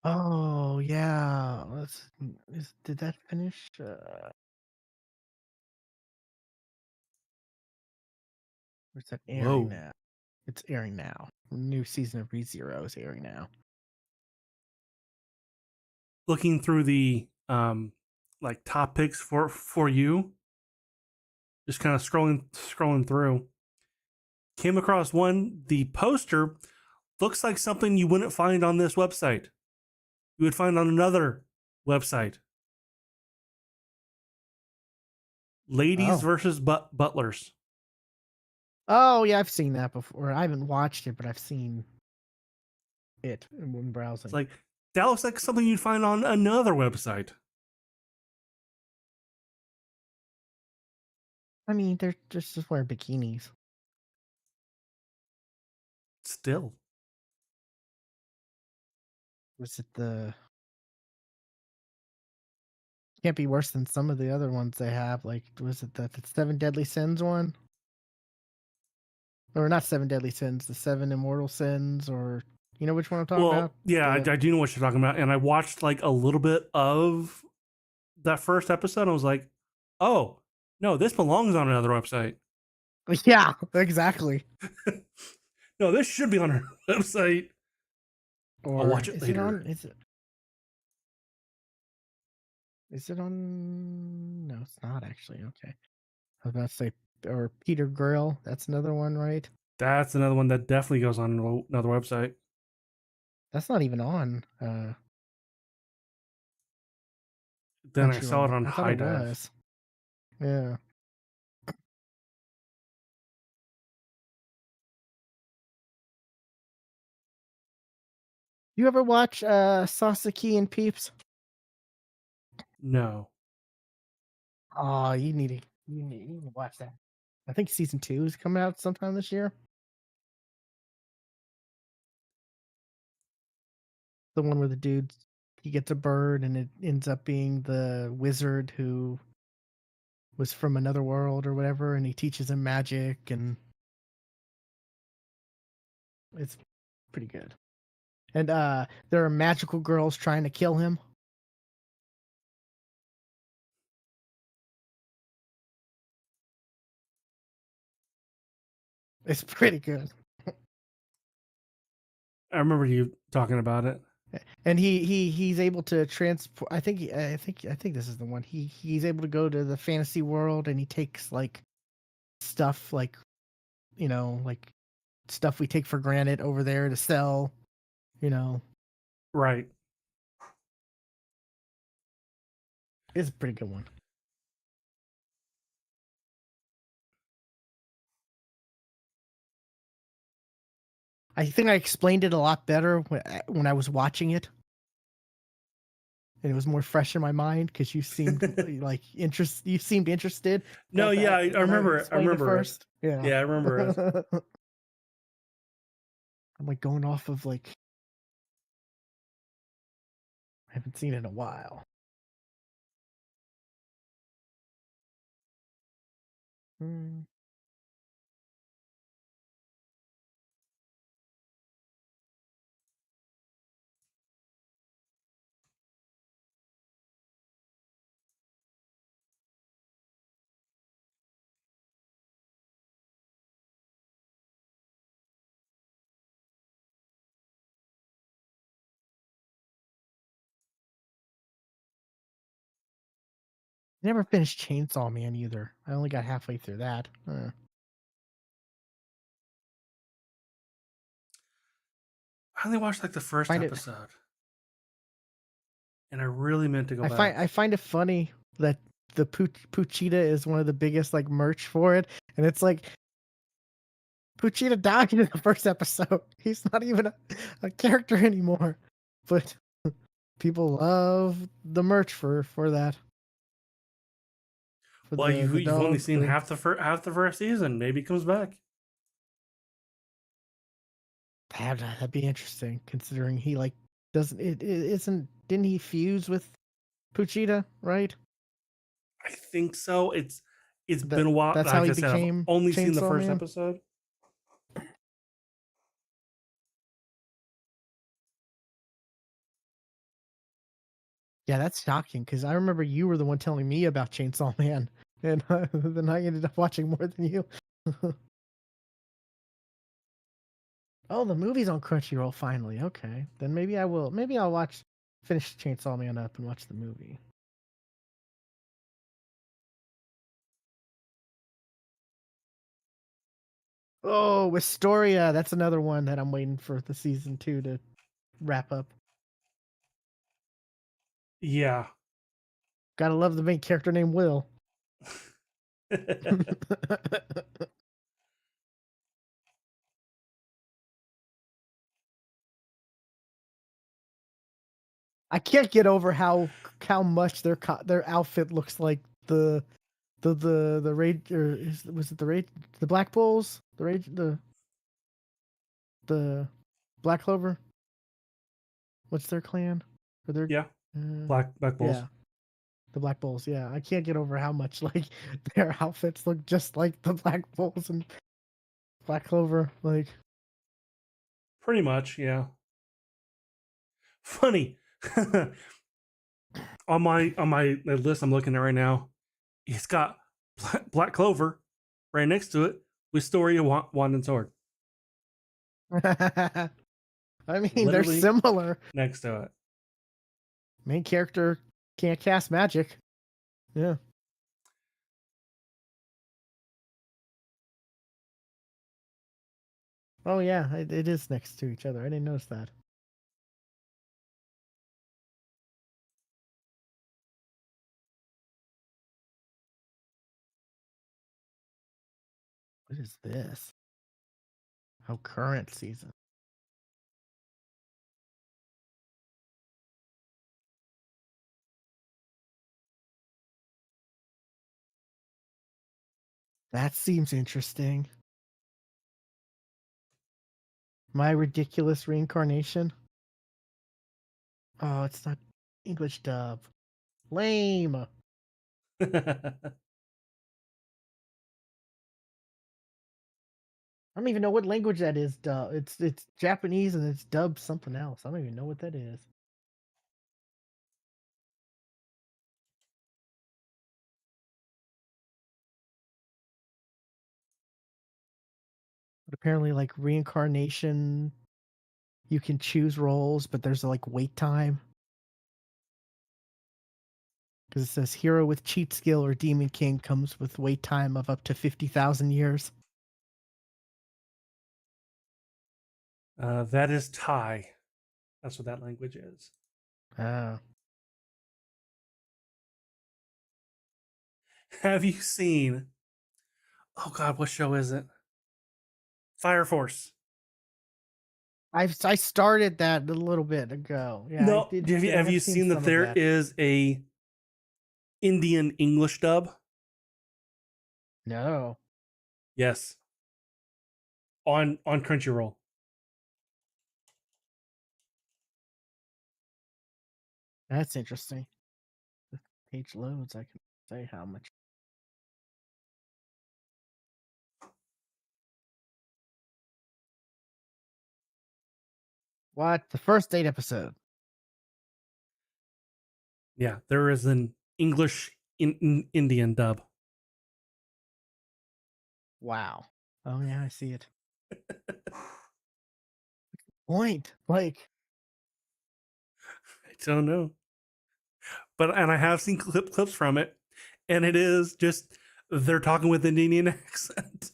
Oh yeah, did that finish? Where's that airing Whoa. now? It's airing now. New season of ReZero is airing now. Looking through the like top picks for you, just kind of scrolling through, came across one. The poster looks like something you wouldn't find on this website. You would find on another website. Ladies Oh. versus butlers. Oh yeah, I've seen that before. I haven't watched it, but I've seen it when It's browsing. like that looks like something you'd find on another website. I mean, they're just wearing bikinis. Still, Was it the can't be worse than some of the other ones they have. Like, was it the Seven Deadly Sins one? Or not Seven Deadly Sins, the Seven Immortal Sins, or you know which one I'm talking about? well, yeah, The I do know what you're talking about, and I watched like a little bit of that first episode. And I was like, oh no, this belongs on another website. yeah, exactly. No, this should be on our website. I'll Or watch it is it later. on? Is it on? No, it's not actually. Okay, I was about to say, or Peter Grill. That's another one, right? That's another one that definitely goes on another website. That's not even on Then I saw it Crunchyroll. on I thought High it Dive. was. Yeah. You ever watch Sasaki and Peeps? No. Oh, you need to watch that. I think season 2 is coming out sometime this year. The one where the dude he gets a bird and it ends up being the wizard who was from another world or whatever, and he teaches him magic, and it's pretty good. And there are magical girls trying to kill him. It's pretty good. I remember you talking about it. And he's able to transport. I think this is the one. He's able to go to the fantasy world, and he takes like stuff like like stuff we take for granted over there to sell. You know, Right. it's a pretty good one. I think I explained it a lot better when I was watching it, and it was more fresh in my mind because you seemed like interest. You seemed interested No, yeah, I when I remember it. I explained it remember it. first. Yeah. Yeah, I remember it. I'm like going off of like I haven't seen it in a while. Hmm. Never finished Chainsaw Man either. I only got halfway through that. I only watched like the first Find it. episode, and I really meant to go I find back. I find it funny that the Puchita is one of the biggest like merch for it, and it's like Puchita died in the first episode. He's not even a character anymore, but people love the merch for that for Well, the you've only dog. seen half the first season. Maybe he comes back. That'd be interesting considering he like doesn't it isn't didn't he fuse with Puchita, right? I think so. It's been That a while. that's how Like he I said, I've became only seen the Chainsaw first Man. episode. Yeah, that's shocking because I remember you were the one telling me about Chainsaw Man, and then I ended up watching more than you. Oh, the movie's on Crunchyroll finally. Okay, then maybe I will. Maybe I'll finish Chainsaw Man up and watch the movie. Oh, Wistoria. That's another one that I'm waiting for the season 2 to wrap up. Yeah. Gotta love the main character named Will. I can't get over how much their outfit looks like the raid or was it the raid the Black Bulls the Black Clover. What's their clan? Or their Yeah. uh, Black Bulls. yeah, the Black Bulls. Yeah, I can't get over how much like their outfits look just like the Black Bulls and Black Clover. Like, Pretty much, yeah. Funny. On my list I'm looking at right now, it's got Black Clover right next to it with Story of Wand and Sword. I mean, they're Literally similar. next to it. Main character can't cast magic. Yeah. Oh yeah, it is next to each other. I didn't notice that. What is this? Oh, current season. That seems interesting. My ridiculous reincarnation. Oh, it's not English dub. Lame. I don't even know what language that is. Dub. It's Japanese and it's dubbed something else. I don't even know what that is. But apparently, like reincarnation, you can choose roles, but there's a like wait time because it says hero with cheat skill or demon king comes with wait time of up to 50,000 years. That is Thai. That's what that language is. Oh, Have you seen? Oh God, what show is it? Fire Force. I started that a little bit ago. Yeah, I No, did. have I've you seen seen that some of there that. is a Indian English dub? No, Yes, on Crunchyroll. that's interesting. The page loads. I can say how much. What? The first 8 episode. Yeah, there is an English Indian dub. Wow. Oh yeah, I see it. Point. Like, I don't know, but and I have seen clips from it, and it is just they're talking with an Indian accent.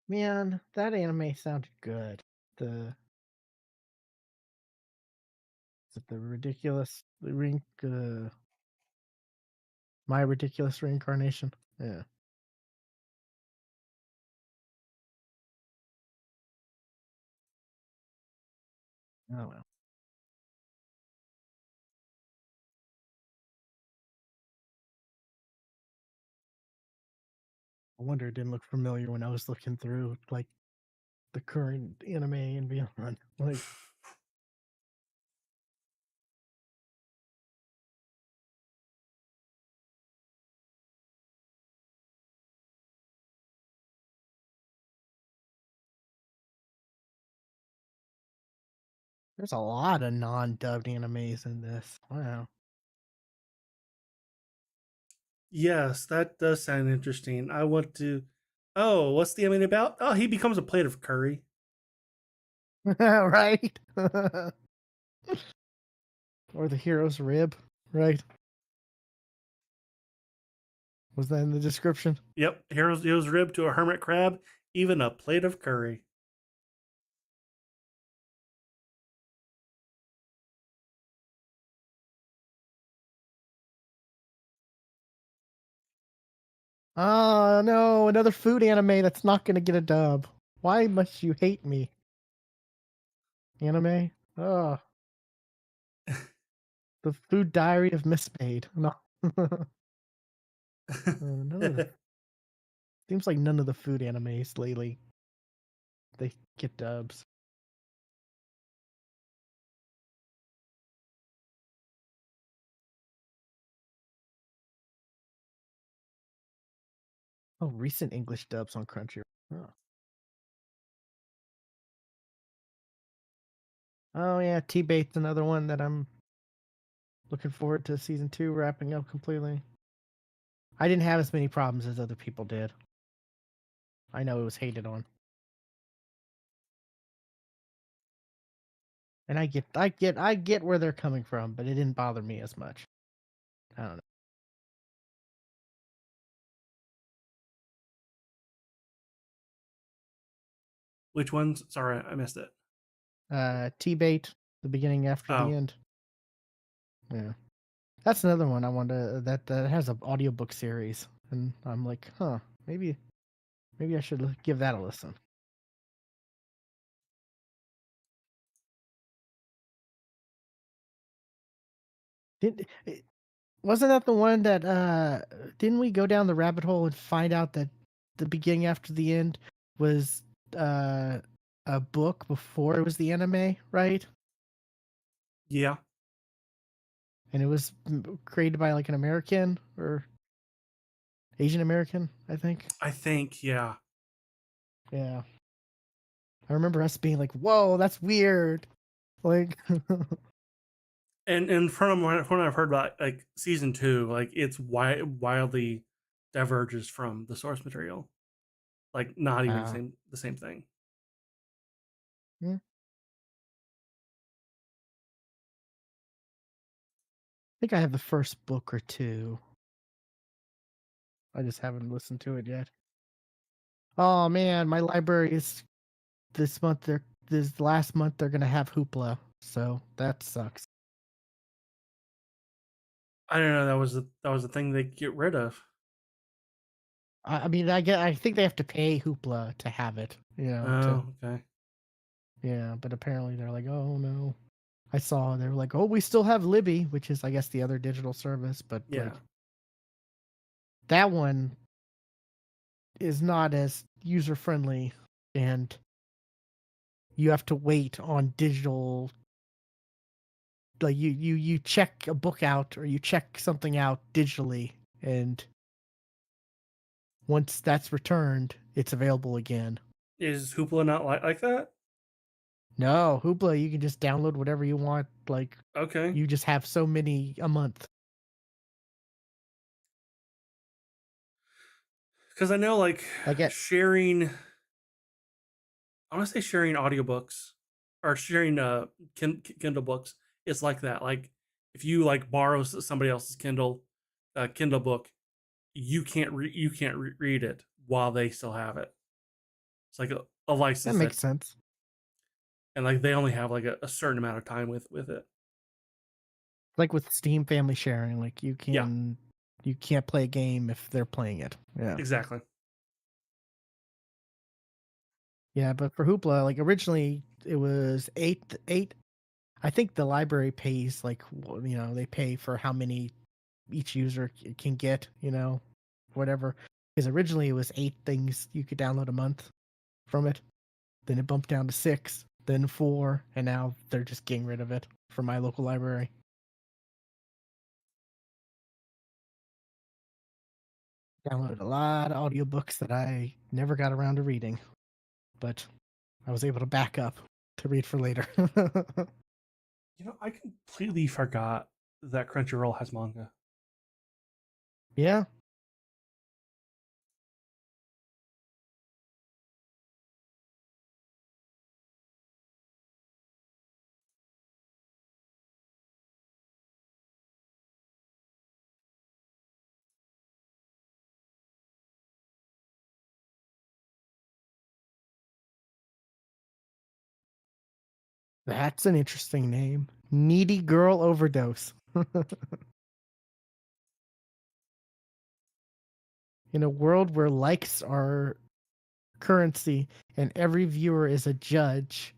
man, that anime sounded good. The Is it the my ridiculous reincarnation? Yeah. Oh well. I wonder it didn't look familiar when I was looking through like the current anime and beyond. Like, there's a lot of non-dubbed animes in this. Wow. Yes, that does sound interesting. I want to. Oh, what's the anime about? Oh, he becomes a plate of curry. Right? Or the hero's rib, right? Was that in the description? Yep, hero's rib to a hermit crab, even a plate of curry. Oh no, another food anime that's not gonna get a dub. Why must you hate me? Anime? Oh, the Food Diary of Missmaid. No. None of the seems like none of the food animes lately they get dubs. Oh, recent English dubs on Crunchyroll. Oh. Oh yeah, T-Bait's another one that I'm looking forward to season 2 wrapping up completely. I didn't have as many problems as other people did. I know it was hated on. And I get where they're coming from, but it didn't bother me as much. I don't Which ones? Sorry, I missed it. know. T-Bait, the beginning after the Oh, end. Yeah. That's another one I want to that has an audiobook series, and I'm like, huh, maybe I should give that a listen. Did wasn't that the one that didn't we go down the rabbit hole and find out that the beginning after the end was uh a book before it was the anime, right? yeah, And it was created by like an American or Asian American, I think. I think yeah. Yeah. I remember us being like, "Whoa, that's weird." Like And from what I've heard about like season 2, like it's wildly diverges from the source material. Like not even wow. the same thing. Yeah. I think I have the first book or two. I just haven't listened to it yet. Oh man, my library is this month they're this last month they're gonna have Hoopla, so that sucks. I don't know. That was the thing they get rid of. I mean I think they have to pay Hoopla to have it, to Oh, okay. yeah, but apparently they're like, oh no. I saw they were like, oh, we still have Libby, which is I guess the other digital service, but like Yeah. that one is not as user friendly, and you have to wait on digital, like you check a book out or you check something out digitally, and once that's returned it's available again. Is Hoopla not like that? No, Hoopla you can just download whatever you want, like Okay. you just have so many a month. Because I know like Like at sharing. I want to say sharing audiobooks or sharing Kindle books. It's like that. Like if you like borrow somebody else's Kindle book, you can't read it while they still have it. It's like a that license makes that, sense. and like they only have like a certain amount of time with it. Like with Steam family sharing, like Yeah, you can't play a game if they're playing it. Yeah. exactly. Yeah, but for Hoopla, like originally it was eight. I think the library pays like they pay for how many each user can get, whatever. Because originally it was 8 things you could download a month from it. Then it bumped down to 6, then 4, and now they're just getting rid of it from my local library. Downloaded a lot of audiobooks that I never got around to reading, but I was able to back up to read for later. I completely forgot that Crunchyroll has manga. Yeah, that's an interesting name. Needy Girl Overdose. In a world where likes are currency and every viewer is a judge,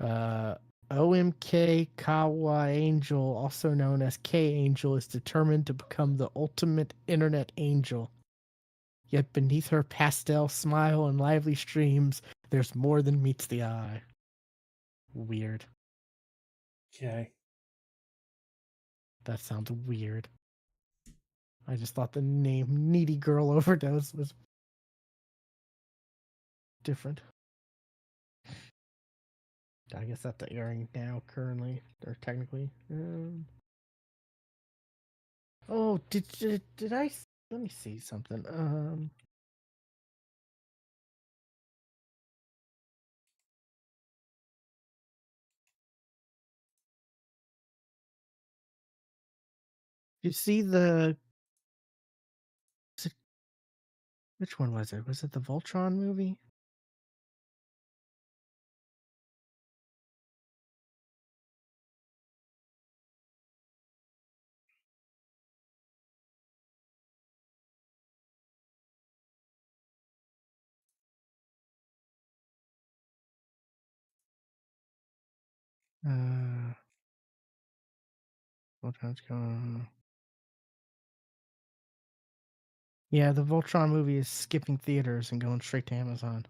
uh, OMK Kawa Angel, also known as K Angel, is determined to become the ultimate internet angel. Yet beneath her pastel smile and lively streams, there's more than meets the eye. Weird. Okay. That sounds weird. I just thought the name Needy Girl Overdose was different. I guess that's airing now, currently, or technically. Oh, did I? Let me see something. You see which one was it? Was it the Voltron movie? Uh, Voltron's going. Yeah, the Voltron movie is skipping theaters and going straight to Amazon.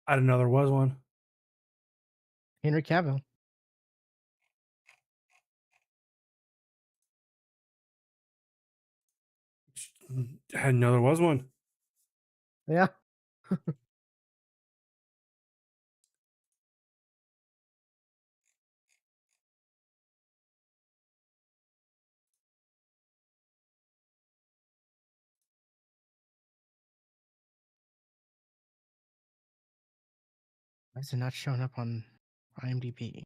I didn't know there was one. Henry Cavill. I didn't know there was one. Yeah. Why is it not showing up on IMDb?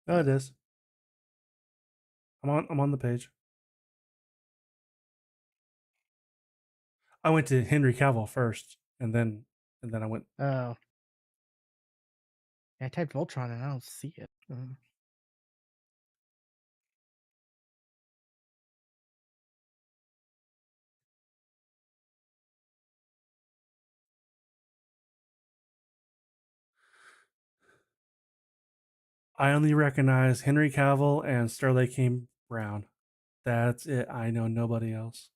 Oh, it is. I'm on the page. I went to Henry Cavill first, and then I went. Oh, I typed Voltron and I don't see it. I only recognize Henry Cavill and Sterling K. Brown. That's it. I know nobody else.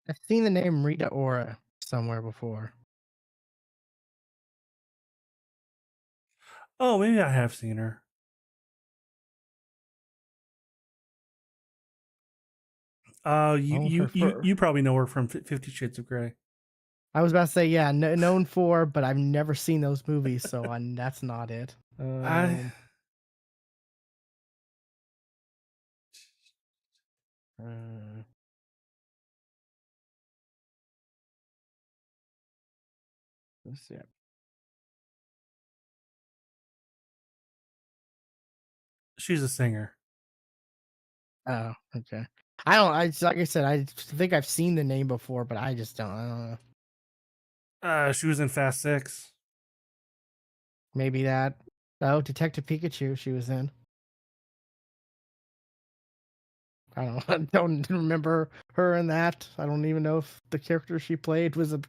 I've seen the name Rita Ora somewhere before. Oh, maybe I have seen her. You Oh, you you you probably know her from 50 Shades of Grey. I was about to say, yeah, known for, but I've never seen those movies, so that's not it. I Uh, let's see. She's a singer. Oh, okay. I don't. Like I said, I think I've seen the name before, but I just don't. I don't know. She was in Fast Six. Maybe that. Oh, Detective Pikachu, she was in. I don't I don't remember her in that. I don't even know if the character she played was a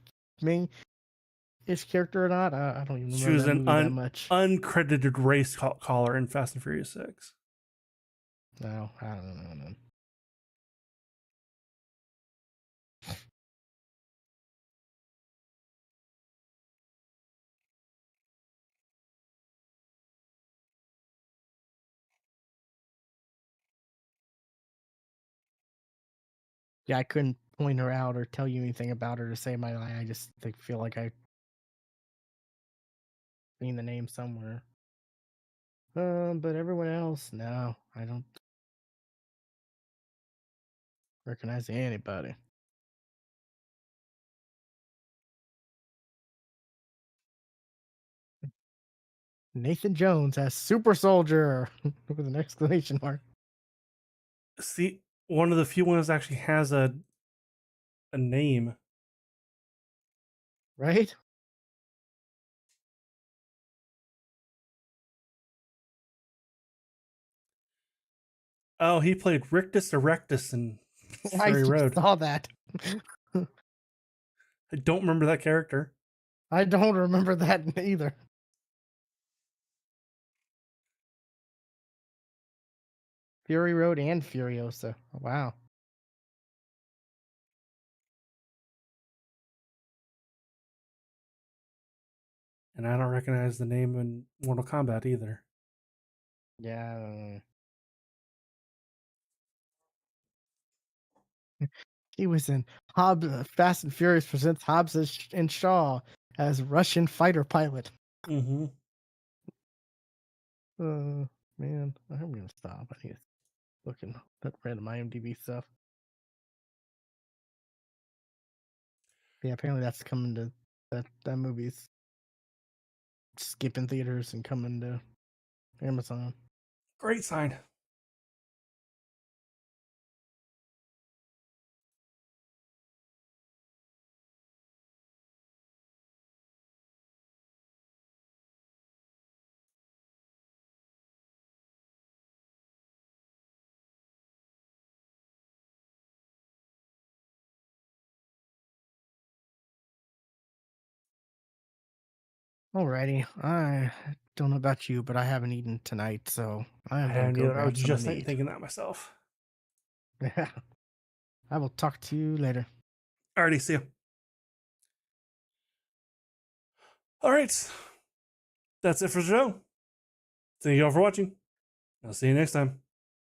main-ish character or not. I don't even She remember was that an movie that much. uncredited race caller in Fast and Furious 6. No, I don't know. Yeah, I couldn't point her out or tell you anything about her to say my I just feel like I seen the name somewhere. But everyone else, no, I don't recognize anybody. Nathan Jones as Super Soldier with an exclamation mark. See, one of the few ones that actually has a name. Right? Oh, he played Rictus Erectus in I Fury just Road. saw that. I don't remember that character. I don't remember that either. Fury Road and Furiosa. Wow. And I don't recognize the name in Mortal Kombat either. Yeah. He was in Fast and Furious presents Hobbs and Shaw as Russian fighter pilot. Mm-hmm. Man, I'm gonna stop. I need to look at that random IMDb stuff. Yeah, apparently that's coming to that movie's skipping theaters and coming to Amazon. Great sign. Alrighty, I don't know about you, but I haven't eaten tonight, so I I am gonna haven't go either. I was grab just something to eat. thinking that myself. Yeah, I will talk to you later. Alrighty, see ya. All right. That's it for the show. Thank you all for watching. I'll see you next time.